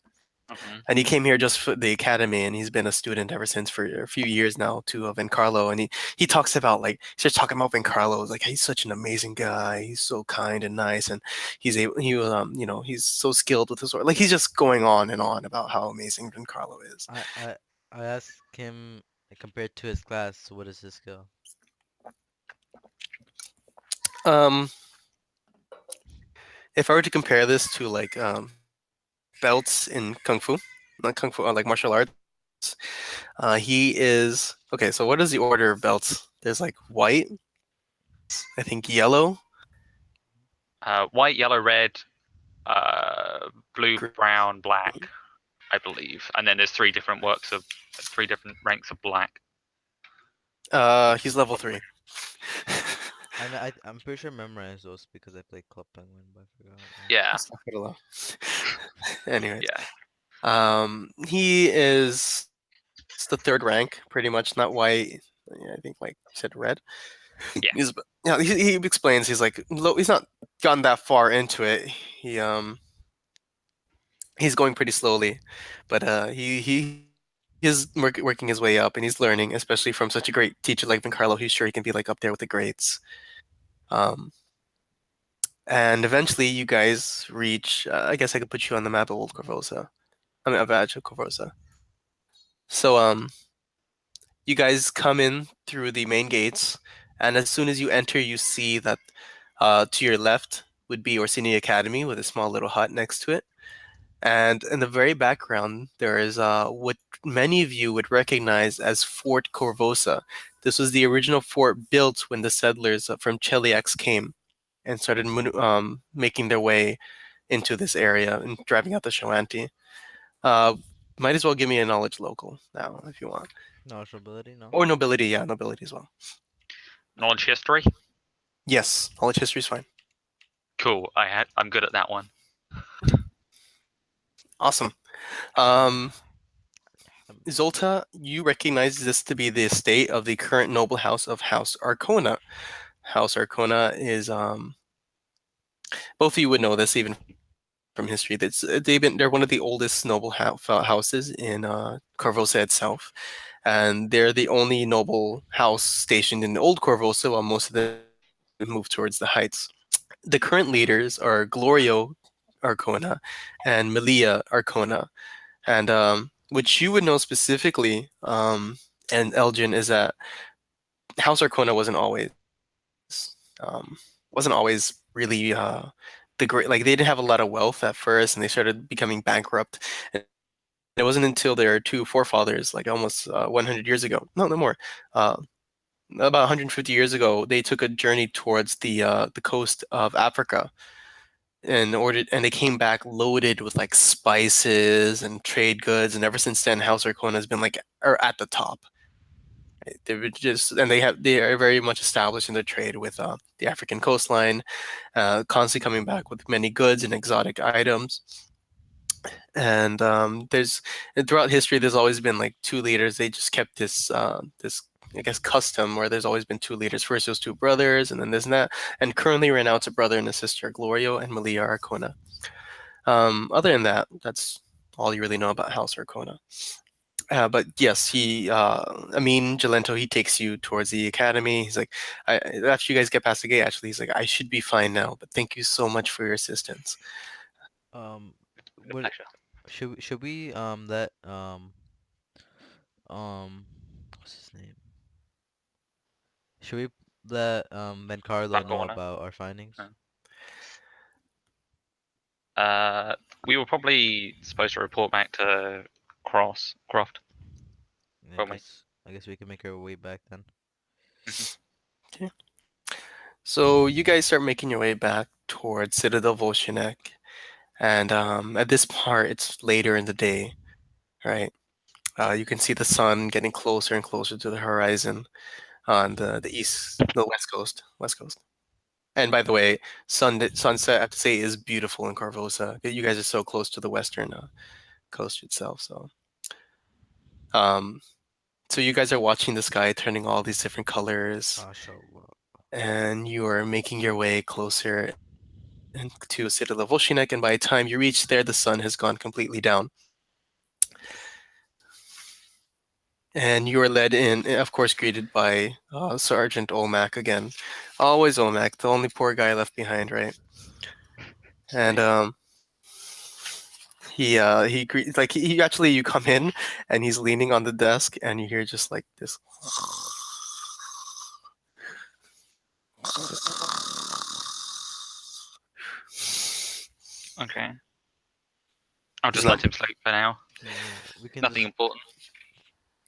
Hmm. And he came here just for the academy, and he's been a student ever since for a few years now to Vencarlo. And he talks about like he starts talking about Vencarlo, like he's such an amazing guy. He's so kind and nice, and he was he's so skilled with his sword. Like he's just going on and on about how amazing Vencarlo is. I I I asked him like, compared to his class, what is his skill? Um, if I were to compare this to like belts in kung fu, not kung fu, like martial arts, he is okay. So what is the order of belts? There's like white, I think yellow, White, yellow, red, blue, green. brown, black, I believe. And then there's three different ranks of black. He's level 3. I'm pretty sure I memorized those because I played Club Penguin, but I forgot. Yeah, Astaghfirullah. Anyways, yeah. he is the third rank, pretty much, not white. Yeah, I think like you said red. Yeah. He explains he's like he's not gotten that far into it. He's going pretty slowly, but he is working his way up, and he's learning, especially from such a great teacher like Carlo. He's sure he can be like up there with the greats. Um, and eventually, you guys reach. I guess I could put you on the map of Old Corvosa. I mean, of Adjo Corvosa. So you guys come in through the main gates, and as soon as you enter, you see that to your left would be Orsini Academy with a small little hut next to it. And in the very background, there is what many of you would recognize as Fort Corvosa. This was the original fort built when the settlers from Cheliax came and started making their way into this area and driving out the Shoanti. Uh, might as well give me a knowledge local now if you want. Knowledge ability, no. Or nobility, yeah, nobility as well. Knowledge history. Yes, knowledge history is fine. Cool. I'm good at that one. Awesome. Uh, Zolta, you recognize this to be the estate of the current noble house of House Arcona. House Arcona is both of you would know this even from history. They're one of the oldest noble houses in Corvosa itself, and they're the only noble house stationed in Old Corvosa, while most of them moved towards the heights. The current leaders are Glorio Arcona and Melia Arcona, and what you would know specifically, and Elgin, is that House Arcona wasn't always um, wasn't always really the great. Like they didn't have a lot of wealth at first, and they started becoming bankrupt. And it wasn't until their two forefathers, like almost 100 years ago, no more, uh, about 150 years ago, they took a journey towards the coast of Africa and they came back loaded with like spices and trade goods, and ever since then House Arcona has been like at the top. They were just and they are very much established in their trade with the African coastline, constantly coming back with many goods and exotic items. And there's and throughout history there's always been like two leaders. They just kept this I guess custom where there's always been two leaders. First it was two brothers, and then there's that. And currently right now it's a brother and a sister, Glorio and Malia Arcona. Other than that, that's all you really know about House Arcona. But yes, Amin Jalento, he takes you towards the academy. He's like, after you guys get past the gate, actually, he's like, I should be fine now, but thank you so much for your assistance. Um, Good what pleasure. should we let what's his name? Should we let Ben Carlo That know corner. about our findings? We were probably supposed to report back to Croft. I Won't we? guess we can make our way back then. Okay. So you guys start making your way back towards Citadel Volshinek, and at this part, it's later in the day, right? You can see the sun getting closer and closer to the horizon on the west coast. And by the way, sunset, I have to say, is beautiful in Corvosa. You guys are so close to the western coast itself. Um, so you guys are watching the sky turning all these different colors, MashaAllah. and you are making your way closer to Citadel Volshinek. And by the time you reach there, the sun has gone completely down. And you are led in, of course, greeted by Sergeant Olmac again. Always Olmac, the only poor guy left behind, right? And he actually you come in and he's leaning on the desk and you hear just like this. Okay. I'll He's just not, let him sleep for now. Yeah, we can Nothing just. important.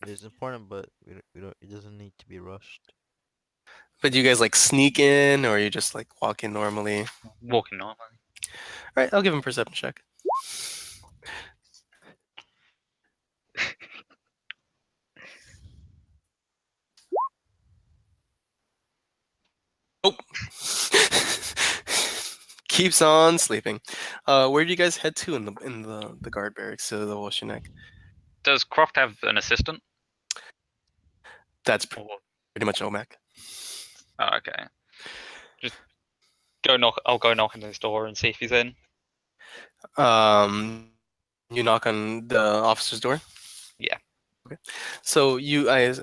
It's important, but we don't. It doesn't need to be rushed. but you guys like sneak in or you just like walk in normally. Walking normally. All right, I'll give him a perception check. Oh. Keeps on sleeping. Where do you guys head to in the guard barracks to the Wolshinek? Does Croft have an assistant? That's Or... pretty much Omac. Oh, okay. Just go knock. I'll go knock on his door and see if he's in. You knock on the officer's door. Yeah. Okay. So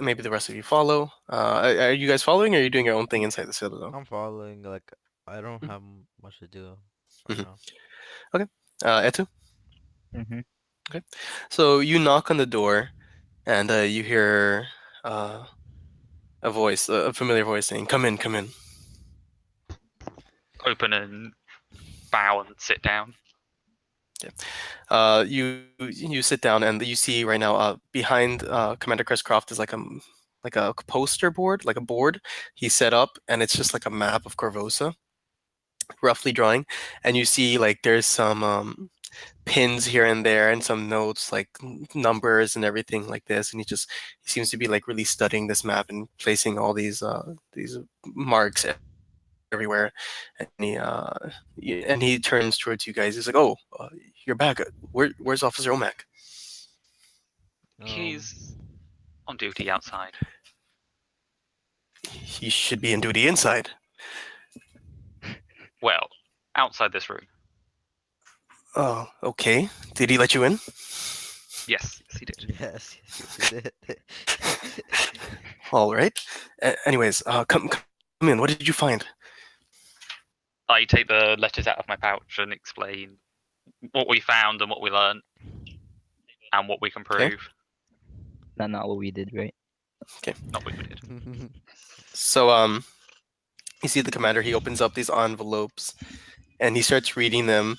maybe the rest of you follow. Are you guys following, or are you doing your own thing inside the citadel? I'm following. Like I don't have much to do right Mhm. now. Okay. Etu. Mm-hmm. Okay. So you knock on the door, and you hear a voice, a familiar voice saying, "Come in, come in." Open and bow and sit down. You sit down and you see right now behind Commander Chris Croft is like a poster board, like a board he set up, and it's just like a map of Corvosa, roughly drawing, and you see like there's some pins here and there and some notes like numbers and everything like this, and he seems to be like really studying this map and placing all these marks everywhere, and he turns towards you guys. He's like, "Oh, you're back. Where's Officer Omac?" Um, He's on duty outside. He should be in duty inside. Well, outside this room. Oh, okay. Did he let you in? Yes, he did. yes, he did. All right. Anyways, come in. What did you find? I take the letters out of my pouch and explain what we found and what we learned and what we can Okay. prove. Not what we did, right? Not what we did. So You see the commander. He opens up these envelopes and he starts reading them.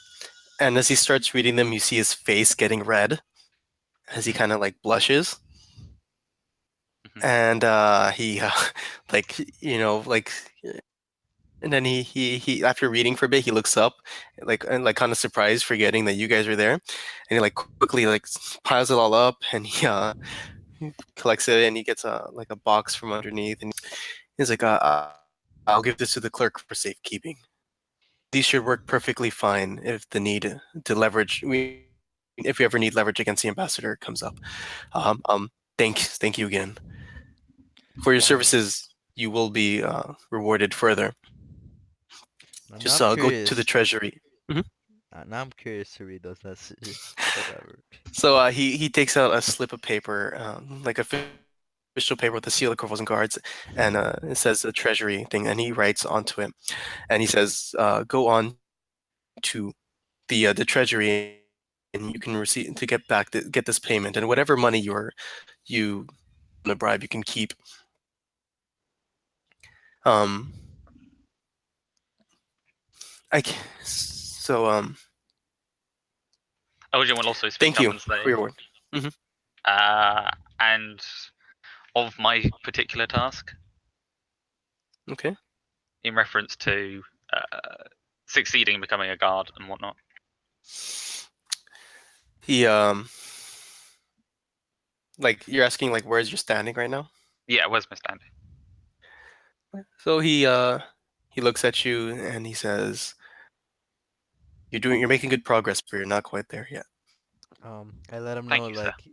And as he starts reading them, you see his face getting red as he kind of like blushes. Mhm. And he like like and then he after reading for a bit he looks up like and like kind of surprised forgetting that you guys are there, and he like quickly like piles it all up and he collects it and he gets a like a box from underneath and he's like I'll give this to the clerk for safekeeping. These should work perfectly fine if the need to leverage if we ever need leverage against the ambassador comes up. Thank you again for your Um, services. You will be rewarded further. now Just I'm go to the curious. treasury. Mhm. Now I'm curious to read those messages. Whatever. So he takes out a slip of paper, like official paper with the seal of Corvals and Guards, and it says the treasury thing, and he writes onto it, and he says, "Go on to the treasury, and you can receive to get this payment, and whatever money you a bribe you can keep." Um, so Elgin will also speak thank up you and for say, your work. Hmm. and of my particular task, Okay. in reference to succeeding in becoming a guard and whatnot. He like you're asking like where's your standing right now? Yeah, where's my standing? So he looks at you and he says, you're making good progress, but you're not quite there yet." I let him Thank know you, sir. like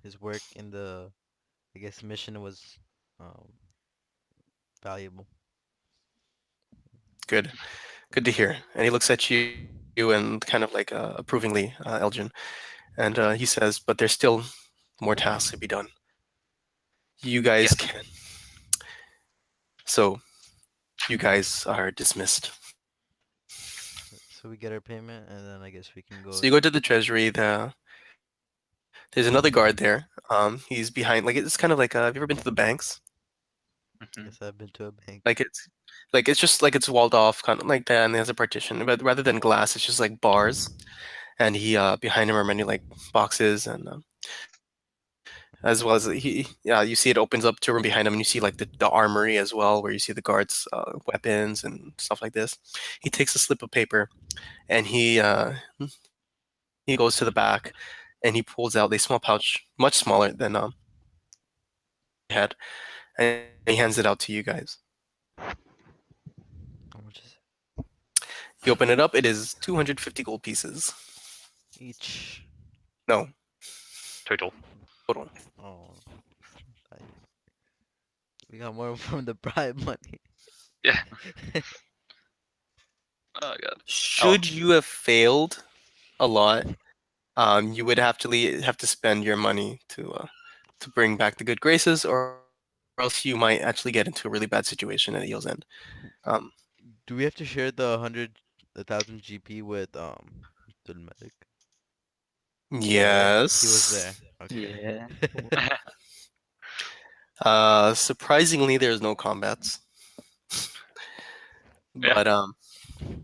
his work in the I guess mission was um valuable. Good, good to hear. And he looks at you and kind of like approvingly, Elgin, and he says, "But there's still more tasks to be done. You guys Yes. can. So you guys are dismissed." So we get our payment and then I guess we can So go. you go to the treasury. There's another guard there. He's behind. Like it's kind of like have you ever been to the banks? Hmm. Yes, I've been to a bank. It's just like it's walled off, kind of like that, and there's a partition. But rather than glass, it's just like bars. And he behind him are many like boxes and as well as you see it opens up to a room behind him and you see like the armory as well where you see the guards weapons and stuff like this. He takes a slip of paper and he goes to the back and he pulls out a small pouch much smaller than head, and he hands it out to you guys. How much is You open it up, it is 250 gold pieces. it? Each. No, Total. total. Oh, I, we got more from the bribe money. Yeah. Oh god. Oh, Should you have failed a lot, you would have to spend your money to bring back the good graces, or else you might actually get into a really bad situation at Eel's end. Um, Do we have to share the 1,000 GP with the medic? He was yes. there. Okay. Yeah. Surprisingly, there's no combats, yeah. but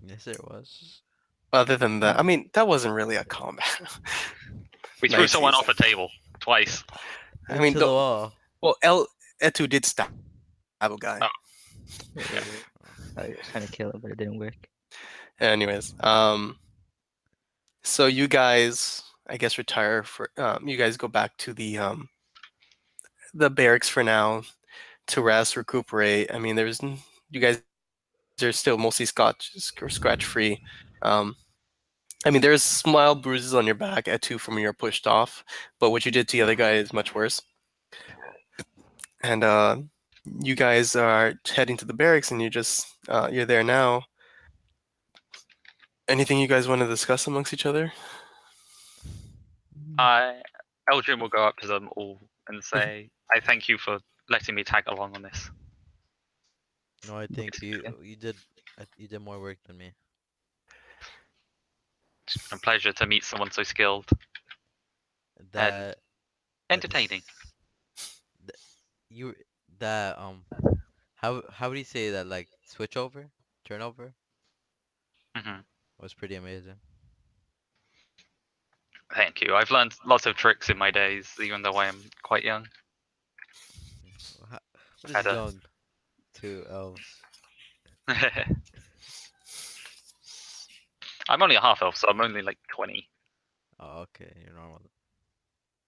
Yes, there was. other than that, I mean, that wasn't really a combat. We threw Nice, someone off a Yousef. table twice. I mean, Into the wall. well, Etu did stab a guy. Oh, yeah. Yeah. I was trying to kill him, but it didn't work. Anyways, so you guys, I guess, retire for. You guys go back to the barracks for now to rest, recuperate. I mean, you guys are still mostly scratch free. Um, I mean, there's small bruises on your back at two from when you're pushed off, but what you did to the other guy is much worse. And you guys are heading to the barracks, and you're there now. Anything you guys want to discuss amongst each other? I Elgin will go up to them all and say, "I thank you for letting me tag along on this. No, I think It's you did more work than me. been a pleasure to meet someone so skilled and That that entertaining." is that you that how would you say that? Like switch over, turn over Hmm. was pretty amazing. Thank you. I've learned lots of tricks in my days, even though I am quite young. Wha- What is Had a young to elves? I'm only a half elf, so I'm only like 20. Oh, okay, you're normal.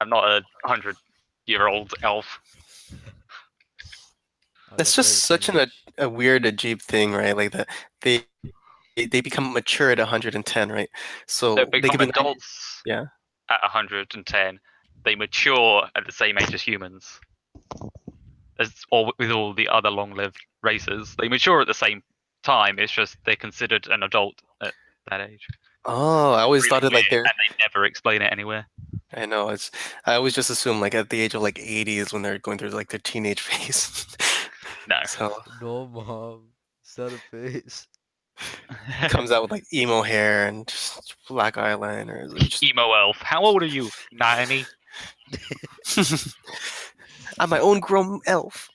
I'm not a 100-year-old elf. I was That's like just early such teenage. a weird Ajib thing, right? Like that they become mature at 110, right? They So they become could be 90, adults yeah. at 110. They mature at the same age as humans, as or with all the other long-lived races. They mature at the same time. It's just they're considered an adult at that age. Oh, I always Really thought it like weird, they're. and they never explain it anywhere. I know it's. I always just assume like at the age of like 80 is when they're going through like their teenage phase. No. So No, mom. Set a face. comes out with like emo hair and just black eyeliner. Just Emo elf. How old are you? 90. I'm my own grown elf.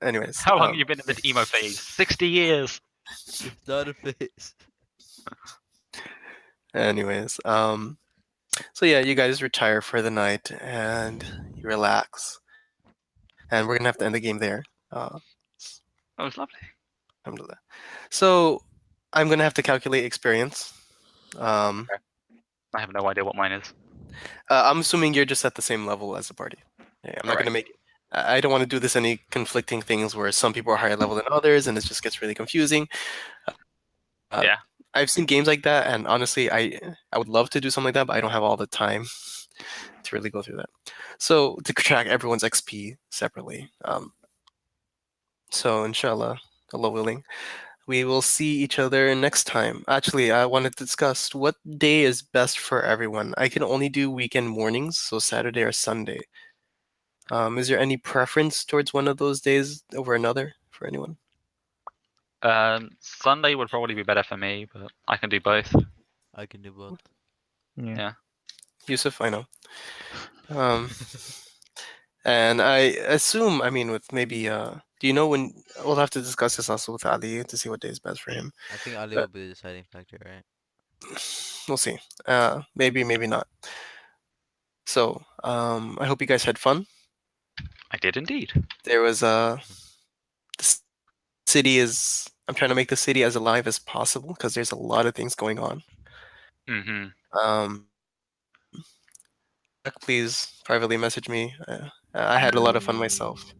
Anyways, How long have you been in this emo phase? 60 years. It's not a face. anyways, so yeah, you guys retire for the night and you relax, and we're gonna have to end the game there. That was lovely. Alhamdulillah. So I'm gonna have to calculate experience. Um, I have no idea what mine is. I'm assuming you're just at the same level as the party. Yeah, I'm not Alright. gonna make. I don't want to do this any conflicting things where some people are higher level than others, and it just gets really confusing. Uh, Yeah. I've seen games like that, and honestly, I would love to do something like that, but I don't have all the time to really go through that. So to track everyone's XP separately. So inshallah, Allah willing, we will see each other next time. Actually, I wanted to discuss what day is best for everyone. I can only do weekend mornings, so Saturday or Sunday. Is there any preference towards one of those days over another for anyone? Sunday would probably be better for me, but I can do both. I can do both. Yeah. Yeah. Yusuf, I know. Um, and I assume, I mean, with maybe, do you know when we'll have to discuss this also with Ali to see what day is best for him. I think Ali But will be the deciding factor, right? we'll see. Maybe, maybe not. So, I hope you guys had fun. I did indeed. There was the city is. I'm trying to make the city as alive as possible because there's a lot of things going on. Mm-hmm. Um, please privately message me. I had a lot of fun myself.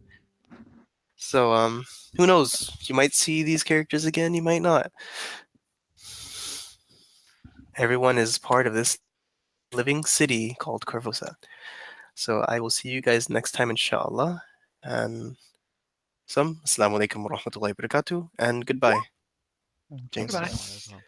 So, who knows? You might see these characters again. You might not. Everyone is part of this living city called Corvosa. So I will see you guys next time, inshallah. And some Assalamu alaikum wa rahmatullahi wa barakatuh. And goodbye. Jinx. Goodbye. Assalamualaikum.